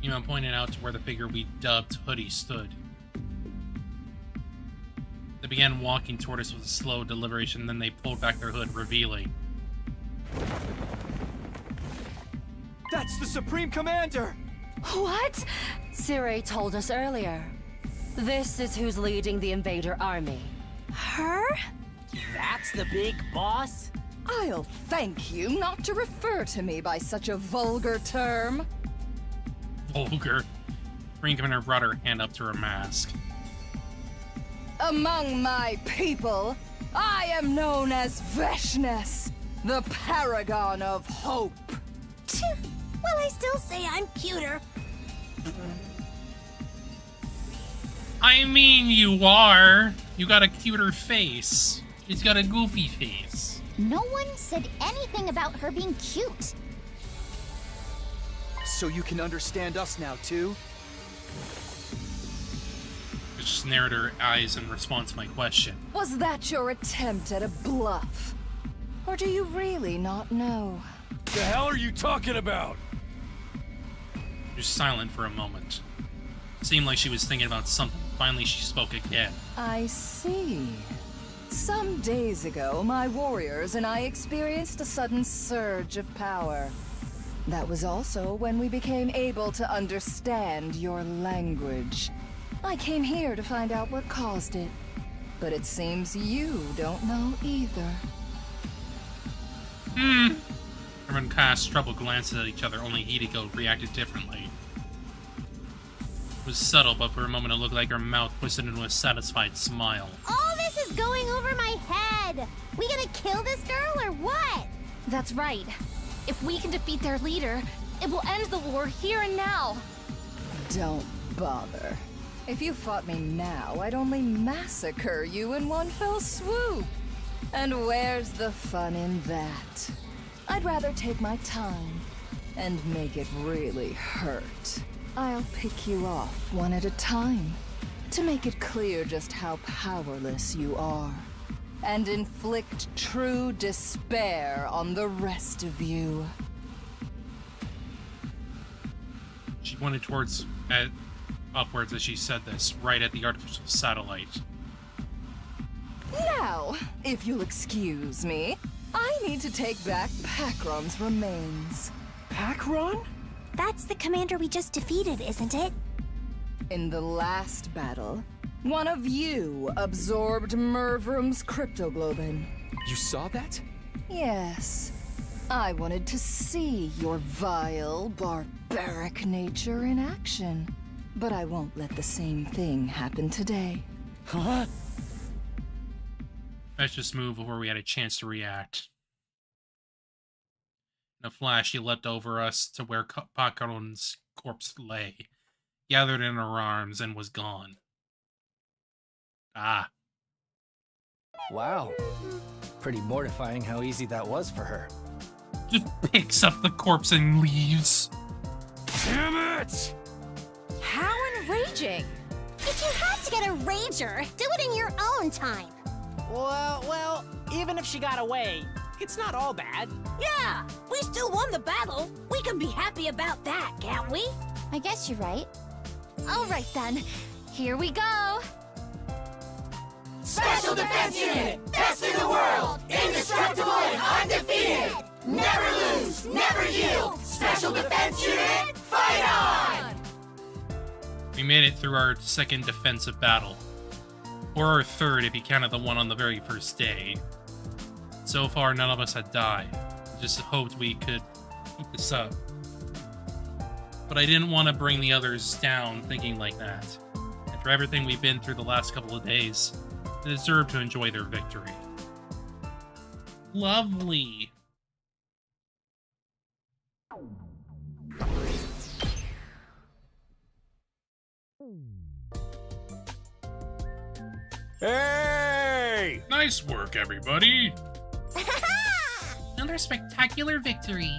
Ema pointed out to where the figure we dubbed Hoodie stood. They began walking toward us with a slow deliberation, then they pulled back their hood, revealing.
That's the Supreme Commander!
What? Siri told us earlier. This is who's leading the invader army.
Her?
That's the big boss?
I'll thank you not to refer to me by such a vulgar term.
Vulgar. Supreme Commander brought her hand up to her mask.
Among my people, I am known as Veshness, the paragon of hope.
Well, I still say I'm cuter.
I mean, you are. You got a cuter face. She's got a goofy face.
No one said anything about her being cute.
So you can understand us now, too?
She just narrowed her eyes in response to my question.
Was that your attempt at a bluff? Or do you really not know?
The hell are you talking about?
She was silent for a moment. It seemed like she was thinking about something. Finally, she spoke again.
I see. Some days ago, my warriors and I experienced a sudden surge of power. That was also when we became able to understand your language. I came here to find out what caused it. But it seems you don't know either.
Everyone cast troubled glances at each other, only Hideko reacted differently. It was subtle, but for a moment it looked like her mouth twisted into a satisfied smile.
All this is going over my head. We gonna kill this girl or what?
That's right. If we can defeat their leader, it will end the war here and now.
Don't bother. If you fought me now, I'd only massacre you in one fell swoop. And where's the fun in that? I'd rather take my time and make it really hurt. I'll pick you off one at a time to make it clear just how powerless you are and inflict true despair on the rest of you.
She pointed towards upwards as she said this, right at the artificial satellite.
Now, if you'll excuse me, I need to take back Pakron's remains.
Pakron?
That's the commander we just defeated, isn't it?
In the last battle, one of you absorbed Mervrum's cryptoglobin.
You saw that?
Yes. I wanted to see your vile, barbaric nature in action. But I won't let the same thing happen today.
Huh?
Let's just move before we had a chance to react. In a flash, she leapt over us to where Pakron's corpse lay, gathered in her arms, and was gone. Ah.
Wow. Pretty mortifying how easy that was for her.
Just picks up the corpse and leaves.
Damn it!
How enraging!
If you have to get a rager, do it in your own time.
Well, even if she got away, it's not all bad.
Yeah, we still won the battle. We can be happy about that, can't we?
I guess you're right.
All right then, here we go.
Special Defense Unit! Best in the world! Indestructible and undefeated! Never lose! Never yield! Special Defense Unit, fight on!
We made it through our second defensive battle. Or our third if you counted the one on the very first day. So far, none of us had died. Just hoped we could keep this up. But I didn't want to bring the others down thinking like that. After everything we've been through the last couple of days, they deserve to enjoy their victory. Lovely.
Hey!
Nice work, everybody. Another spectacular victory.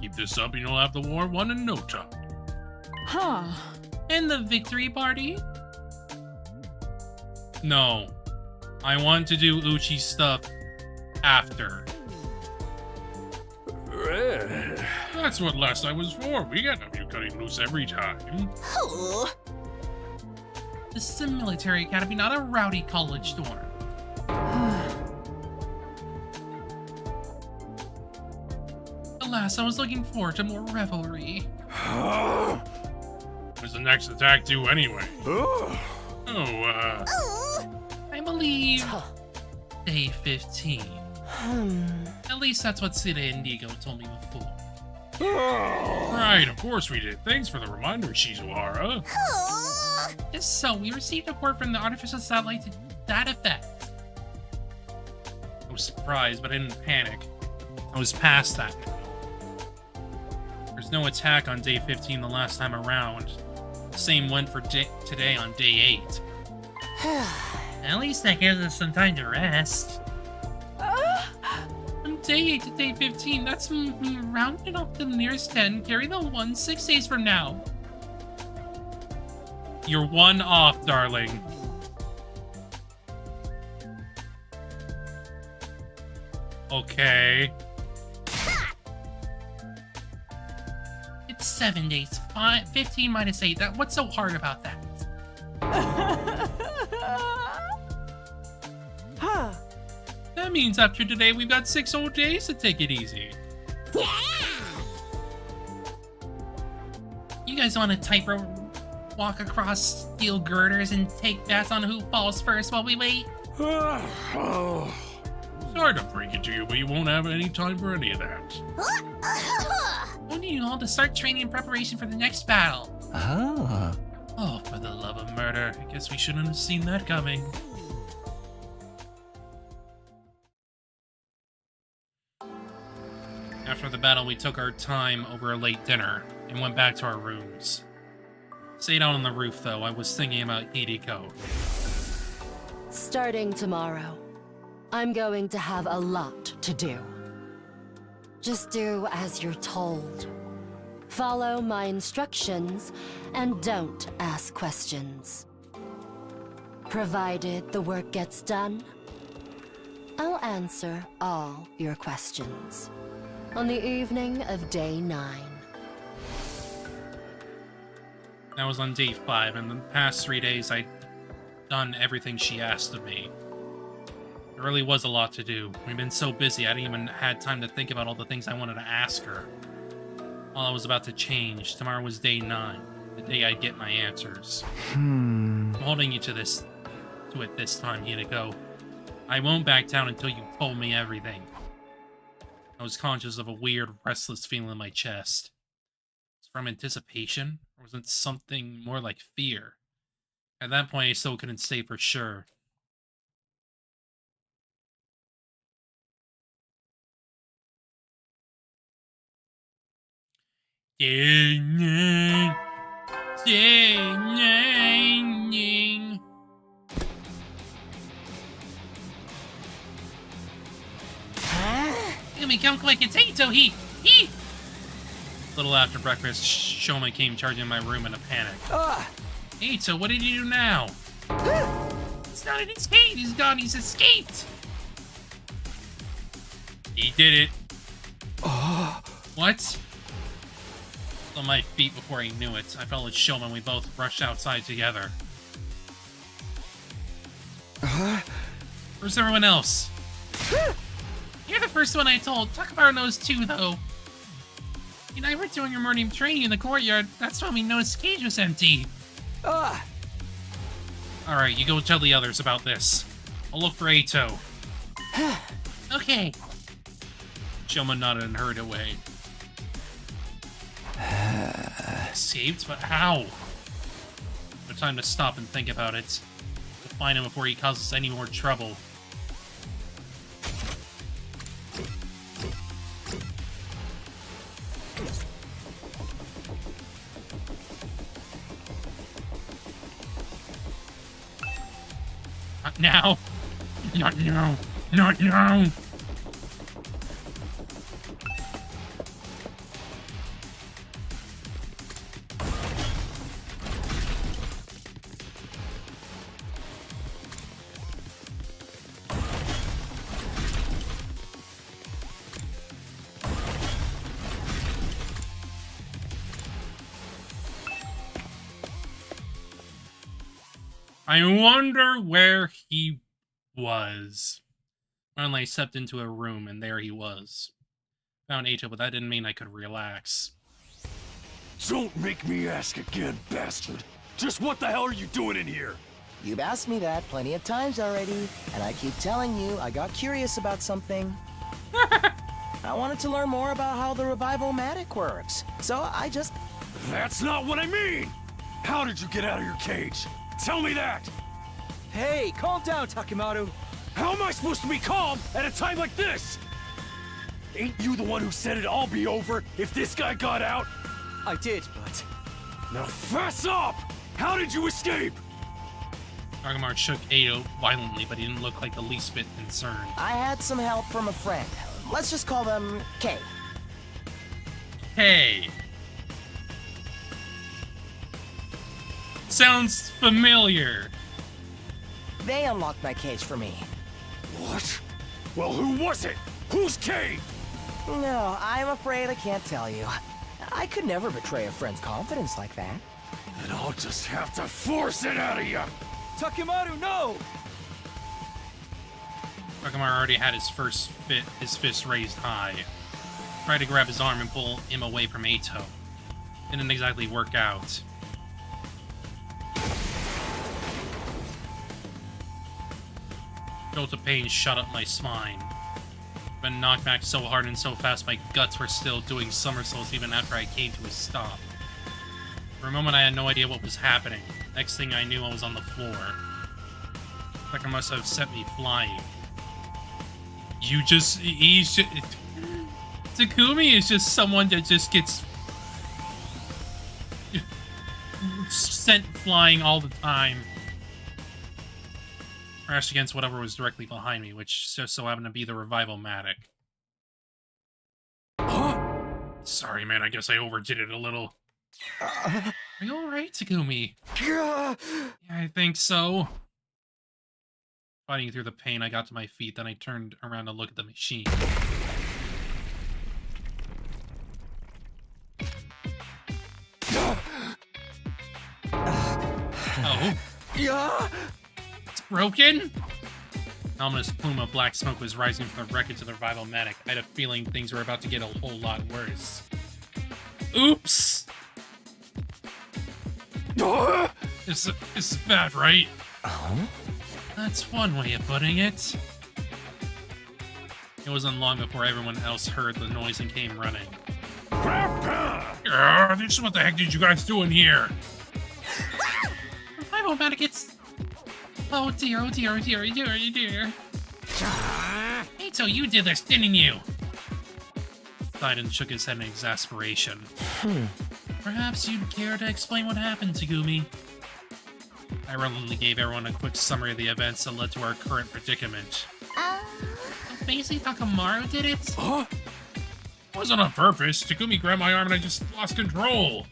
Keep this up and you'll have the war won in no time.
Huh.
And the victory party? No. I want to do Uchi stuff after. That's what last night was for. We got you cutting loose every time. This is a military academy, not a rowdy college dorm. Alas, I was looking forward to more revelry.
When's the next attack due anyway?
I believe day 15. At least that's what Sida Indigo told me before.
Right, of course we did. Thanks for the reminder, Shizuhara.
So, we received a report from the artificial satellite to that effect. I was surprised, but I didn't panic. I was past that now. There's no attack on day 15 the last time around. The same went for today on day 8. At least that gives us some time to rest. From day 8 to day 15, that's rounded up to the nearest 10. Carry the 1 6 days from now. You're 1 off, darling. Okay. It's 7 days. 15 minus 8. What's so hard about that? That means after today, we've got 6 whole days to take it easy. You guys want to tightrope walk across steel girders and take bets on who falls first while we wait?
Sorry to break it to you, but you won't have any time for any of that.
We need you all to start training in preparation for the next battle. Oh, for the love of murder. I guess we shouldn't have seen that coming. After the battle, we took our time over a late dinner and went back to our rooms. Stayed out on the roof, though. I was thinking about Hideko.
Starting tomorrow, I'm going to have a lot to do. Just do as you're told. Follow my instructions and don't ask questions. Provided the work gets done, I'll answer all your questions on the evening of day 9.
That was on day 5, and the past 3 days I'd done everything she asked of me. There really was a lot to do. We've been so busy, I didn't even had time to think about all the things I wanted to ask her. All I was about to change. Tomorrow was day 9, the day I'd get my answers. I'm holding you to it this time, Hideko. I won't back down until you told me everything. I was conscious of a weird, restless feeling in my chest. Was it from anticipation, or was it something more like fear? At that point, I still couldn't say for sure. Yumi, come quick, it's Eito, he! A little after breakfast, Shoma came charging in my room in a panic. Eito, what did you do now? It's not an escape, he's gone, he's escaped! He did it. What? On my feet before he knew it. I fell with Shoma and we both rushed outside together. Where's everyone else? You're the first one I told. Takabara knows too, though. You and I were doing your morning training in the courtyard. That's when we noticed the cage was empty. Alright, you go tell the others about this. I'll look for Eito. Okay. Shoma nodded and hurried away. Escaped? But how? No time to stop and think about it. To find him before he causes any more trouble. Not now. Not now. Not now. I wonder where he was. Finally, I stepped into a room, and there he was. Found Ato, but that didn't mean I could relax.
Don't make me ask again, bastard. Just what the hell are you doing in here?
You've asked me that plenty of times already, and I keep telling you I got curious about something. I wanted to learn more about how the revival-matic works, so I just...
That's not what I mean! How did you get out of your cage? Tell me that!
Hey, calm down, Takemaru.
How am I supposed to be calm at a time like this? Ain't you the one who said it'd all be over if this guy got out?
I did, but...
Now fess up! How did you escape?
Takemaru shook Ato violently, but he didn't look like the least bit concerned.
I had some help from a friend. Let's just call them K.
Hey. Sounds familiar.
They unlocked my cage for me.
What? Well, who was it? Who's K?
No, I'm afraid I can't tell you. I could never betray a friend's confidence like that.
Then I'll just have to force it out of you!
Takemaru, no!
Takemaru already had his fist raised high. Tried to grab his arm and pull him away from Ato. Didn't exactly work out. Jolt of pain shot up my spine. Been knocked back so hard and so fast my guts were still doing somersaults even after I came to a stop. For a moment I had no idea what was happening. Next thing I knew I was on the floor. Like I must have sent me flying. Takumi is just someone that just gets sent flying all the time. Crashed against whatever was directly behind me, which just so happened to be the revival-matic. Sorry, man, I guess I overdid it a little. Are you alright, Takumi? Yeah, I think so. Fighting through the pain, I got to my feet, then I turned around to look at the machine. Oh?
Yeah.
It's broken? An ominous plume of black smoke was rising from the wreckage of the revival-matic. I had a feeling things were about to get a whole lot worse. Oops! This is bad, right? That's one way of putting it. It wasn't long before everyone else heard the noise and came running. This what the heck did you guys do in here? Revival-matic, it's... Oh dear, oh dear, oh dear, oh dear, oh dear. Ato, you did this, didn't you? Sidon shook his head in exasperation. Perhaps you'd care to explain what happened, Takumi? I reluctantly gave everyone a quick summary of the events that led to our current predicament. Basically, Takemaru did it? Huh? It wasn't on purpose. Takumi grabbed my arm and I just lost control.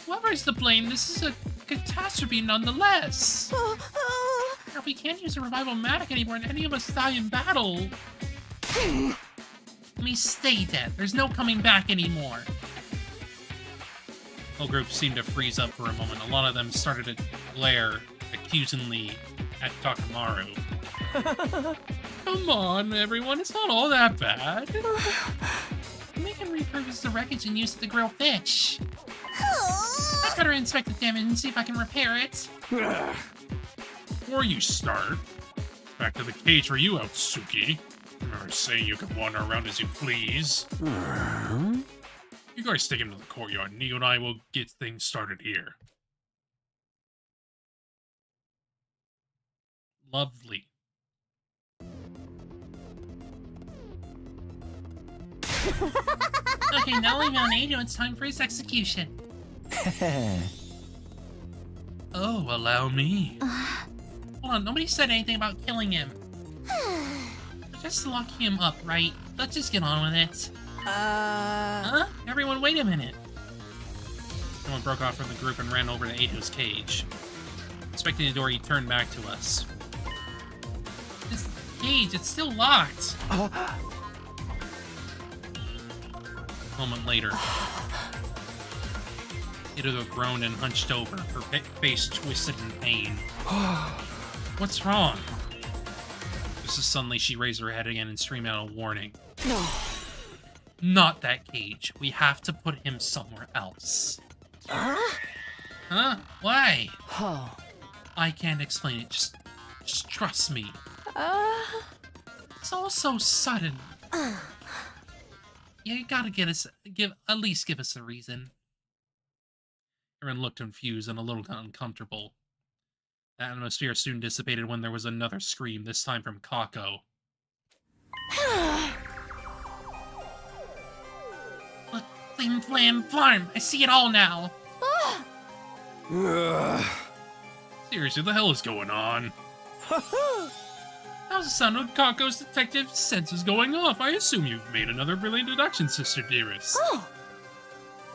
Whoever's to blame, this is a catastrophe nonetheless. If we can't use a revival-matic anymore and any of us die in battle... Let me state that. There's no coming back anymore. The whole group seemed to freeze up for a moment. A lot of them started to glare accusingly at Takemaru. Come on, everyone. It's not all that bad. We can repurpose the wreckage and use it to grill fish. I better inspect the damage and see if I can repair it. Before you start, back to the cage for you, Otsuki. Remember saying you can wander around as you please. You guys take him to the courtyard. Neo and I will get things started here. Lovely. Okay, now we found Ato, it's time for his execution. Oh, allow me. Hold on, nobody said anything about killing him. Just locking him up, right? Let's just get on with it. Huh? Everyone, wait a minute. Someone broke off from the group and ran over to Ato's cage. Inspecting the door, he turned back to us. This cage, it's still locked. A moment later. Ito groaned and hunched over, her face twisted in pain. What's wrong? Just as suddenly she raised her head again and screamed out a warning.
No.
Not that cage. We have to put him somewhere else. Huh? Why?
Oh.
I can't explain it. Just trust me. It's all so sudden. You gotta at least give us a reason. Jarren looked confused and a little uncomfortable. The atmosphere soon dissipated when there was another scream, this time from Kako. Look, flim flam flarm! I see it all now! Seriously, the hell is going on? How's the sound of Kako's detective senses going off? I assume you've made another brilliant deduction, Sister Dearest.
Oh!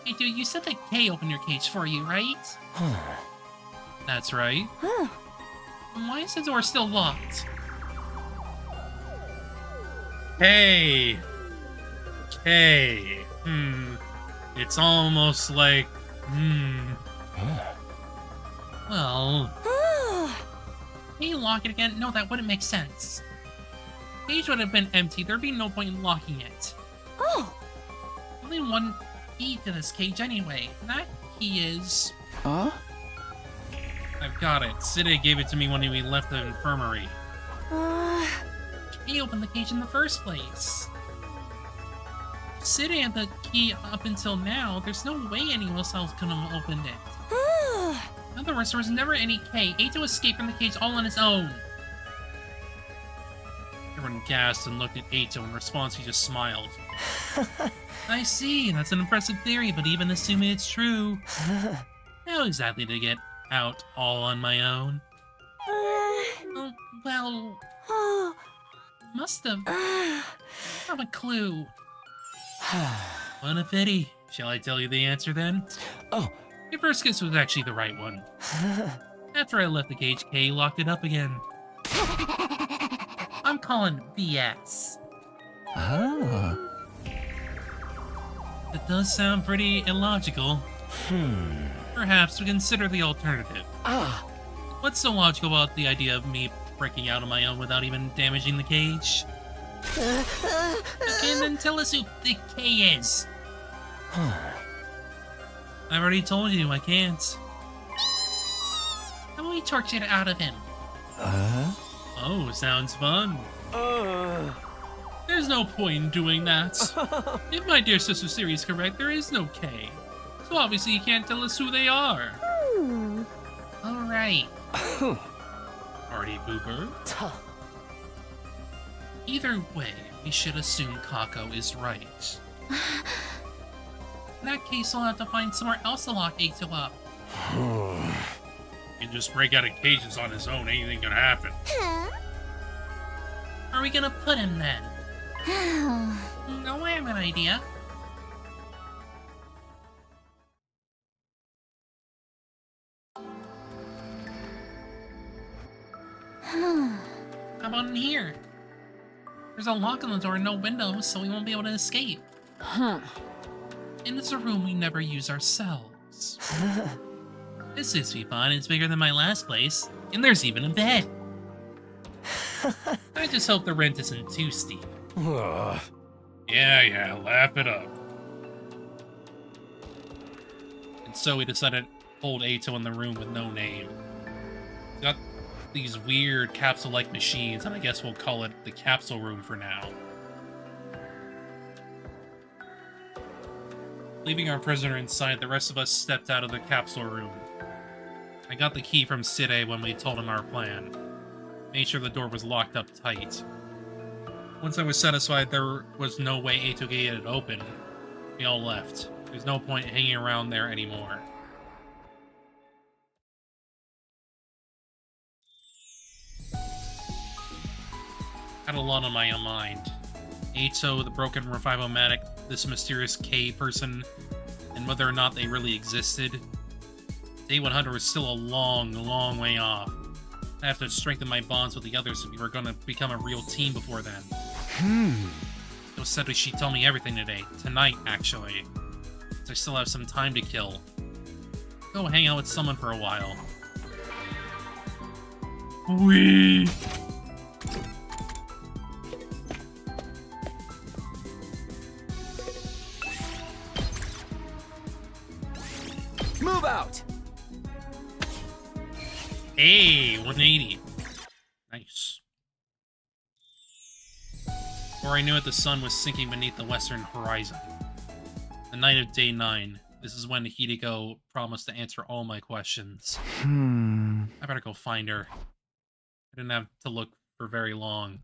Hey, dude, you said that Kay opened your cage for you, right? That's right. Why is the door still locked? Hey! It's almost like... Well... Can you lock it again? No, that wouldn't make sense. The cage would have been empty. There'd be no point in locking it.
Oh!
Only one key to this cage anyway. That key is...
Huh?
I've got it. Side gave it to me when we left the infirmary. He opened the cage in the first place. Side had the key up until now. There's no way anyone else could have opened it. In other words, there was never any K. Eito escaped from the cage all on his own. Everyone gasped and looked at Eito. In response, he just smiled. I see. That's an impressive theory, but even assuming it's true, how exactly to get out all on my own? Oh, well... must have a clue. What a pity. Shall I tell you the answer then?
Oh.
Your first guess was actually the right one. After I left the cage, Kay locked it up again. I'm calling BS. It does sound pretty illogical. Perhaps we consider the alternative. What's so logical about the idea of me breaking out on my own without even damaging the cage? Okay, then tell us who the K is. I've already told you, I can't. How about we torch it out of him? Oh, sounds fun. There's no point in doing that. If my dear sister Siri is correct, there is no K. So obviously you can't tell us who they are. Alright. Party pooper. Either way, we should assume Kako is right. In that case, we'll have to find somewhere else to lock Eito up. He can just break out of cages on his own, anything can happen. Where are we gonna put him then? No, I have an idea. How about in here? There's a lock on the door and no windows, so we won't be able to escape. And it's a room we never use ourselves. This seems to be fun. It's bigger than my last place, and there's even a bed. I just hope the rent isn't too steep. Yeah, laugh it up. And so we decided to hold Eito in the room with no name. It's got these weird capsule-like machines, and I guess we'll call it the capsule room for now. Leaving our prisoner inside, the rest of us stepped out of the capsule room. I got the key from Side when we told him our plan. Made sure the door was locked up tight. Once I was satisfied there was no way Eito could get it open, we all left. There's no point hanging around there anymore. Had a lot on my own mind. Eito, the broken Revivomatic, this mysterious K person, and whether or not they really existed. Day 100 was still a long, long way off. I have to strengthen my bonds with the others if we were going to become a real team before then. So said she'd tell me everything today. Tonight, actually. So I still have some time to kill. Go hang out with someone for a while. Wee.
Move out!
Hey, 180. Nice. Before I knew it, the sun was sinking beneath the western horizon. The night of day 9. This is when Hideko promised to answer all my questions. I better go find her. I didn't have to look for very long.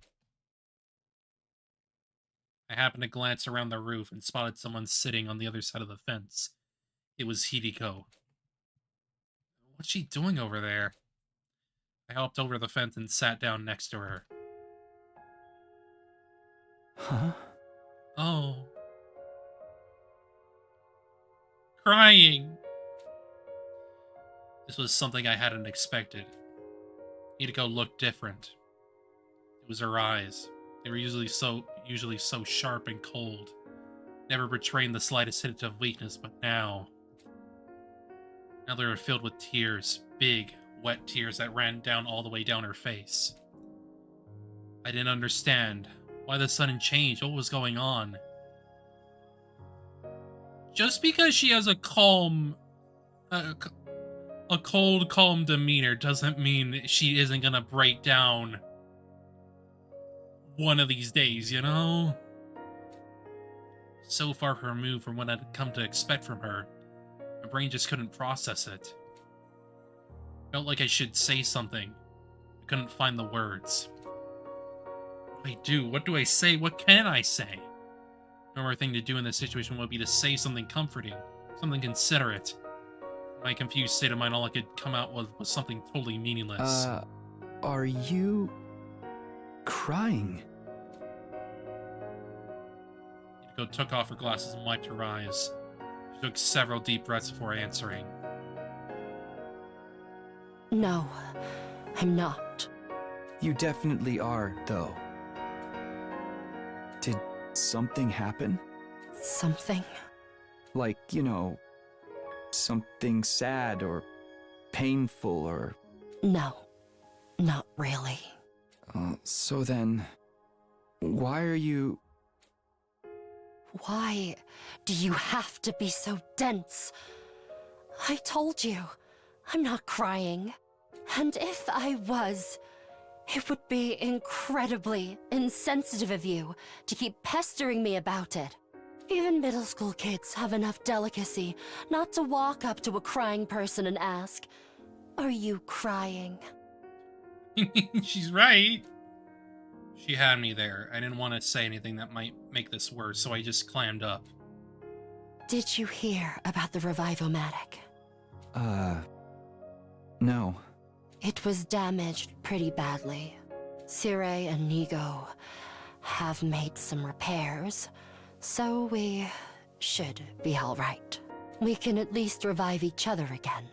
I happened to glance around the roof and spotted someone sitting on the other side of the fence. It was Hideko. What's she doing over there? I hopped over the fence and sat down next to her.
Huh?
Oh. Crying. This was something I hadn't expected. Hideko looked different. It was her eyes. They were usually so sharp and cold, never betraying the slightest hint of weakness, but now they were filled with tears, big, wet tears that ran down all the way down her face. I didn't understand. Why the sudden change? What was going on? Just because she has a calm, a cold, calm demeanor doesn't mean she isn't gonna break down one of these days, you know? So far removed from what I'd come to expect from her, my brain just couldn't process it. Felt like I should say something. I couldn't find the words. What do I do? What do I say? What can I say? The only thing to do in this situation would be to say something comforting, something considerate. In my confused state of mind, all I could come out with was something totally meaningless.
Are you crying?
Hideko took off her glasses and wiped her eyes. She took several deep breaths before answering.
No, I'm not.
You definitely are, though. Did something happen?
Something?
Like, you know, something sad or painful or...
No, not really.
So then, why are you...
Why do you have to be so dense? I told you, I'm not crying. And if I was, it would be incredibly insensitive of you to keep pestering me about it. Even middle school kids have enough delicacy not to walk up to a crying person and ask, "Are you crying?"
She's right. She had me there. I didn't want to say anything that might make this worse, so I just clammed up.
Did you hear about the Revivomatic?
No.
It was damaged pretty badly. Sire and Nigo have made some repairs, so we should be alright. We can at least revive each other again,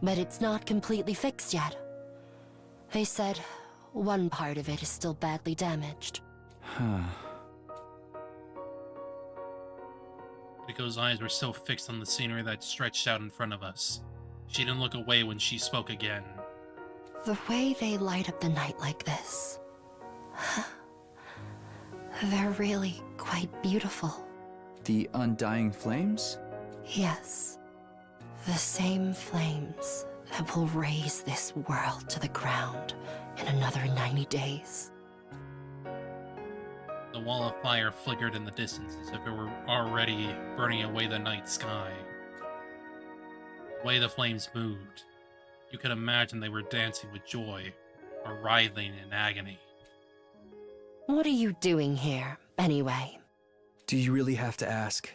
but it's not completely fixed yet. They said one part of it is still badly damaged.
Huh.
Hidiko's eyes were so fixed on the scenery that stretched out in front of us. She didn't look away when she spoke again.
The way they light up the night like this, they're really quite beautiful.
The undying flames?
Yes. The same flames that will raise this world to the ground in another 90 days.
The wall of fire flickered in the distance as if it were already burning away the night sky. The way the flames moved, you could imagine they were dancing with joy or writhing in agony.
What are you doing here, anyway?
Do you really have to ask?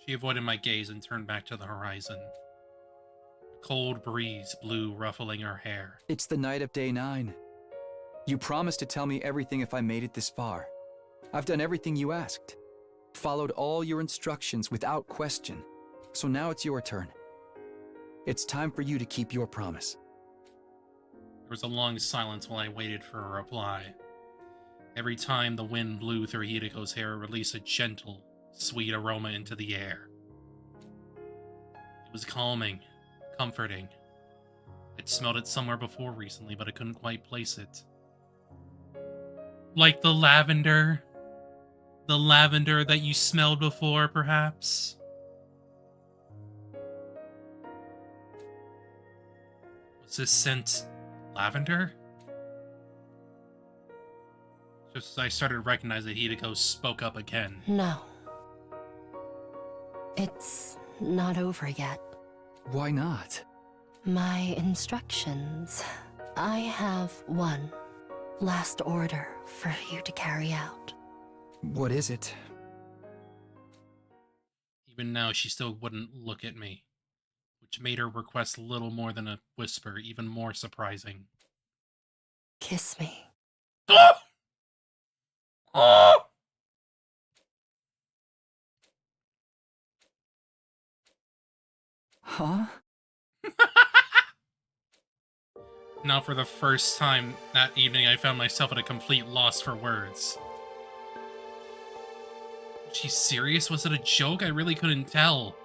She avoided my gaze and turned back to the horizon. A cold breeze blew, ruffling her hair.
It's the night of day 9. You promised to tell me everything if I made it this far. I've done everything you asked. Followed all your instructions without question. So now it's your turn. It's time for you to keep your promise.
There was a long silence while I waited for a reply. Every time the wind blew through Hidiko's hair, it released a gentle, sweet aroma into the air. It was calming, comforting. I'd smelled it somewhere before recently, but I couldn't quite place it. Like the lavender. The lavender that you smelled before, perhaps? Was this scent lavender? Just as I started to recognize that Hideko spoke up again.
No. It's not over yet.
Why not?
My instructions. I have one last order for you to carry out.
What is it?
Even now, she still wouldn't look at me, which made her request little more than a whisper, even more surprising.
Kiss me.
Huh?
Now, for the first time that evening, I found myself at a complete loss for words. Was she serious? Was it a joke? I really couldn't tell.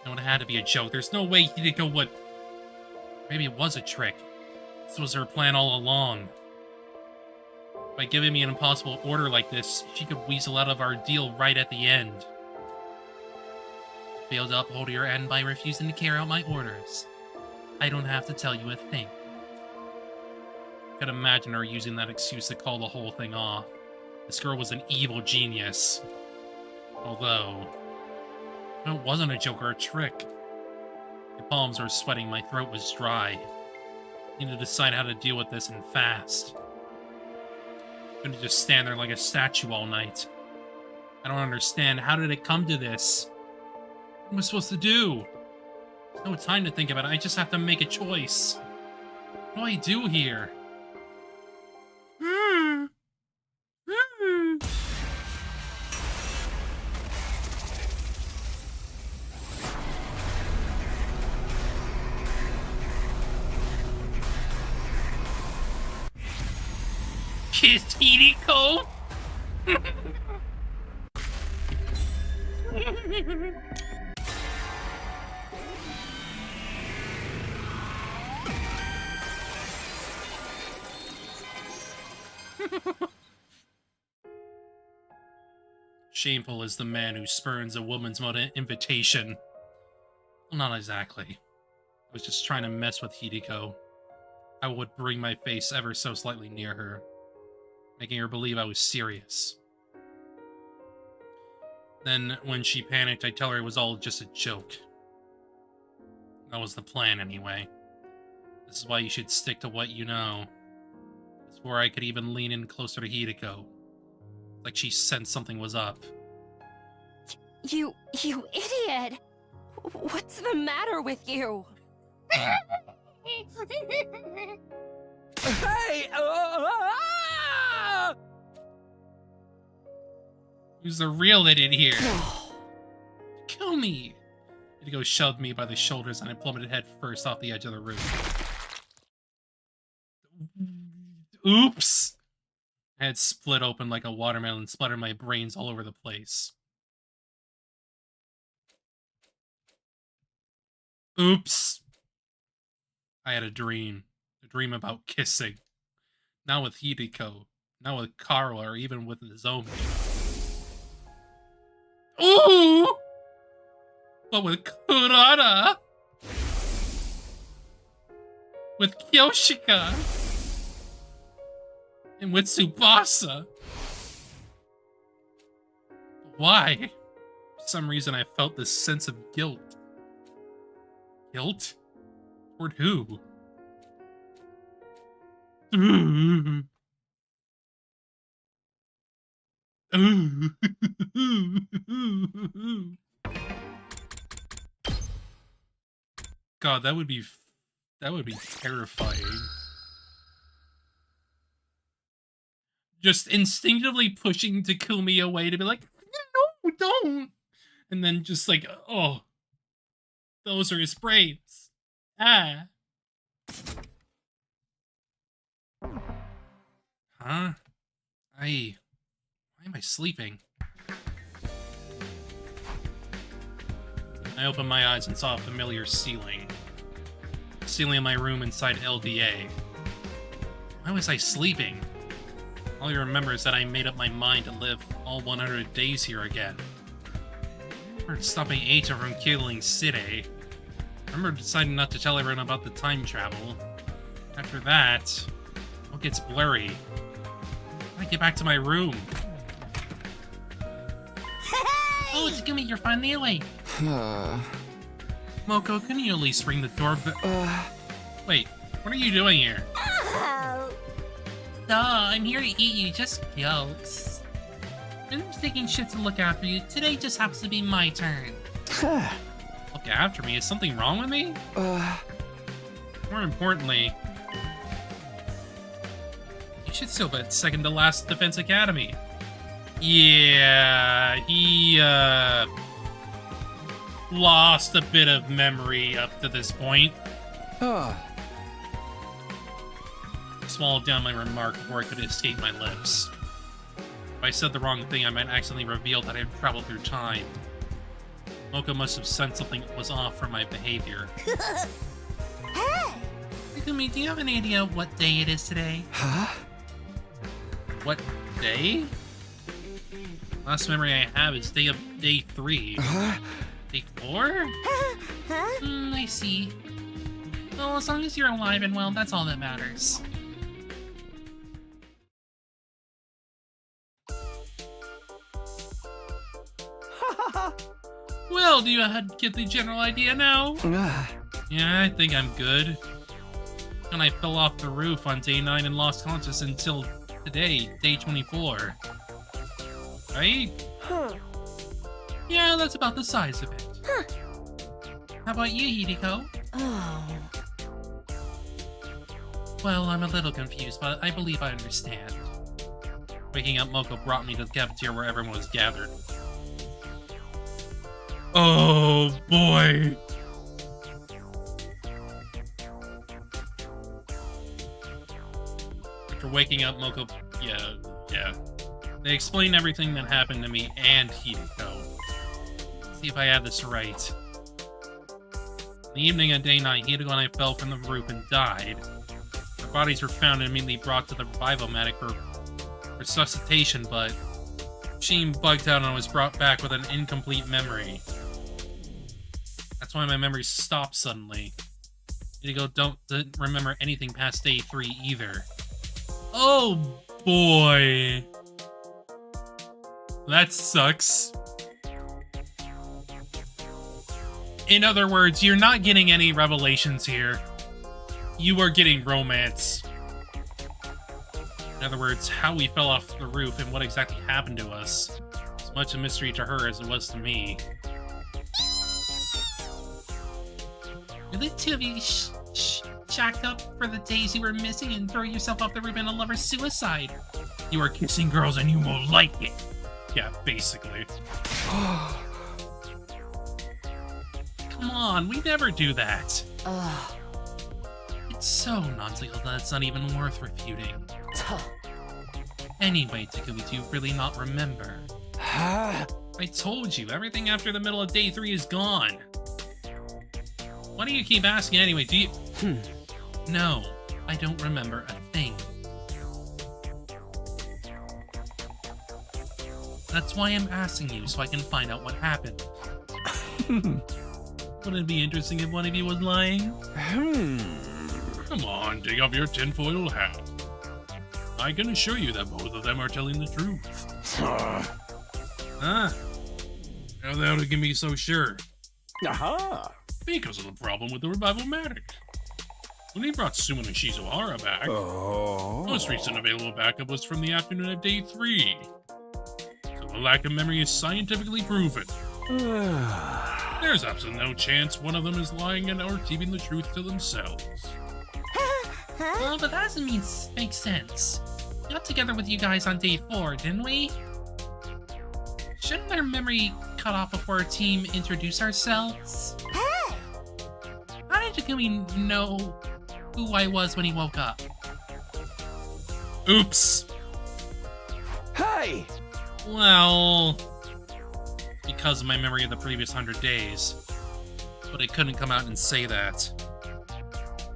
No, it had to be a joke. There's no way Hideko would... Maybe it was a trick. This was her plan all along. By giving me an impossible order like this, she could weasel out of our deal right at the end. Failed to uphold your end by refusing to carry out my orders. I don't have to tell you a thing. Could imagine her using that excuse to call the whole thing off. This girl was an evil genius. Although, it wasn't a joke or a trick. My palms were sweating, my throat was dry. I needed to decide how to deal with this and fast. Couldn't just stand there like a statue all night. I don't understand. How did it come to this? What am I supposed to do? There's no time to think about it. I just have to make a choice. What do I do here? Kiss Hideko? Shameful is the man who spurns a woman's invitation. Well, not exactly. I was just trying to mess with Hideko. I would bring my face ever so slightly near her, making her believe I was serious. Then, when she panicked, I'd tell her it was all just a joke. That was the plan, anyway. This is why you should stick to what you know. Before I could even lean in closer to Hideko. Like she sensed something was up.
You idiot! What's the matter with you?
Hey!
Who's the real idiot here? Kill me! Hideko shoved me by the shoulders and I plummeted head first off the edge of the room. Oops! I had split open like a watermelon and splattered my brains all over the place. Oops! I had a dream about kissing. Not with Hideko, not with Karo, or even with Nozomi. Ooh! But with Kurara! With Kyoshika! And with Tsubasa! Why? For some reason I felt this sense of guilt. Guilt? Toward who? God, that would be terrifying. Just instinctively pushing Takumi away to be like, no, don't. And then just like, oh, those are his brains. Ah. Huh? Why am I sleeping? I opened my eyes and saw a familiar ceiling. The ceiling of my room inside LDA. Why was I sleeping? All I remember is that I made up my mind to live all 100 days here again. I remember stopping Aita from killing Side. I remember deciding not to tell everyone about the time travel. After that, it all gets blurry. I get back to my room. Oh, it's Gumi, you're finally awake. Moko, couldn't you at least ring the doorbell? Wait, what are you doing here?
Oh.
Duh, I'm here to eat you, just jokes. I'm just taking shit to look after you. Today just happens to be my turn.
Look after me? Is something wrong with me? More importantly, you should still be at second to last Defense Academy. Yeah, he, lost a bit of memory up to this point. Swallowed down my remark before it could escape my lips. If I said the wrong thing, I might accidentally reveal that I had traveled through time. Moko must have sensed something was off from my behavior.
Hey!
Ikumi, do you have any idea what day it is today?
Huh?
What day? Last memory I have is day 3. Day 4?
I see. Well, as long as you're alive and well, that's all that matters.
Well, do you get the general idea now? Yeah, I think I'm good. And I fell off the roof on day 9 and lost consciousness until today, day 24. Right?
Yeah, that's about the size of it. How about you, Hideko?
Oh.
Well, I'm a little confused, but I believe I understand.
Waking up Moko brought me to the cafeteria where everyone was gathered. Oh, boy. After waking up Moko... Yeah. They explained everything that happened to me and Hideko. See if I have this right. In the evening of day 9, Hideko and I fell from the roof and died. Our bodies were found and immediately brought to the Revivo-matic for resuscitation, but Sheen bugged out and I was brought back with an incomplete memory. That's why my memory stopped suddenly. Hideko didn't remember anything past day 3 either. Oh boy! That sucks. In other words, you're not getting any revelations here. You are getting romance. In other words, how we fell off the roof and what exactly happened to us. As much a mystery to her as it was to me.
Are the two of you shacked up for the days you were missing and throw yourself off the roof in a lover's suicide?
You are kissing girls and you won't like it. Yeah, basically. Come on, we never do that. It's so nonsensical that it's not even worth refuting. Anyway, Takumi, do you really not remember? I told you, everything after the middle of day 3 is gone. Why do you keep asking anyway? Do you... No, I don't remember a thing. That's why I'm asking you, so I can find out what happened. Wouldn't it be interesting if one of you was lying? Come on, take off your tinfoil hat. I can assure you that both of them are telling the truth. How the hell can be so sure? Because of the problem with the Revivo-matic. When he brought Sumo and Shizuhara back, most recent available backup was from the afternoon of day 3. So the lack of memory is scientifically proven. There's absolutely no chance one of them is lying and or keeping the truth to themselves.
But that doesn't make sense. We got together with you guys on day 4, didn't we? Shouldn't our memory cut off before our team introduce ourselves? How did Takumi know who I was when he woke up?
Oops.
Hey!
Well, because of my memory of the previous 100 days. but it couldn't come out and say that.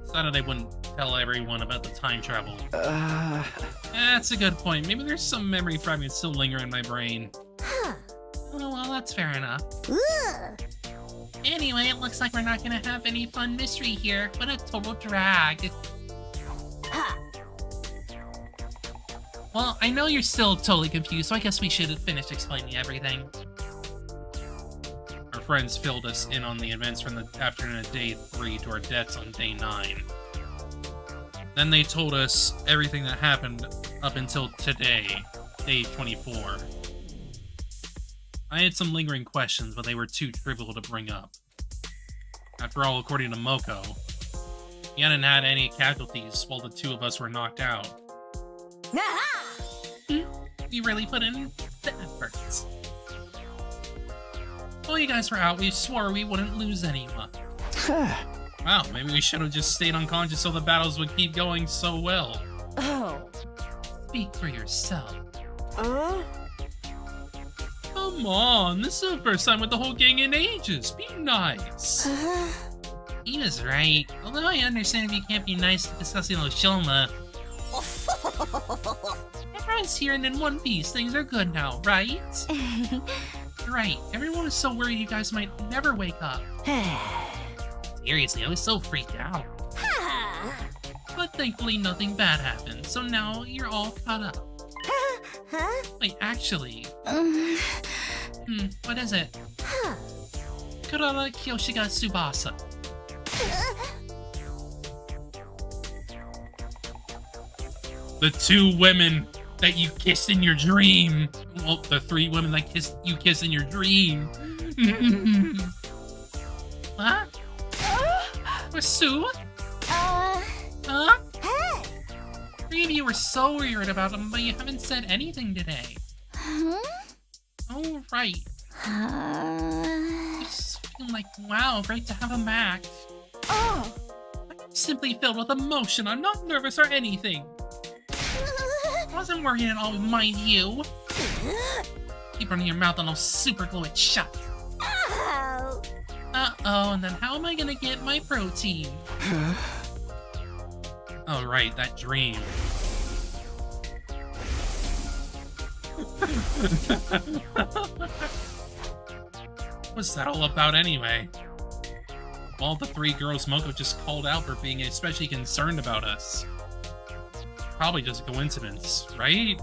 Decided I wouldn't tell everyone about the time travel. That's a good point. Maybe there's some memory fragments still lingering in my brain.
Huh.
Oh, well, that's fair enough.
Ugh.
Anyway, it looks like we're not gonna have any fun mystery here, but a total drag.
Huh.
Well, I know you're still totally confused, so I guess we should finish explaining everything. Our friends filled us in on the events from the afternoon of day 3 to our deaths on day 9. Then they told us everything that happened up until today, day 24. I had some lingering questions, but they were too trivial to bring up. After all, according to Moko, we hadn't had any casualties while the two of us were knocked out. We really put in the efforts. While you guys were out, we swore we wouldn't lose anyone. Wow, maybe we should have just stayed unconscious so the battles would keep going so well.
Oh.
Speak for yourself. Come on, this is the first time with the whole gang in ages. Be nice. He was right. Although I understand if you can't be nice to discussing Oshoma. Everyone's here and in one piece. Things are good now, right? Right. Everyone was so worried you guys might never wake up. Seriously, I was so freaked out. But thankfully nothing bad happened, so now you're all caught up. Wait, actually... what is it? Kurara Kyoshiga Tsubasa. The 2 women that you kissed in your dream. Well, the 3 women that you kissed in your dream. Huh? Sue? Huh? 3 of you were so weird about them, but you haven't said anything today. Oh, right. I just feel like, wow, great to have him back. I'm simply filled with emotion. I'm not nervous or anything. I wasn't worried at all, mind you. Keep running your mouth and I'll super glue it shut. Uh-oh, and then how am I gonna get my protein? Oh, right, that dream. What's that all about anyway? All the 3 girls Moko just called out for being especially concerned about us. Probably just a coincidence, right?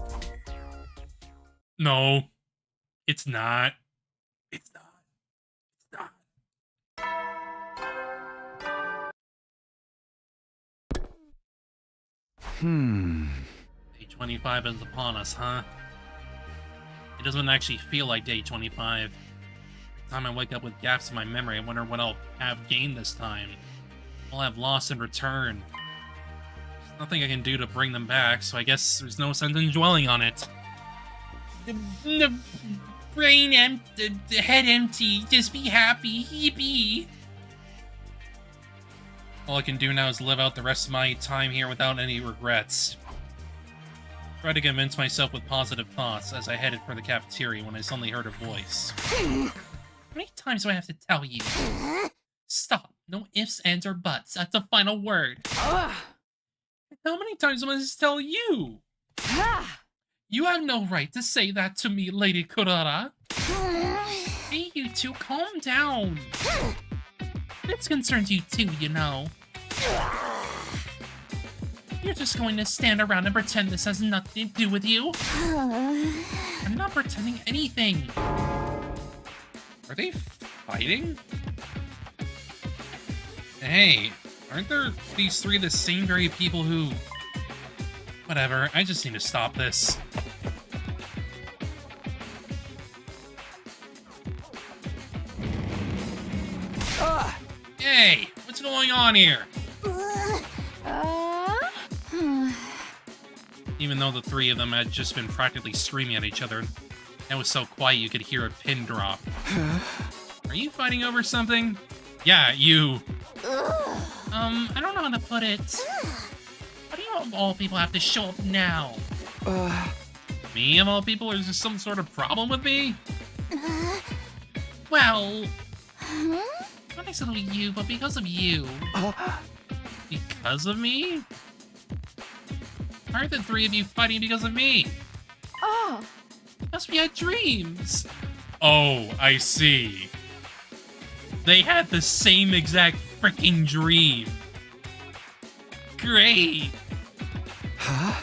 No, it's not. It's not. It's not. Day 25 is upon us, huh? It doesn't actually feel like day 25. Every time I wake up with gaps in my memory, I wonder what I'll have gained this time. I'll have lost in return. There's nothing I can do to bring them back, so I guess there's no sense in dwelling on it. The brain empty, the head empty, just be happy, hippie. All I can do now is live out the rest of my time here without any regrets. Try to convince myself with positive thoughts as I headed for the cafeteria when I suddenly heard a voice. How many times do I have to tell you? Stop. No ifs, ands, or buts. That's the final word. How many times am I supposed to tell you? You have no right to say that to me, Lady Kurara. Hey, you two, calm down. This concerns you too, you know. You're just going to stand around and pretend this has nothing to do with you? I'm not pretending anything. Are they fighting? Hey, aren't there these 3 the same very people who... Whatever, I just need to stop this. Hey, what's going on here? Even though the 3 of them had just been practically screaming at each other, it was so quiet you could hear a pin drop. Are you fighting over something? Yeah, you. I don't know how to put it. Why do you of all people have to show up now? Me of all people? Is there some sort of problem with me? Well... Not
Nice little you, but because of you. Because of me? Why are the three of you fighting because of me?
Oh.
Because we had dreams. Oh, I see. They had the same exact freaking dream. Great.
Huh?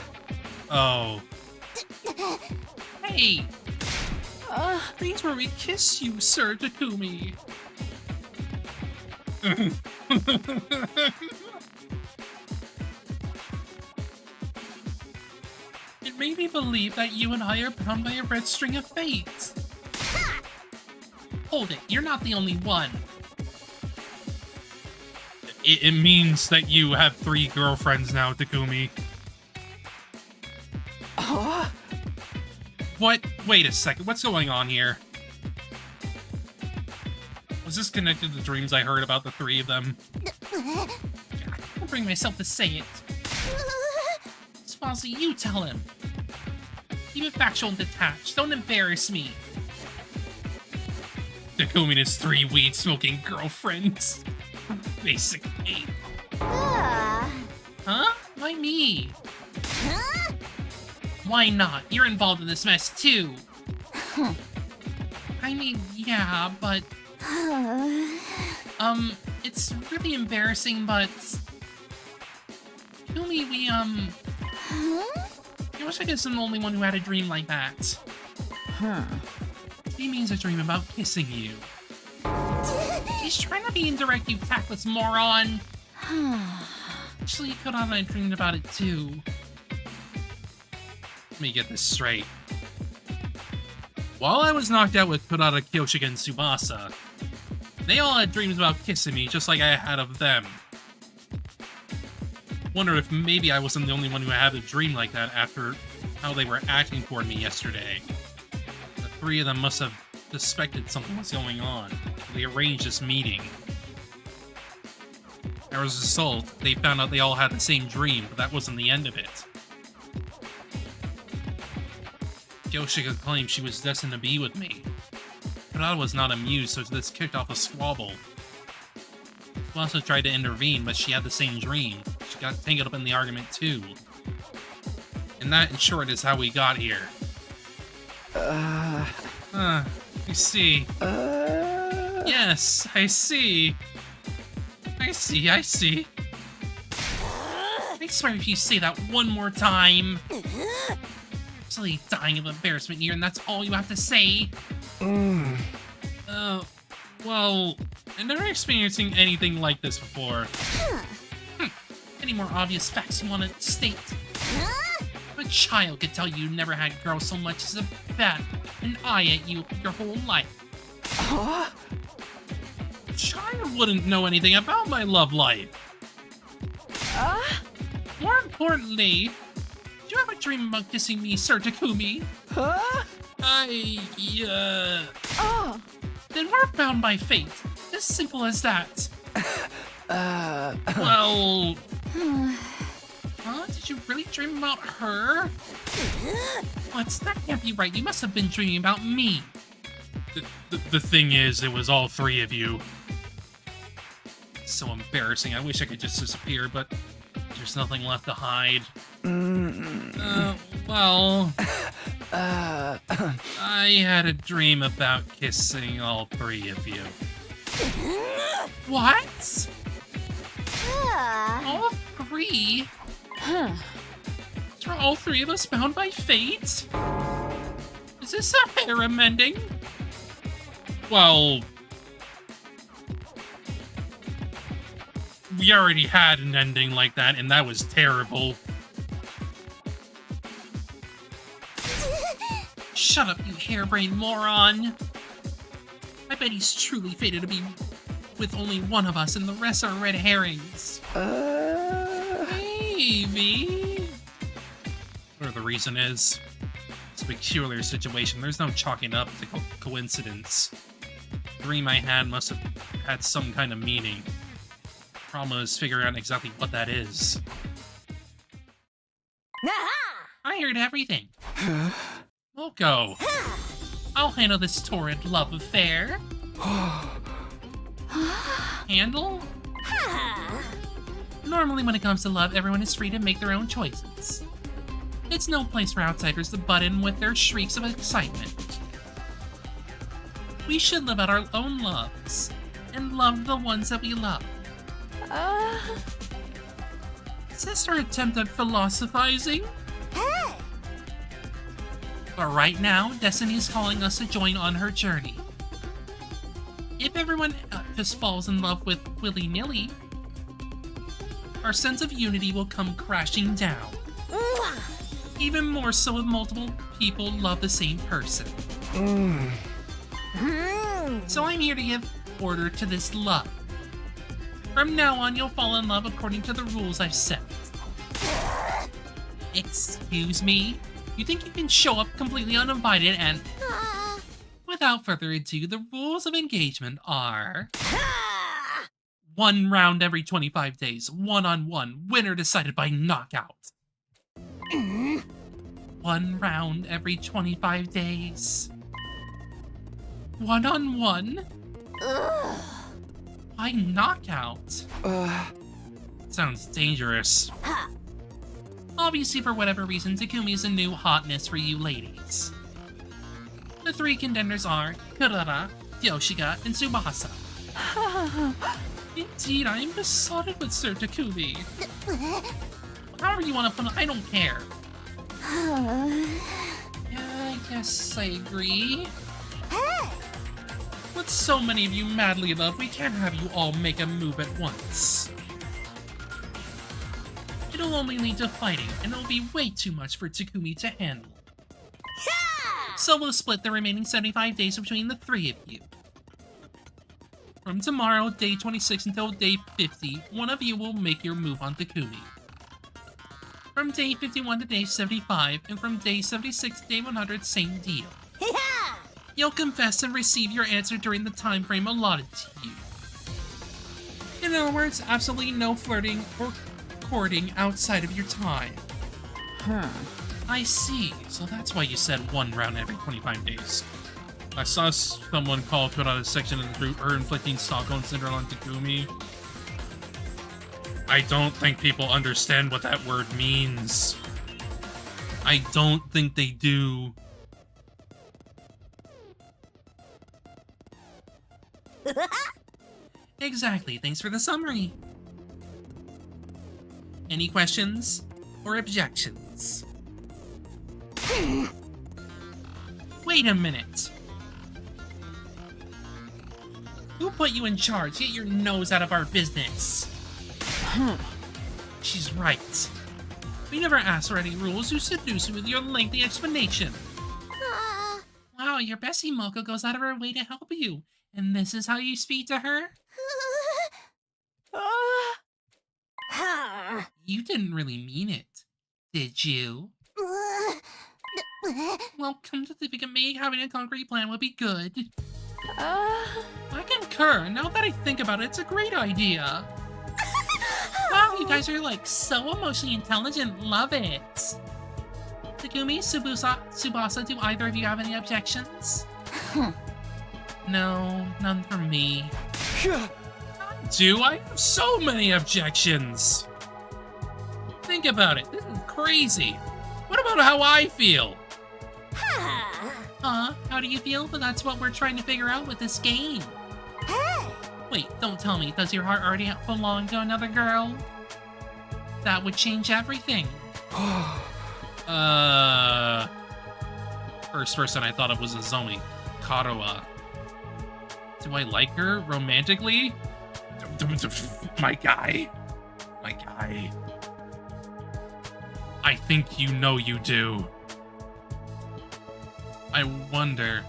Oh. Hey. These where we kiss you, Sir Takumi. It made me believe that you and I are bound by a red string of fate. Hold it, you're not the only one. It means that you have 3 girlfriends now, Takumi.
Huh?
What? Wait a second, what's going on here? Was this connected to the dreams I heard about the 3 of them? I can't bring myself to say it. Swazi, you tell him. Keep it factual and detached. Don't embarrass me. Takumi and his 3 weed-smoking girlfriends. Basically. Huh? Why me?
Huh?
Why not? You're involved in this mess, too. I mean, yeah, but... it's really embarrassing, but... Takumi, we, I wish I guess I'm the only one who had a dream like that. He means a dream about kissing you. He's trying to be indirect, you tactless moron! Actually, Kodama and I dreamed about it too. Let me get this straight. While I was knocked out with Kodama, Kyoshika, and Tsubasa, they all had dreams about kissing me, just like I had of them. Wonder if maybe I wasn't the only one who had a dream like that after how they were acting toward me yesterday. The 3 of them must have suspected something was going on. They arranged this meeting. As a result, they found out they all had the same dream, but that wasn't the end of it. Kyoshika claimed she was destined to be with me. Kodama was not amused, so this kicked off a squabble. She also tried to intervene, but she had the same dream. She got tangled up in the argument too. And that, in short, is how we got here. I see. Yes, I see. I see. I swear if you say that one more time. I'm absolutely dying of embarrassment here, and that's all you have to say. Well, I've never experienced anything like this before. Any more obvious facts you want to state? A child could tell you never had girls so much as a bat an eye at you your whole life. A child wouldn't know anything about my love life. More importantly, do you have a dream about kissing me, Sir Takumi? Then we're bound by fate. As simple as that. Well... Huh? Did you really dream about her? What? That can't be right. You must have been dreaming about me. The thing is, it was all 3 of you. It's so embarrassing. I wish I could just disappear, but there's nothing left to hide. Well... I had a dream about kissing all 3 of you. What? All 3? Are all 3 of us bound by fate? Is this a harem ending? Well... we already had an ending like that, and that was terrible. Shut up, you harebrained moron! I bet he's truly fated to be with only one of us, and the rest are red herrings. Maybe. Whatever the reason is, it's a peculiar situation. There's no chalking up to coincidence. The dream I had must have had some kind of meaning. Problem is figuring out exactly what that is. I heard everything. We'll go. I'll handle this torrid love affair. handle? Normally when it comes to love, everyone is free to make their own choices. It's no place for outsiders to butt in with their shrieks of excitement. We should live out our own loves, and love the ones that we love. Is this our attempt at philosophizing? But right now, Destiny is calling us to join on her journey. If everyone just falls in love with willy-nilly, our sense of unity will come crashing down. Even more so if multiple people love the same person. So I'm here to give order to this love. From now on, you'll fall in love according to the rules I've set. Excuse me? You think you can show up completely uninvited and... Without further ado, the rules of engagement are... 1 round every 25 days, one-on-one, winner decided by knockout. 1 round every 25 days. One-on-one? By knockout? Sounds dangerous. Obviously, for whatever reason, Takumi is a new hotness for you ladies. The 3 contenders are Kurara, Yoshika, and Tsubasa. Indeed, I am besotted with Sir Takumi. However you want to put it, I don't care. Yeah, I guess I agree. With so many of you madly in love, we can't have you all make a move at once. It'll only lead to fighting, and it'll be way too much for Takumi to handle. So we'll split the remaining 75 days between the 3 of you. From tomorrow, day 26 until day 50, one of you will make your move on Takumi. From day 51 to day 75, and from day 76 to day 100, same deal. You'll confess and receive your answer during the time frame allotted to you. In other words, absolutely no flirting or courting outside of your time. I see. So that's why you said 1 round every 25 days. I saw someone call Kurara's section in the group her inflicting Stockholm Syndrome on Takumi. I don't think people understand what that word means. I don't think they do. Exactly, thanks for the summary. Any questions or objections? Wait a minute. Who put you in charge? Get your nose out of our business. She's right. We never asked for any rules. You seduce me with your lengthy explanation. Wow, your bestie Moko goes out of her way to help you. And this is how you speak to her? You didn't really mean it, did you? Well, come to think of me, having a concrete plan would be good. I concur. Now that I think about it, it's a great idea. Wow, you guys are like so emotionally intelligent. Love it. Takumi, Tsubasa, do either of you have any objections? No, none from me. Do I have so many objections? Think about it. This is crazy. What about how I feel? How do you feel? But that's what we're trying to figure out with this game. Wait, don't tell me. Does your heart already belong to another girl? That would change everything. First person I thought of was Azumi. Karuha. Do I like her romantically? My guy. My guy. I think you know you do. I wonder.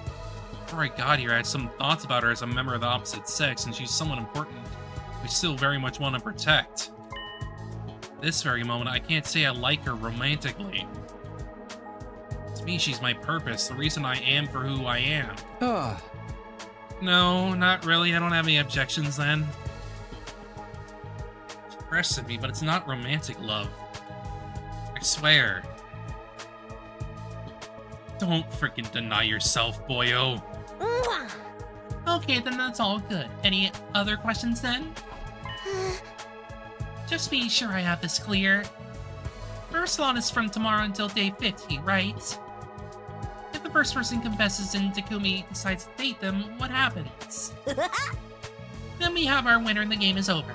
Before I got here, I had some thoughts about her as a member of the opposite sex, and she's someone important we still very much want to protect. This very moment, I can't say I like her romantically. To me, she's my purpose, the reason I am for who I am. No, not really. I don't have any objections then. She impressed me, but it's not romantic love. I swear. Don't freaking deny yourself, boyo. Okay, then that's all good. Any other questions then? Just be sure I have this clear. First slot is from tomorrow until day 50, right? If the first person confesses and Takumi decides to date them, what happens? Then we have our winner and the game is over.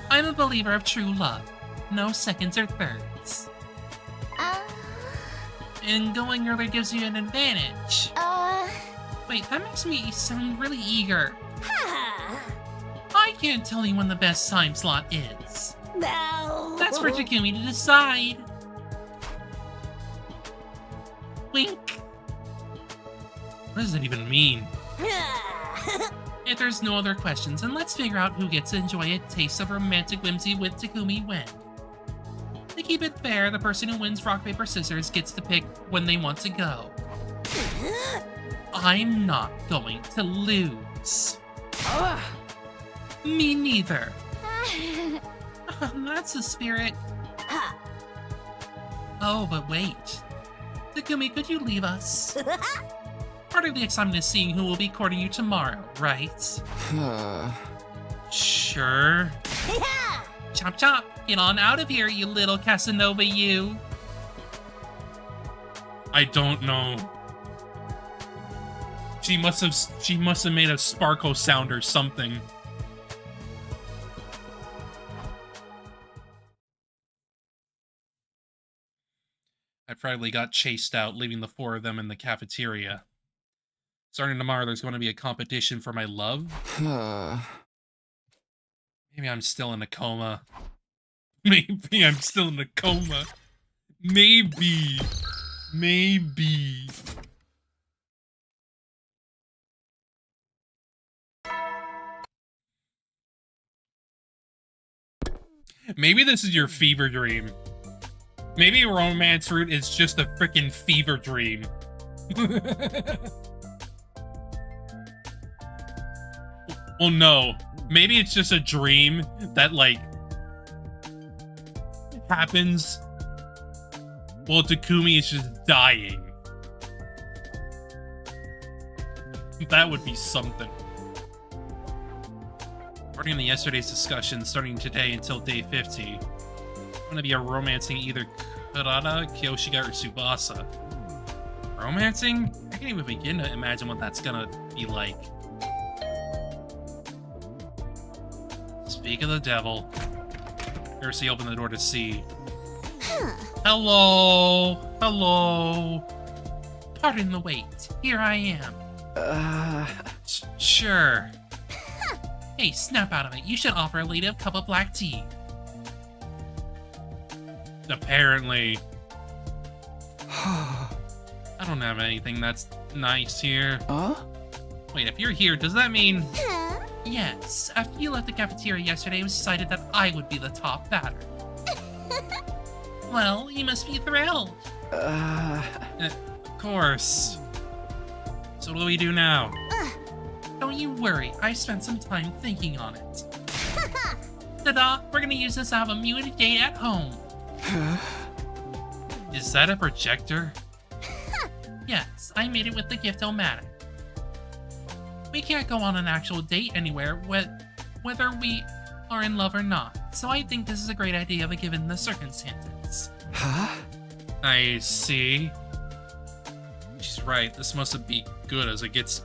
I'm a believer of true love. No seconds or thirds. And going earlier gives you an advantage. Wait, that makes me sound really eager. I can't tell you when the best time slot is.
No.
That's for Takumi to decide. Wink. What does that even mean? If there's no other questions, then let's figure out who gets to enjoy a taste of romantic whimsy with Takumi when. To keep it fair, the person who wins rock, paper, scissors gets to pick when they want to go. I'm not going to lose. Me neither. That's the spirit. Oh, but wait. Takumi, could you leave us? Part of the excitement is seeing who will be courting you tomorrow, right? Sure. Chop chop! Get on out of here, you little Casanova, you!
I don't know. She must have made a sparkle sound or something. I probably got chased out, leaving the four of them in the cafeteria. Starting tomorrow, there's going to be a competition for my love. Maybe I'm still in a coma. Maybe I'm still in a coma. Maybe. Maybe. Maybe this is your fever dream. Maybe romance route is just a freaking fever dream. Well, no. Maybe it's just a dream that, like, happens while Takumi is just dying. That would be something. According to yesterday's discussion, starting today until day 50, I'm gonna be romancing either Kurata, Kyoshiga, or Tsubasa. Romancing? I can't even begin to imagine what that's gonna be like. Speak of the devil. Percy opened the door to see. Hello! Hello! Pardon the wait. Here I am. Sure. Hey, snap out of it. You should offer a lady a cup of black tea. Apparently. I don't have anything that's nice here. Wait, if you're here, does that mean... Yes, after you left the cafeteria yesterday, it was decided that I would be the top batter. Well, you must be thrilled. Of course. So what do we do now? Don't you worry, I spent some time thinking on it. Ta-da! We're gonna use this to have a muted date at home. Is that a projector? Yes, I made it with the Gift-O-Matic. We can't go on an actual date anywhere, whether we are in love or not, so I think this is a great idea given the circumstances. I see. She's right, this mustn't be good as it gets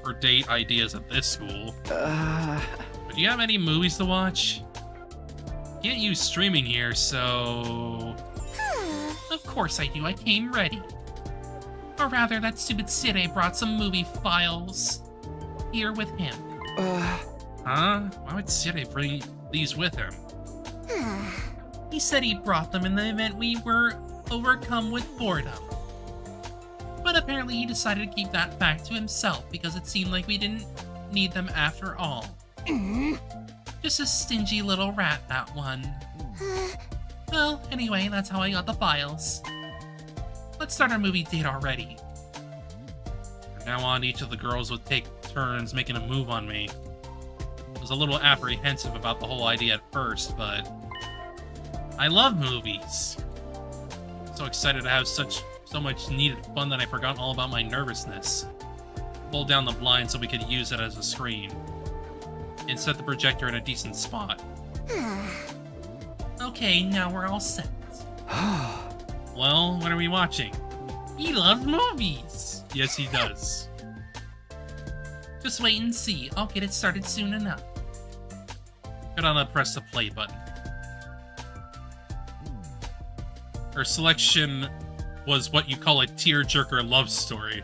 for date ideas at this school. But do you have any movies to watch? Can't use streaming here, so... Of course I do, I came ready. Or rather, that stupid Sire brought some movie files here with him. Huh? Why would Sire bring these with him? He said he brought them in the event we were overcome with boredom. But apparently he decided to keep that fact to himself because it seemed like we didn't need them after all. Just a stingy little rat, that one. Well, anyway, that's how I got the files. Let's start our movie date already. From now on, each of the girls would take turns making a move on me. I was a little apprehensive about the whole idea at first, but I love movies. So excited to have such So much needed fun that I forgot all about my nervousness. Pulled down the blind so we could use it as a screen. And set the projector in a decent spot. Okay, now we're all set. Well, what are we watching? He loves movies! Yes, he does. Just wait and see. I'll get it started soon enough. Gotta press the play button. Her selection was what you call a tearjerker love story.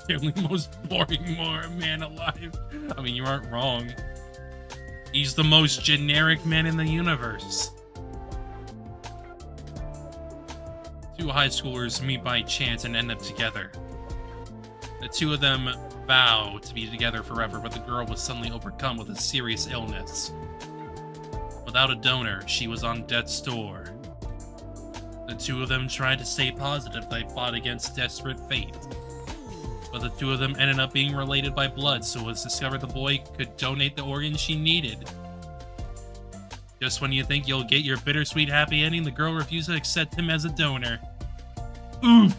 The only most boring man alive. I mean, you aren't wrong. He's the most generic man in the universe. Two high schoolers meet by chance and end up together. The two of them vow to be together forever, but the girl was suddenly overcome with a serious illness. Without a donor, she was on death's door. The two of them tried to stay positive. They fought against desperate fate. But the two of them ended up being related by blood, so it was discovered the boy could donate the organs she needed. Just when you think you'll get your bittersweet happy ending, the girl refused to accept him as a donor. Oof!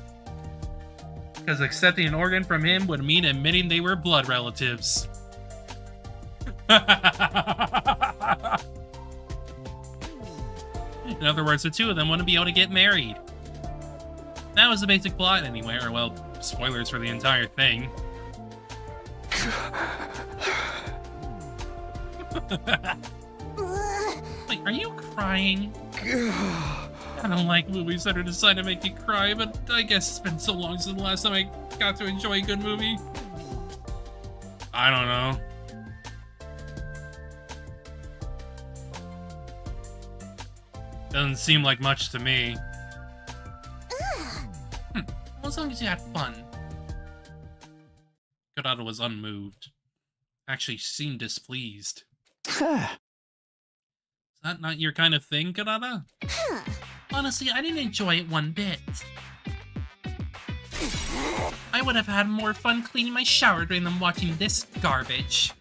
Because accepting an organ from him would mean admitting they were blood relatives. In other words, the two of them wouldn't be able to get married. That was the basic plot anyway, or well, spoilers for the entire thing. Wait, are you crying? I don't like movies that are designed to make you cry, but I guess it's been so long since the last time I got to enjoy a good movie. I don't know. Doesn't seem like much to me. As long as you had fun. Kurata was unmoved. Actually seemed displeased. Is that not your kind of thing, Kurata? Honestly, I didn't enjoy it one bit. I would have had more fun cleaning my shower drain than watching this garbage.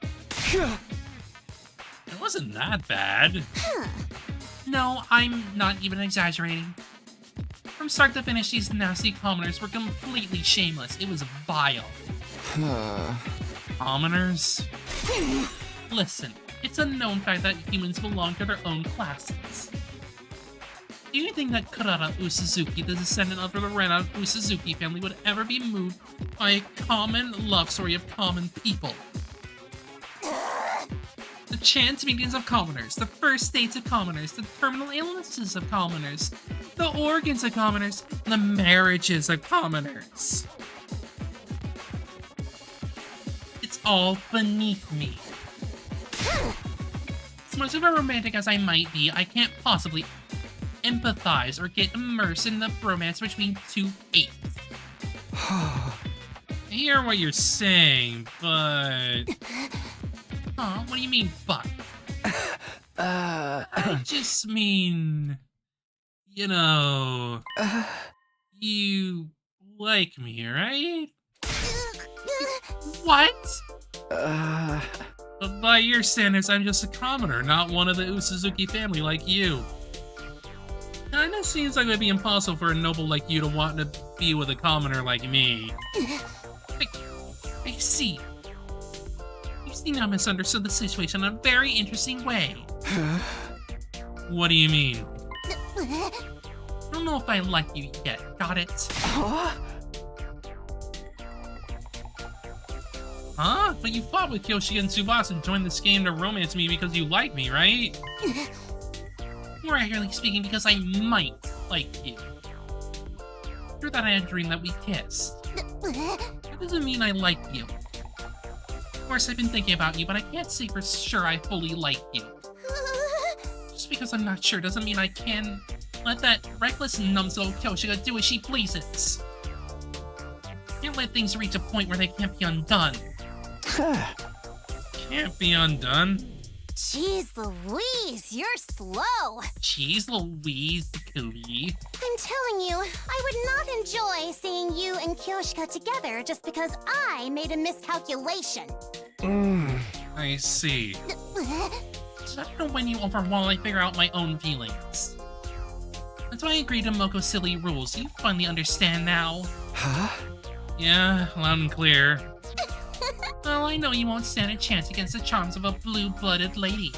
It wasn't that bad. No, I'm not even exaggerating. From start to finish, these nasty commoners were completely shameless. It was vile. Commoners? Listen, it's a known fact that humans belong to their own classes. Do you think that Kurata Usuzuki, the descendant of the Rena Usuzuki family, would ever be moved by a common love story of common people? The chance meetings of commoners, the first states of commoners, the terminal illnesses of commoners, the organs of commoners, the marriages of commoners. It's all beneath me. As much of a romantic as I might be, I can't possibly empathize or get immersed in the romance between two apes. I hear what you're saying, but... Huh? What do you mean, but? I just mean... You know... You like me, right? What? But by your standards, I'm just a commoner, not one of the Usuzuki family like you. Kinda seems like it would be impossible for a noble like you to want to be with a commoner like me. I see. You seem to have misunderstood the situation in a very interesting way. What do you mean? I don't know if I like you yet, got it? Huh? But you fought with Kyoshi and Tsubasa and joined this game to romance me because you like me, right? More accurately speaking, because I might like you. Through that I had a dream that we kissed. That doesn't mean I like you. Of course, I've been thinking about you, but I can't say for sure I fully like you. Just because I'm not sure doesn't mean I can let that reckless numbskull Kyoshika do as she pleases. Can't let things reach a point where they can't be undone. Can't be undone?
Jeez Louise, you're slow.
Jeez Louise, Cootie.
I'm telling you, I would not enjoy seeing you and Kyoshika together just because I made a miscalculation.
I see. So I don't know when you over while I figure out my own feelings.
That's why I agreed to Moko's silly rules. You finally understand now.
Huh?
Yeah, loud and clear. Well, I know you won't stand a chance against the charms of a blue-blooded lady.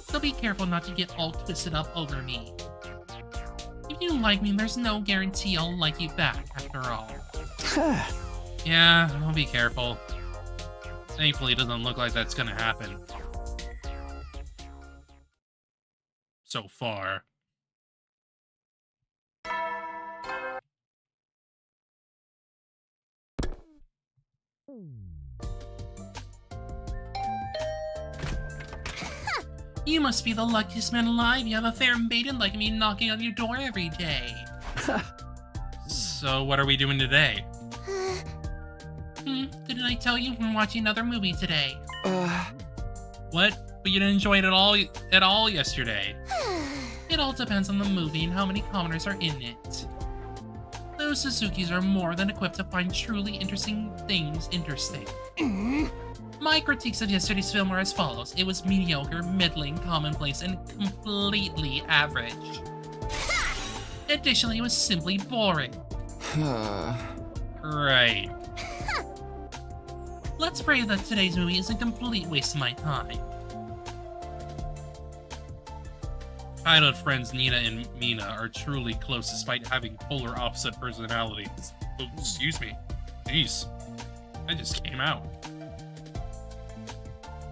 So be careful not to get all twisted up over me. If you like me, there's no guarantee I'll like you back, after all. Yeah, I'll be careful. Thankfully, it doesn't look like that's gonna happen. So far. You must be the luckiest man alive. You have a fair maiden like me knocking on your door every day. So what are we doing today? Didn't I tell you we're watching another movie today? What? But you didn't enjoy it at all yesterday. It all depends on the movie and how many commoners are in it. Those Suzukis are more than equipped to find truly interesting things interesting. My critiques of yesterday's film were as follows. It was mediocre, middling, commonplace, and completely average. Additionally, it was simply boring. Right. Let's pray that today's movie is a complete waste of my time. Childhood friends Nina and Mina are truly close despite having polar opposite personalities. Oh, excuse me. Jeez. I just came out.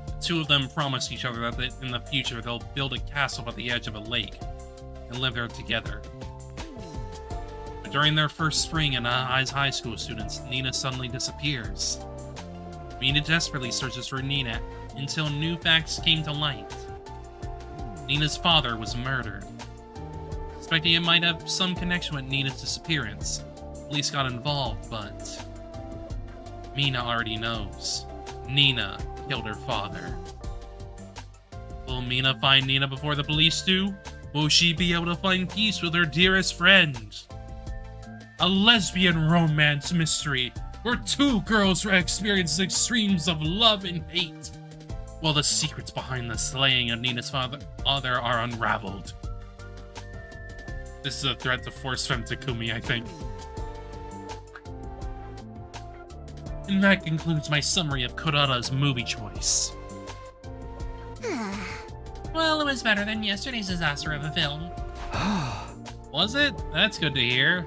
The two of them promised each other that in the future they'll build a castle at the edge of a lake and live there together. But during their first spring as high school students, Nina suddenly disappears. Mina desperately searches for Nina until new facts came to light. Nina's father was murdered. Suspecting it might have some connection with Nina's disappearance, police got involved, but Mina already knows. Nina killed her father. Will Mina find Nina before the police do? Will she be able to find peace with her dearest friend? A lesbian romance mystery where two girls experience extremes of love and hate, while the secrets behind the slaying of Nina's father are unraveled. This is a threat to force femme Takumi, I think. And that concludes my summary of Kurata's movie choice. Well, it was better than yesterday's disaster of a film. Was it? That's good to hear.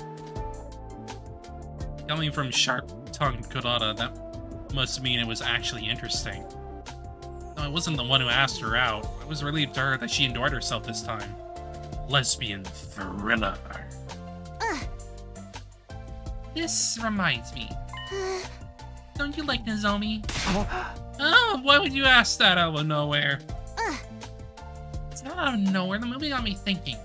Coming from sharp-tongued Kurata, that must mean it was actually interesting. No, I wasn't the one who asked her out. I was relieved to her that she enjoyed herself this time. Lesbian thriller. This reminds me. Don't you like Nozomi? Oh, why would you ask that out of nowhere? It's not out of nowhere. The movie got me thinking.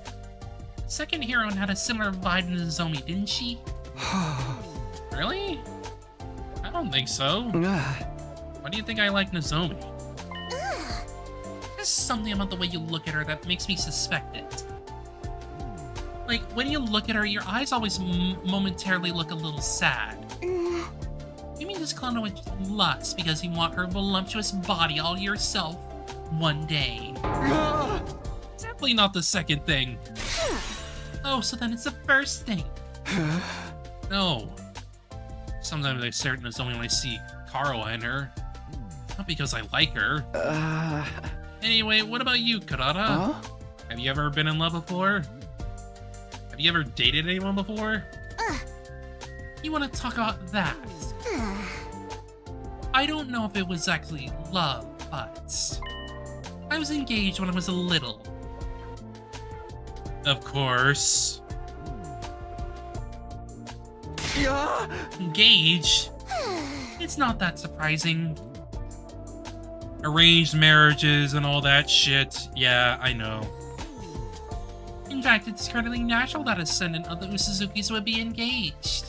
The second heroine had a similar vibe to Nozomi, didn't she? Really? I don't think so. Why do you think I like Nozomi? There's something about the way you look at her that makes me suspect it. Like, when you look at her, your eyes always momentarily look a little sad. You mean just clown with lust because you want her voluptuous body all yourself one day? Definitely not the second thing. Oh, so then it's the first thing. No. Sometimes I stare at Nozomi when I see Karawa in her. Not because I like her. Anyway, what about you, Kurata? Have you ever been in love before? Have you ever dated anyone before? You want to talk about that? I don't know if it was actually love, but I was engaged when I was little. Of course. Engaged? It's not that surprising. Arranged marriages and all that shit. Yeah, I know. In fact, it's currently natural that Ascendant of the Usuzukis would be engaged.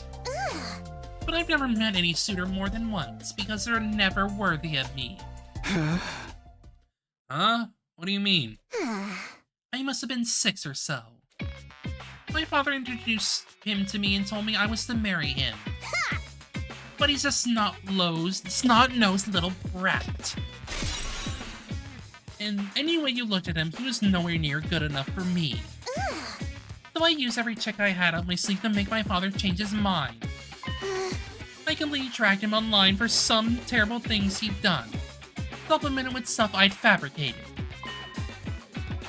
But I've never met any suitor more than once, because they're never worthy of me. Huh? What do you mean? I must have been 6 or so. My father introduced him to me and told me I was to marry him. But he's a snot-nosed little brat. And any way you looked at him, he was nowhere near good enough for me. The So I used every trick I had up my sleeve to make my father change his mind. I completely tracked him online for some terrible things he'd done, supplemented with stuff I'd fabricated.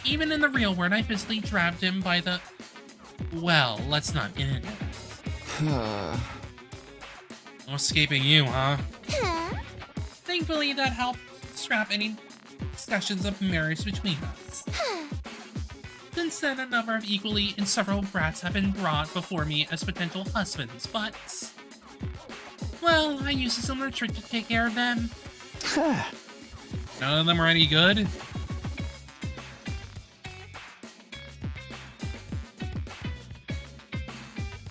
Even in the real world, I physically grabbed him by the... Well, let's not get into it. No escaping you, huh? Thankfully, that helped scrap any discussions of marriage between us. Since then, a number of equally insufferable brats have been brought before me as potential husbands, but... Well, I used a similar trick to take care of them. None of them are any good?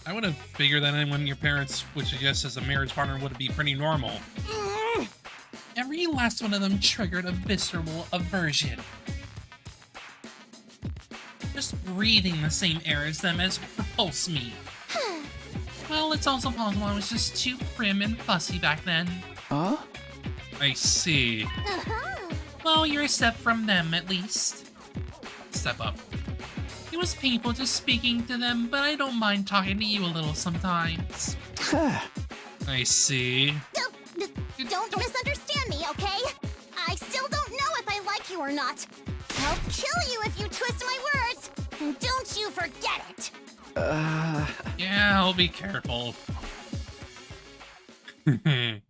I would have figured that anyone your parents would suggest as a marriage partner would be pretty normal. Every last one of them triggered a visceral aversion. Just breathing the same air as them has repulsed me. Well, it's also possible I was just too prim and fussy back then.
Huh?
I see. Well, you're a step from them, at least. Step up. It was painful just speaking to them, but I don't mind talking to you a little sometimes. I see.
Don't misunderstand me, okay? I still don't know if I like you or not. I'll kill you if you twist my words, and don't you forget it.
Yeah, I'll be careful. Time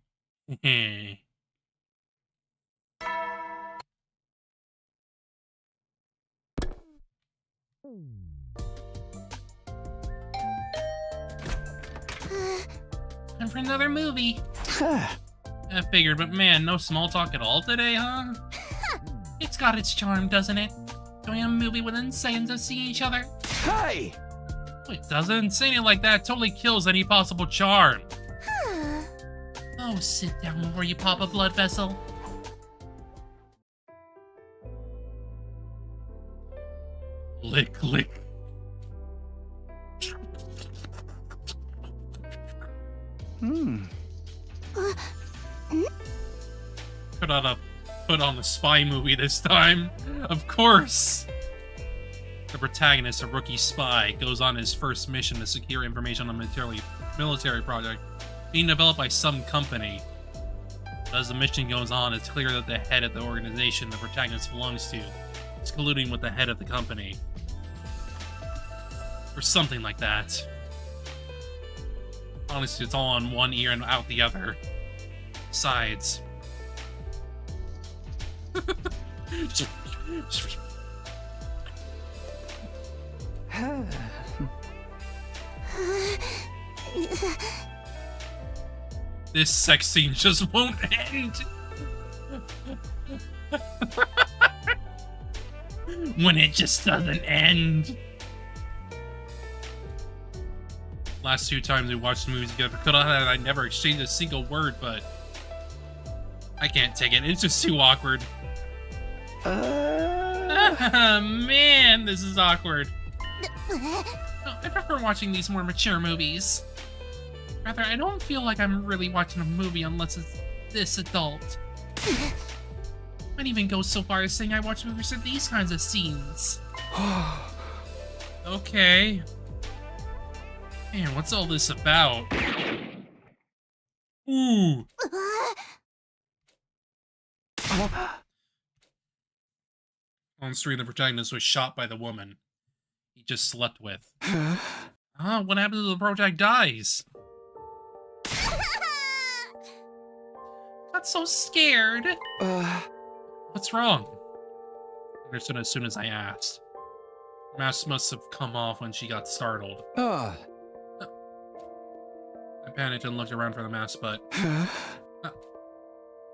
for another movie. I figured, but man, no small talk at all today, huh? It's got its charm, doesn't it? Doing a movie within seconds of seeing each other.
Hey!
It doesn't. Saying it like that totally kills any possible charm. Oh, sit down before you pop a blood vessel. Lick, lick. Put on a spy movie this time. Of course. The protagonist, a rookie spy, goes on his first mission to secure information on a military project being developed by some company. As the mission goes on, it's clear that the head of the organization the protagonist belongs to is colluding with the head of the company. Or something like that. Honestly, it's all on one ear and out the other. Besides... This sex scene just won't end. When it just doesn't end. Last 2 times we watched the movies together, I never exchanged a single word, but I can't take it. It's just too awkward. Man, this is awkward. No, I prefer watching these more mature movies. Rather, I don't feel like I'm really watching a movie unless it's this adult. I'd even go so far as saying I watch movies with these kinds of scenes. Okay. Man, what's all this about? Ooh. On screen, the protagonist was shot by the woman he just slept with. What happens if the protagonist dies? Got so scared. What's wrong? I understood as soon as I asked. Her mask must have come off when she got startled. I panicked and looked around for the mask, but I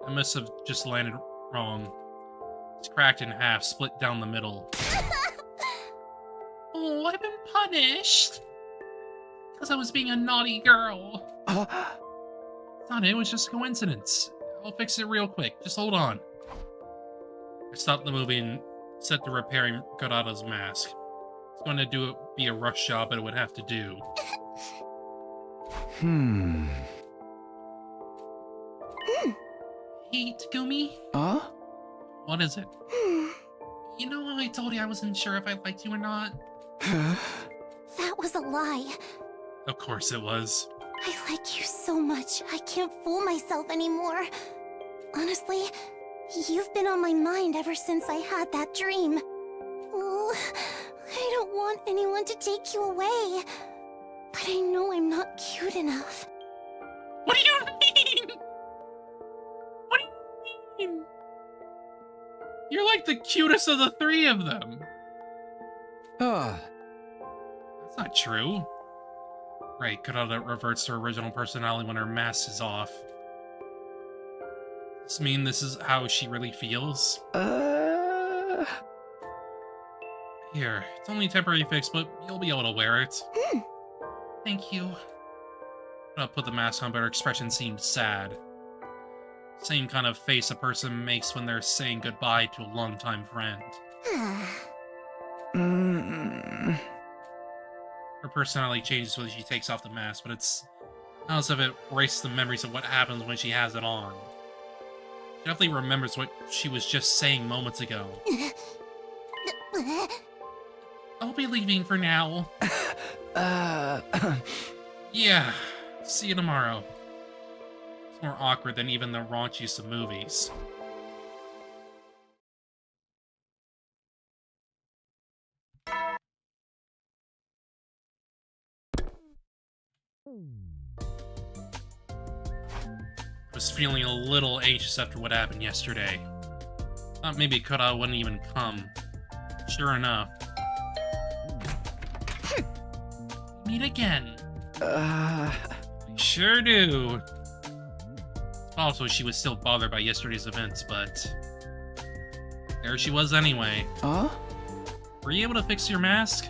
must have just landed wrong. It's cracked in half, split down the middle. Oh, I've been punished! Because I was being a naughty girl. Thought it was just a coincidence. I'll fix it real quick. Just hold on. I stopped the movie and set to repairing Kurata's mask. It's going to be a rush job, but it would have to do. Hey, Takumi? What is it? You know how I told you I wasn't sure if I liked you or not?
was a lie.
Of course it was.
I like you so much, I can't fool myself anymore. Honestly, you've been on my mind ever since I had that dream. Oh, I don't want anyone to take you away. But I know I'm not cute enough.
What do you mean? What do you mean? You're like the cutest of the three of them. That's not true. Right, Kurata reverts to her original personality when her mask is off. Does this mean this is how she really feels? Here, it's only a temporary fix, but you'll be able to wear it. Thank you. I'll put the mask on, but her expression seemed sad. Same kind of face a person makes when they're saying goodbye to a longtime friend. Her personality changes when she takes off the mask, but it's not as if it erases the memories of what happens when she has it on. She definitely remembers what she was just saying moments ago. I'll be leaving for now. Yeah, see you tomorrow. It's more awkward than even the raunchiest of movies. I was feeling a little anxious after what happened yesterday. Thought maybe Kura wouldn't even come. Sure enough. Meet again. I sure do. Also, she was still bothered by yesterday's events, but there she was anyway. Were you able to fix your mask?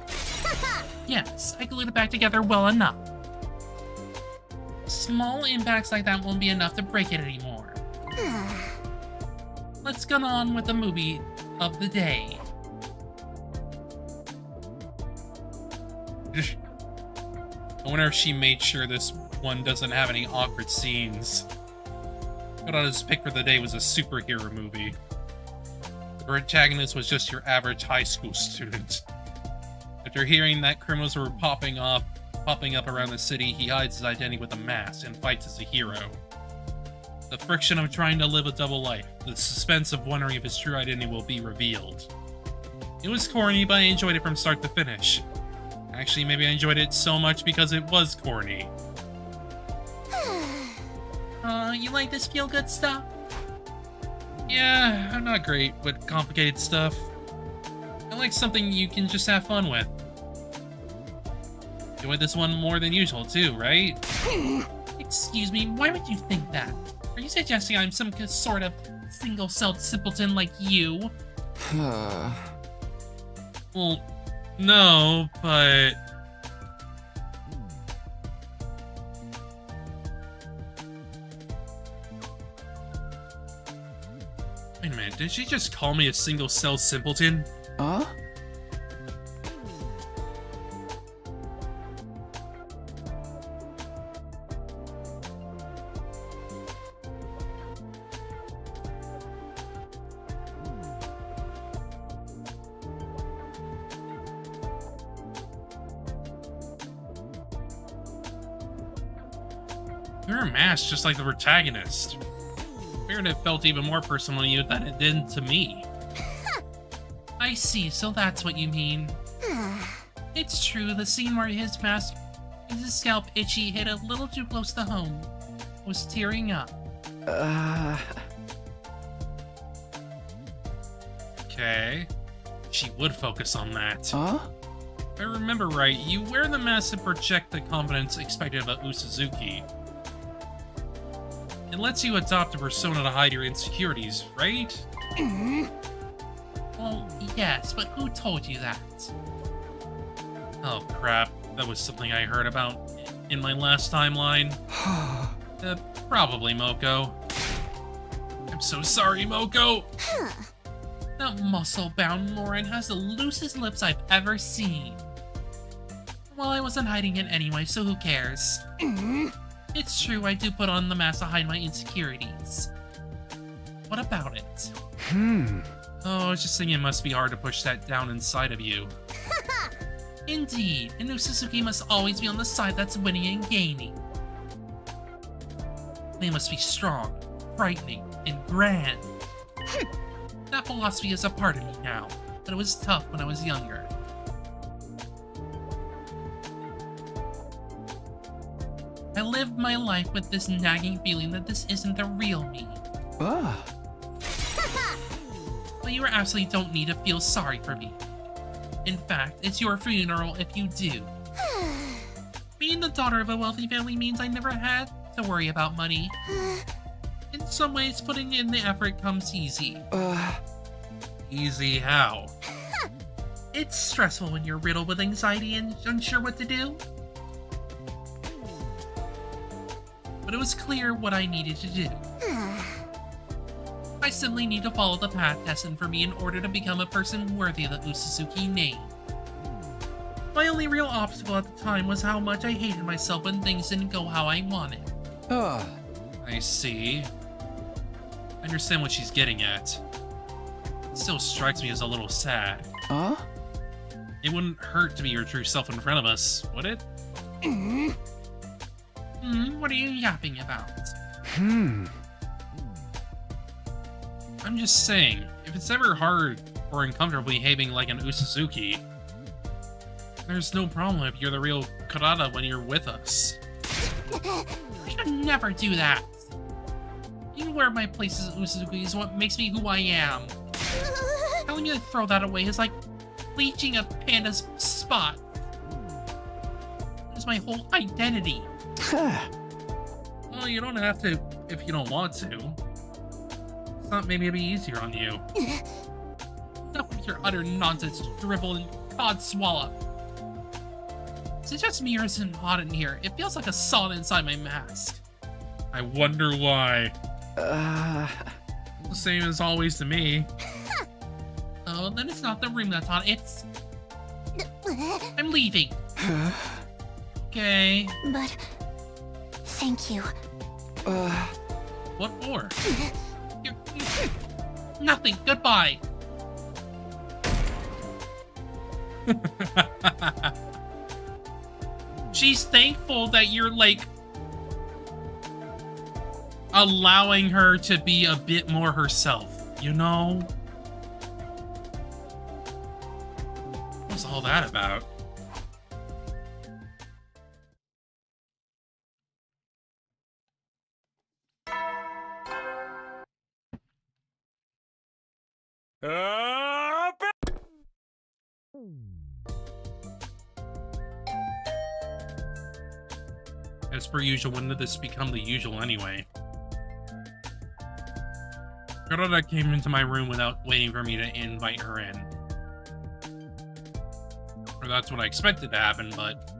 Yes, I glued it back together well enough. Small impacts like that won't be enough to break it anymore. Let's get on with the movie of the day. I wonder if she made sure this one doesn't have any awkward scenes. Kurata's pick for the day was a superhero movie. The protagonist was just your average high school student. After hearing that criminals were popping up around the city, he hides his identity with a mask and fights as a hero. The friction of trying to live a double life, the suspense of wondering if his true identity will be revealed. It was corny, but I enjoyed it from start to finish. Actually, maybe I enjoyed it so much because it was corny. You like this feel-good stuff? Yeah, I'm not great with complicated stuff. I like something you can just have fun with. Enjoyed this one more than usual too, right? Excuse me, why would you think that? Are you suggesting I'm some sort of single-celled simpleton like you? Well, no, but... Wait a minute, did she just call me a single-celled simpleton? You're a mask just like the protagonist. Weird it felt even more personal to you than it did to me. I see, so that's what you mean. It's true, the scene where his mask makes his scalp itchy hit a little too close to home. I was tearing up. Okay. She would focus on that. If I remember right, you wear the mask to project the confidence expected of a Usuzuki. It lets you adopt a persona to hide your insecurities, right? Well, yes, but who told you that? Oh crap, that was something I heard about in my last timeline. Probably Moko. I'm so sorry, Moko! That muscle-bound Lauren has the loosest lips I've ever seen. Well, I wasn't hiding it anyway, so who cares? It's true, I do put on the mask to hide my insecurities. What about it? Oh, I was just thinking it must be hard to push that down inside of you.
Indeed, and Usuzuki must always be on the side that's winning and gaining. They must be strong, frightening, and grand. That philosophy is a part of me now, but it was tough when I was younger. I lived my life with this nagging feeling that this isn't the real me. But you absolutely don't need to feel sorry for me. In fact, it's your funeral if you do. Being the daughter of a wealthy family means I never had to worry about money. In some ways, putting in the effort comes easy. Easy how? It's stressful when you're riddled with anxiety and unsure what to do. But it was clear what I needed to do. I simply need to follow the path destined for me in order to become a person worthy of the Usuzuki name. My only real obstacle at the time was how much I hated myself when things didn't go how I wanted. I see. I understand what she's getting at. It still strikes me as a little sad. It wouldn't hurt to be your true self in front of us, would it? What are you yapping about? I'm just saying, if it's ever hard or uncomfortable behaving like an Usuzuki, there's no problem if you're the real Kurata when you're with us. I should never do that. Being aware of my place as Usuzuki is what makes me who I am. Telling me to throw that away is like bleaching a panda's spot. It's my whole identity. Well, you don't have to if you don't want to. It's not maybe it'd be easier on you. Enough with your utter nonsense, dribble, and cod swallow. Is it just me or is it hot in here? It feels like a sauna inside my mask. I wonder why. The same as always to me. Oh, then it's not the room that's hot, it's... I'm leaving. Okay.
But... thank you.
What for? Nothing, goodbye. She's thankful that you're, like, allowing her to be a bit more herself, you know? What's all that about? As per usual, when did this become the usual anyway? Kurata came into my room without waiting for me to invite her in. Or that's what I expected to happen, but...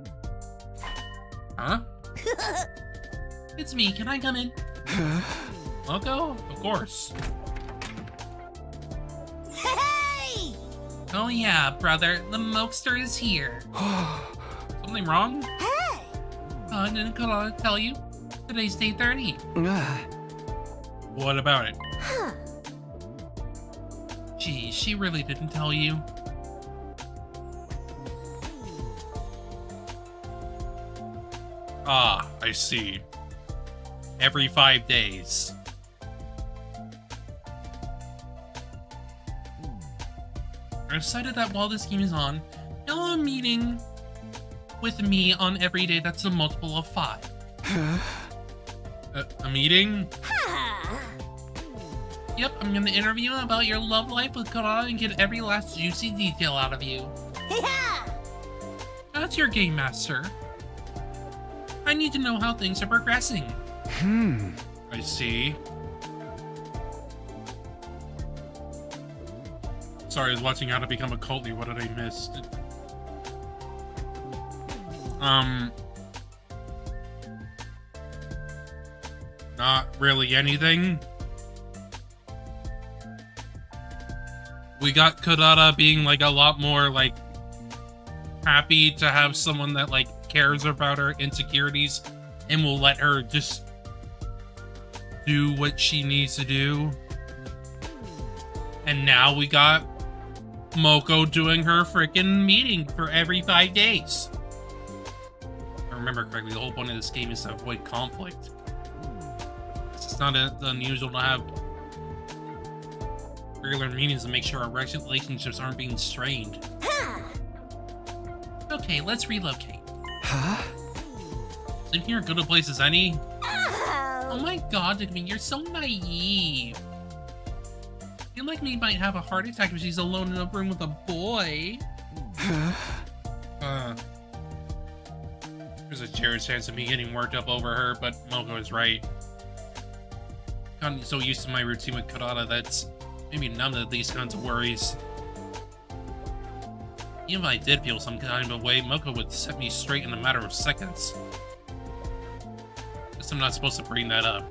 Huh? It's me, can I come in? Moko? Of course.
Hey!
Oh yeah, brother, the Mokester is here. Something wrong?
Hey!
Didn't Kurata tell you? Today's day 30. What about it?
Huh.
Gee, she really didn't tell you. Ah, I see. Every 5 days. I decided that while this game is on, you'll have a meeting with me on every day that's a multiple of 5. A meeting? Yep, I'm gonna interview you about your love life with Kurata and get every last juicy detail out of you. That's your game master. I need to know how things are progressing. I see. Sorry, I was watching How to Become a Culty. What did I miss? Not really anything. We got Kurata being like a lot more like happy to have someone that like cares about her insecurities and will let her just do what she needs to do. And now we got
Moko doing her freaking meeting for every 5 days. If I remember correctly, the whole point of this game is to avoid conflict. It's not unusual to have regular meetings to make sure our relationships aren't being strained. Okay, let's relocate.
Huh?
Isn't here good a place as any? Oh my god, Digby, you're so naive. I feel like me might have a heart attack if she's alone in a room with a boy. There's a chance of me getting worked up over her, but Moko is right. Gotten so used to my routine with Kurata that's maybe numb to these kinds of worries. Even if I did feel some kind of way, Moko would set me straight in a matter of seconds. Guess I'm not supposed to bring that up.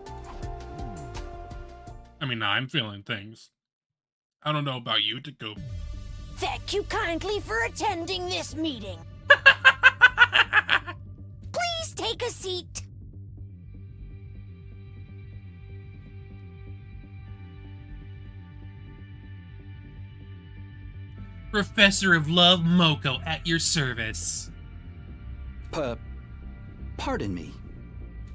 I mean, I'm feeling things. I don't know about you, Taku.
Thank you kindly for attending this meeting. Please take a seat.
Professor of Love Moko at your service.
Pardon me.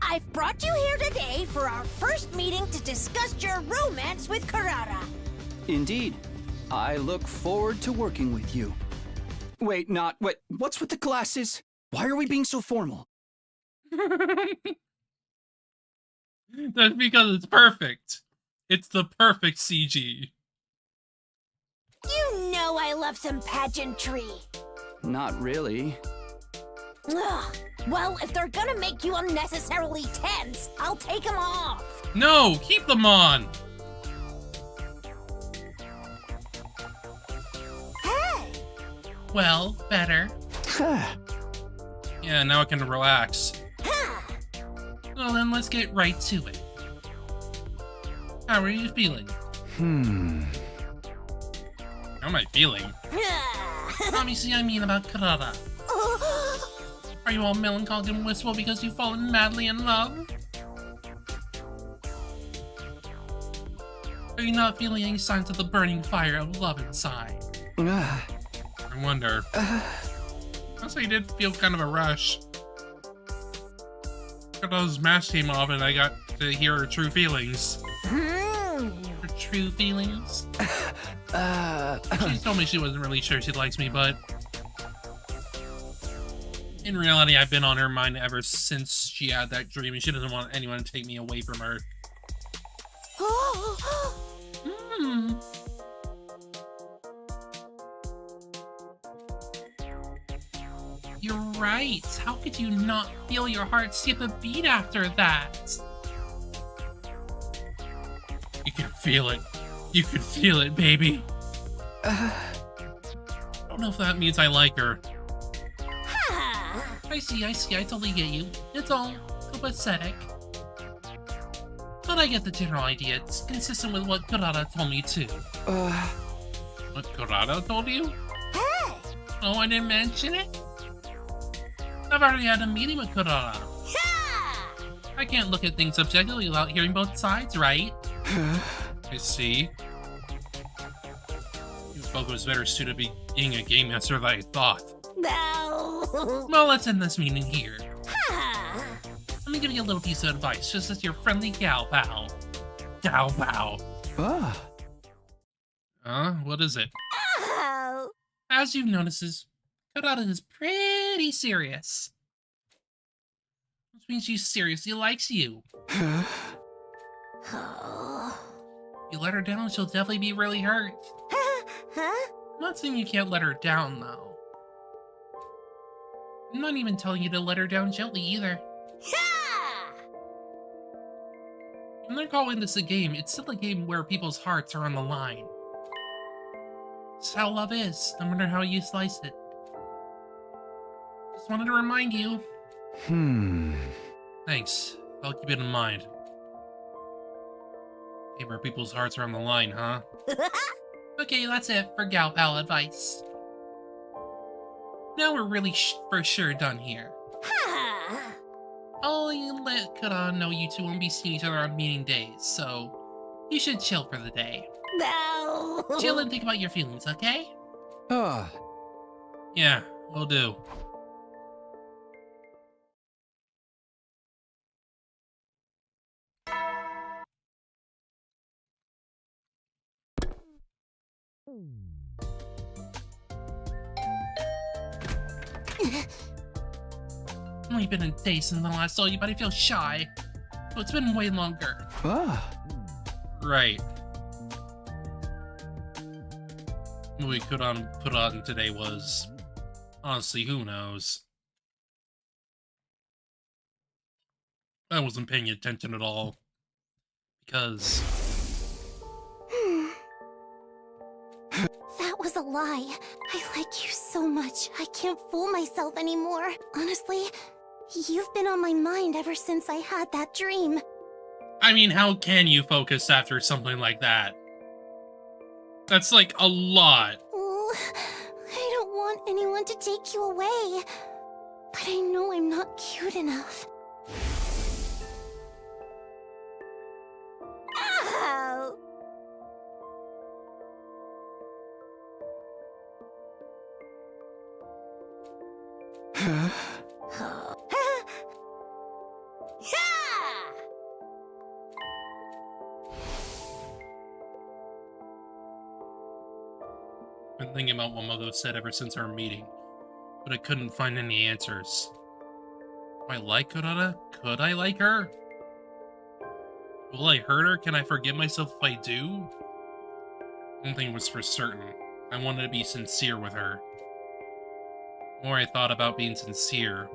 I've brought you here today for our first meeting to discuss your romance with Kurata.
Indeed. I look forward to working with you. Wait, what's with the glasses? Why are we being so formal?
That's because it's perfect. It's the perfect CG.
You know I love some pageantry.
Not really.
Ugh. Well, if they're gonna make you unnecessarily tense, I'll take them off.
No, keep them on.
Hey!
Well, better. Yeah, now I can relax. Well, then let's get right to it. How are you feeling? How am I feeling? Obviously, I mean about Kurata. Are you all melancholic and wistful because you've fallen madly in love? Are you not feeling any signs of the burning fire of love inside? I wonder. Also, you did feel kind of a rush. Kurata's mask came off and I got to hear her true feelings. Her true feelings? She told me she wasn't really sure she likes me, but in reality, I've been on her mind ever since she had that dream, and she doesn't want anyone to take me away from her. You're right. How could you not feel your heart skip a beat after that? You can feel it. You can feel it, baby. I don't know if that means I like her. I see, I totally get you. It's all copacetic. But I get the general idea. It's consistent with what Kurata told me, too. What Kurata told you?
Hey!
Oh, I didn't mention it? I've already had a meeting with Kurata. I can't look at things objectively without hearing both sides, right? I see. You folks was better suited to being a game master than I thought.
No.
Well, let's end this meeting here. Let me give you a little piece of advice, just as your friendly gal pal. Gal pal. What is it?
Oh.
As you've noticed, Kurata is pretty serious. Which means she seriously likes you. If you let her down, she'll definitely be really hurt. I'm not saying you can't let her down, though. I'm not even telling you to let her down gently, either. When they're calling this a game, it's still a game where people's hearts are on the line. It's how love is, no matter how you slice it. Just wanted to remind you. Thanks. I'll keep it in mind. Game where people's hearts are on the line, huh? Okay, that's it for gal pal advice. Now we're really for sure done here. I'll let Kurata know you two won't be seeing each other on meeting days, so you should chill for the day.
No.
Chill and think about your feelings, okay?
Yeah, will do. Only been a day since the last saw you, but I feel shy. So it's been way longer. Right. What we could put on today was, honestly, who knows? I wasn't paying attention at all because
That was a lie. I like you so much. I can't fool myself anymore. Honestly, you've been on my mind ever since I had that dream.
I mean, how can you focus after something like that? That's like a lot.
Oh, I don't want anyone to take you away. But I know I'm not cute enough. Ow!
Been thinking about what Mogo said ever since our meeting, but I couldn't find any answers. Do I like Kurata? Could I like her? Will I hurt her? Can I forgive myself if I do? One thing was for certain. I wanted to be sincere with her. The more I thought about being sincere,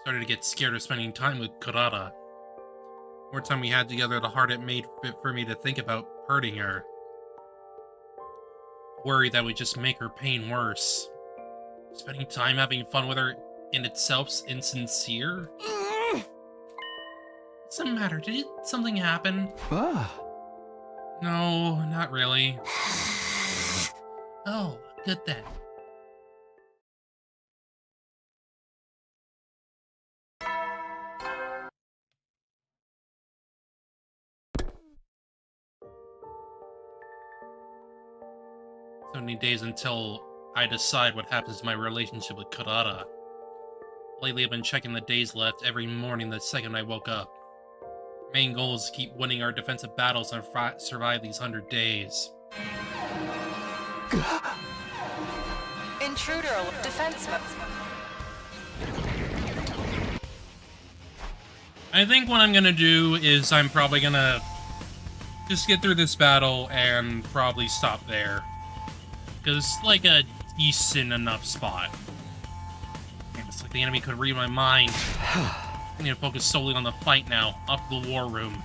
started to get scared of spending time with Kurata. The more time we had together, the harder it made for me to think about hurting her. Worried that would just make her pain worse. Spending time having fun with her in itself's insincere? What's the matter? Did something happen? No, not really. Oh, good then. So many days until I decide what happens to my relationship with Kurata. Lately, I've been checking the days left every morning the second I woke up. Main goal is to keep winning our defensive battles and survive these 100 days.
Intruder defense mode.
I think what I'm gonna do is I'm probably gonna just get through this battle and probably stop there. Because it's like a decent enough spot. It's like the enemy could read my mind. I need to focus solely on the fight now, up the war room.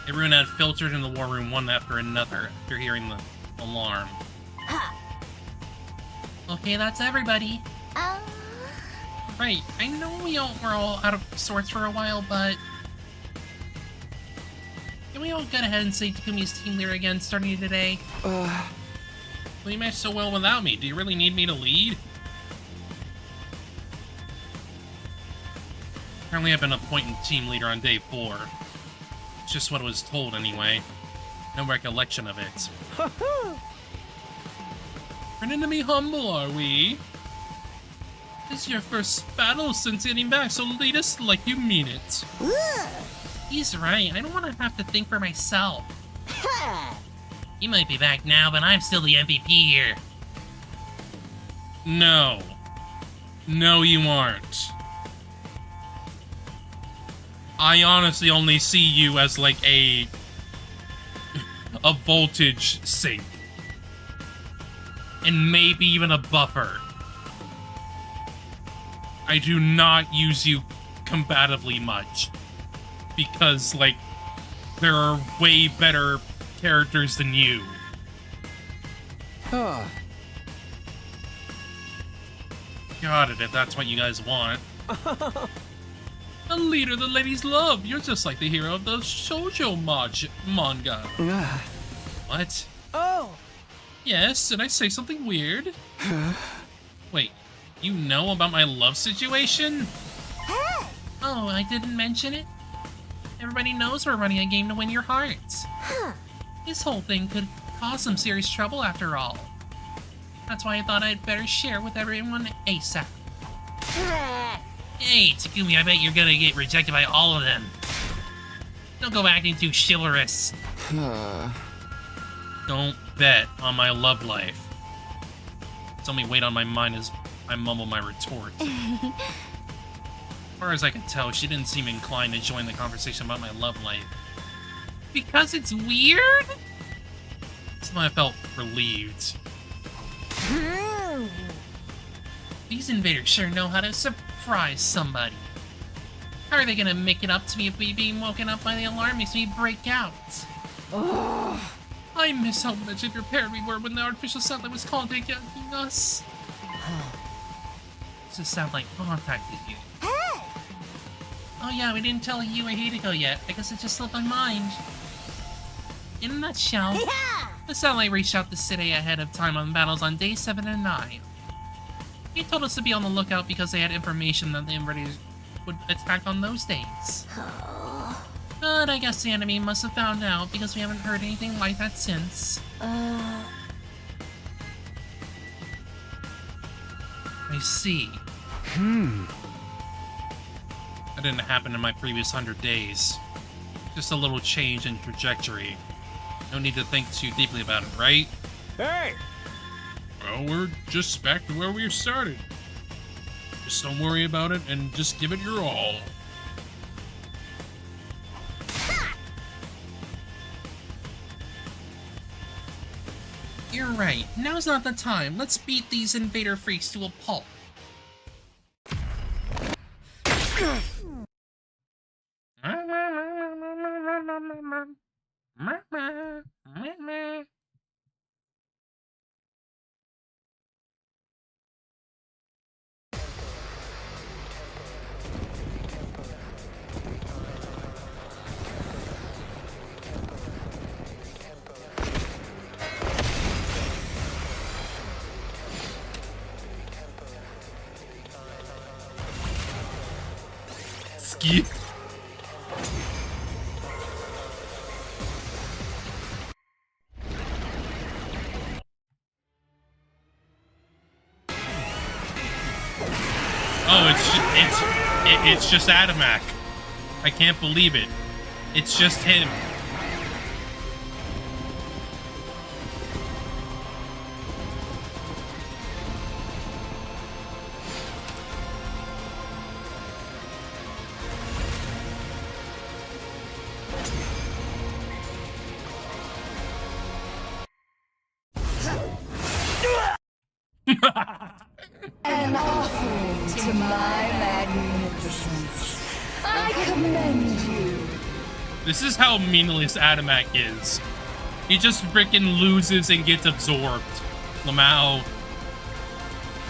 Everyone had filtered in the war room one after another after hearing the alarm. Okay, that's everybody. Right, I know we're all out of sorts for a while, but can we all get ahead and say Takumi's team leader again starting today? Well, you managed so well without me. Do you really need me to lead? Apparently I've been appointed team leader on day 4. It's just what I was told anyway. No recollection of it. Turning to be humble, are we? This is your first battle since getting back, so lead us like you mean it. He's right. I don't want to have to think for myself. You might be back now, but I'm still the MVP here. No. No, you aren't. I honestly only see you as like a voltage sink. And maybe even a buffer. I do not use you combatively much. Because, like, there are way better characters than you. Got it, if that's what you guys want. A leader the ladies love. You're just like the hero of the shoujo manga. What?
Oh!
Yes, did I say something weird? Wait, You know about my love situation? Oh, I didn't mention it? Everybody knows we're running a game to win your hearts. This whole thing could cause some serious trouble after all. That's why I thought I'd better share with everyone ASAP. Hey, Takumi, I bet you're gonna get rejected by all of them. Don't go acting too chivalrous. Don't bet on my love life. It's only weight on my mind as I mumble my retort. As far as I can tell, she didn't seem inclined to join the conversation about my love life. Because it's weird? So I felt relieved. These invaders sure know how to surprise somebody. How are they gonna make it up to me if we being woken up by the alarm makes me break out? I miss how much prepared we were when the artificial satellite was contacting us. Does the satellite contacted you? Oh yeah, we didn't tell you a Hideko yet. I guess it just slipped my mind. In a nutshell, the satellite reached out to City ahead of time on battles on day 7 and 9. He told us to be on the lookout because they had information that the invaders would attack on those days. But I guess the enemy must have found out because we haven't heard anything like that since. I see. That didn't happen in my previous 100 days. Just a little change in trajectory. No need to think too deeply about it, right?
Hey!
Well, we're just back to where we started. Just don't worry about it and just give it your all.
You're right. Now's not the time. Let's beat these invader freaks to a pulp.
Ski. Oh, it's just Adamak. I can't believe it. It's just him.
An offering to my magnificence. I commend you.
This is how meaningless Adamak is. He just frickin' loses and gets absorbed. Lamau.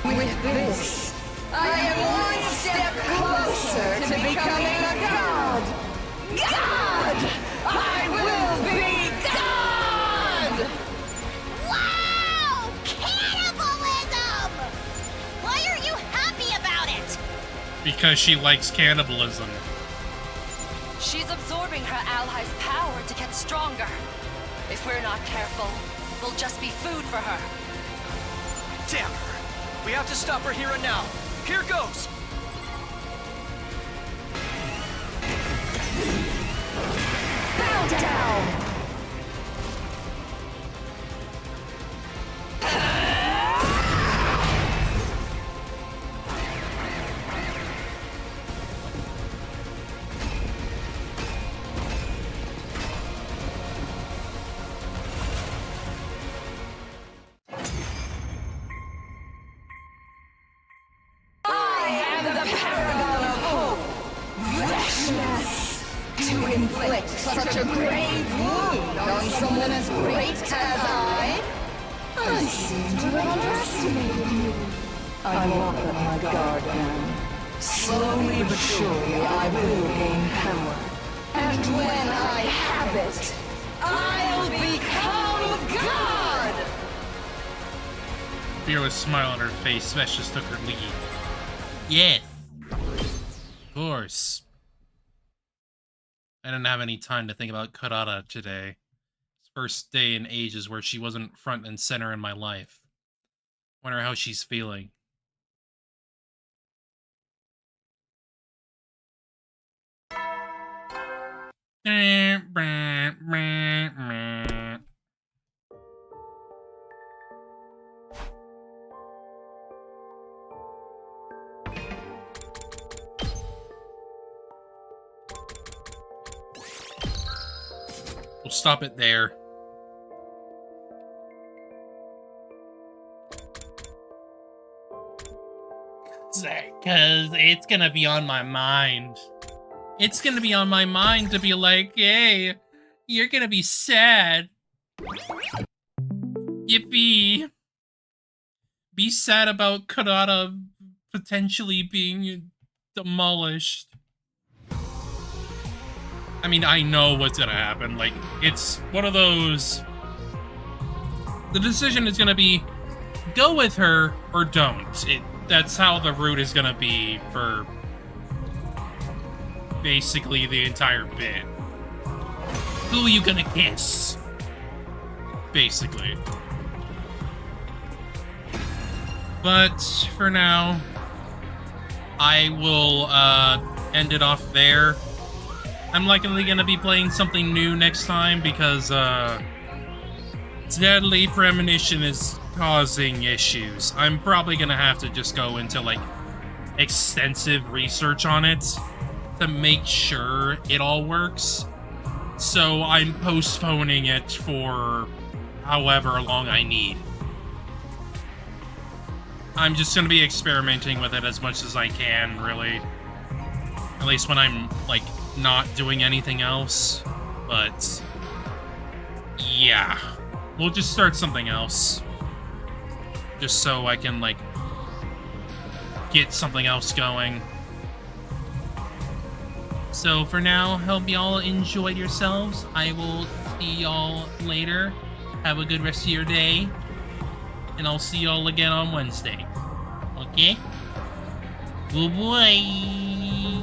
With this, I am one step closer to becoming a god. God! I will be God!
Wow! Cannibalism! Why are you happy about it?
Because she likes cannibalism.
She's absorbing her allies' power to get stronger. If we're not careful, we'll just be food for her.
Damn her! We have to stop her here and now. Here goes!
Bow down! Inflict such a grave wound on someone as great as I seem to have underestimated you. I walk up my guard now. Slowly but surely I will gain power. And when I have it, I'll become God!
fearless smile on her face, Smash just took her lead. Yes. Of course. I didn't have any time to think about Kurata today. It's first day in ages where she wasn't front and center in my life. Wonder how she's feeling. We'll stop it there. Because it's gonna be on my mind. It's gonna be on my mind to be like, hey, you're gonna be sad. Yippee. Be sad about Kurata potentially being demolished. I mean, I know what's gonna happen. Like, it's one of those... The decision is gonna be, go with her or don't. That's how the route is gonna be for basically the entire bit. Who are you gonna kiss? Basically. But for now, I will end it off there. I'm likely gonna be playing something new next time because Deadly Premonition is causing issues. I'm probably gonna have to just go into like extensive research on it to make sure it all works. So I'm postponing it for however long I need. I'm just gonna be experimenting with it as much as I can, really. At least when I'm like not doing anything else. But yeah, we'll just start something else. Just so I can, like, get something else going. So for now, hope y'all enjoyed yourselves. I will see y'all later. Have a good rest of your day. And I'll see y'all again on Wednesday. Okay? Good boy.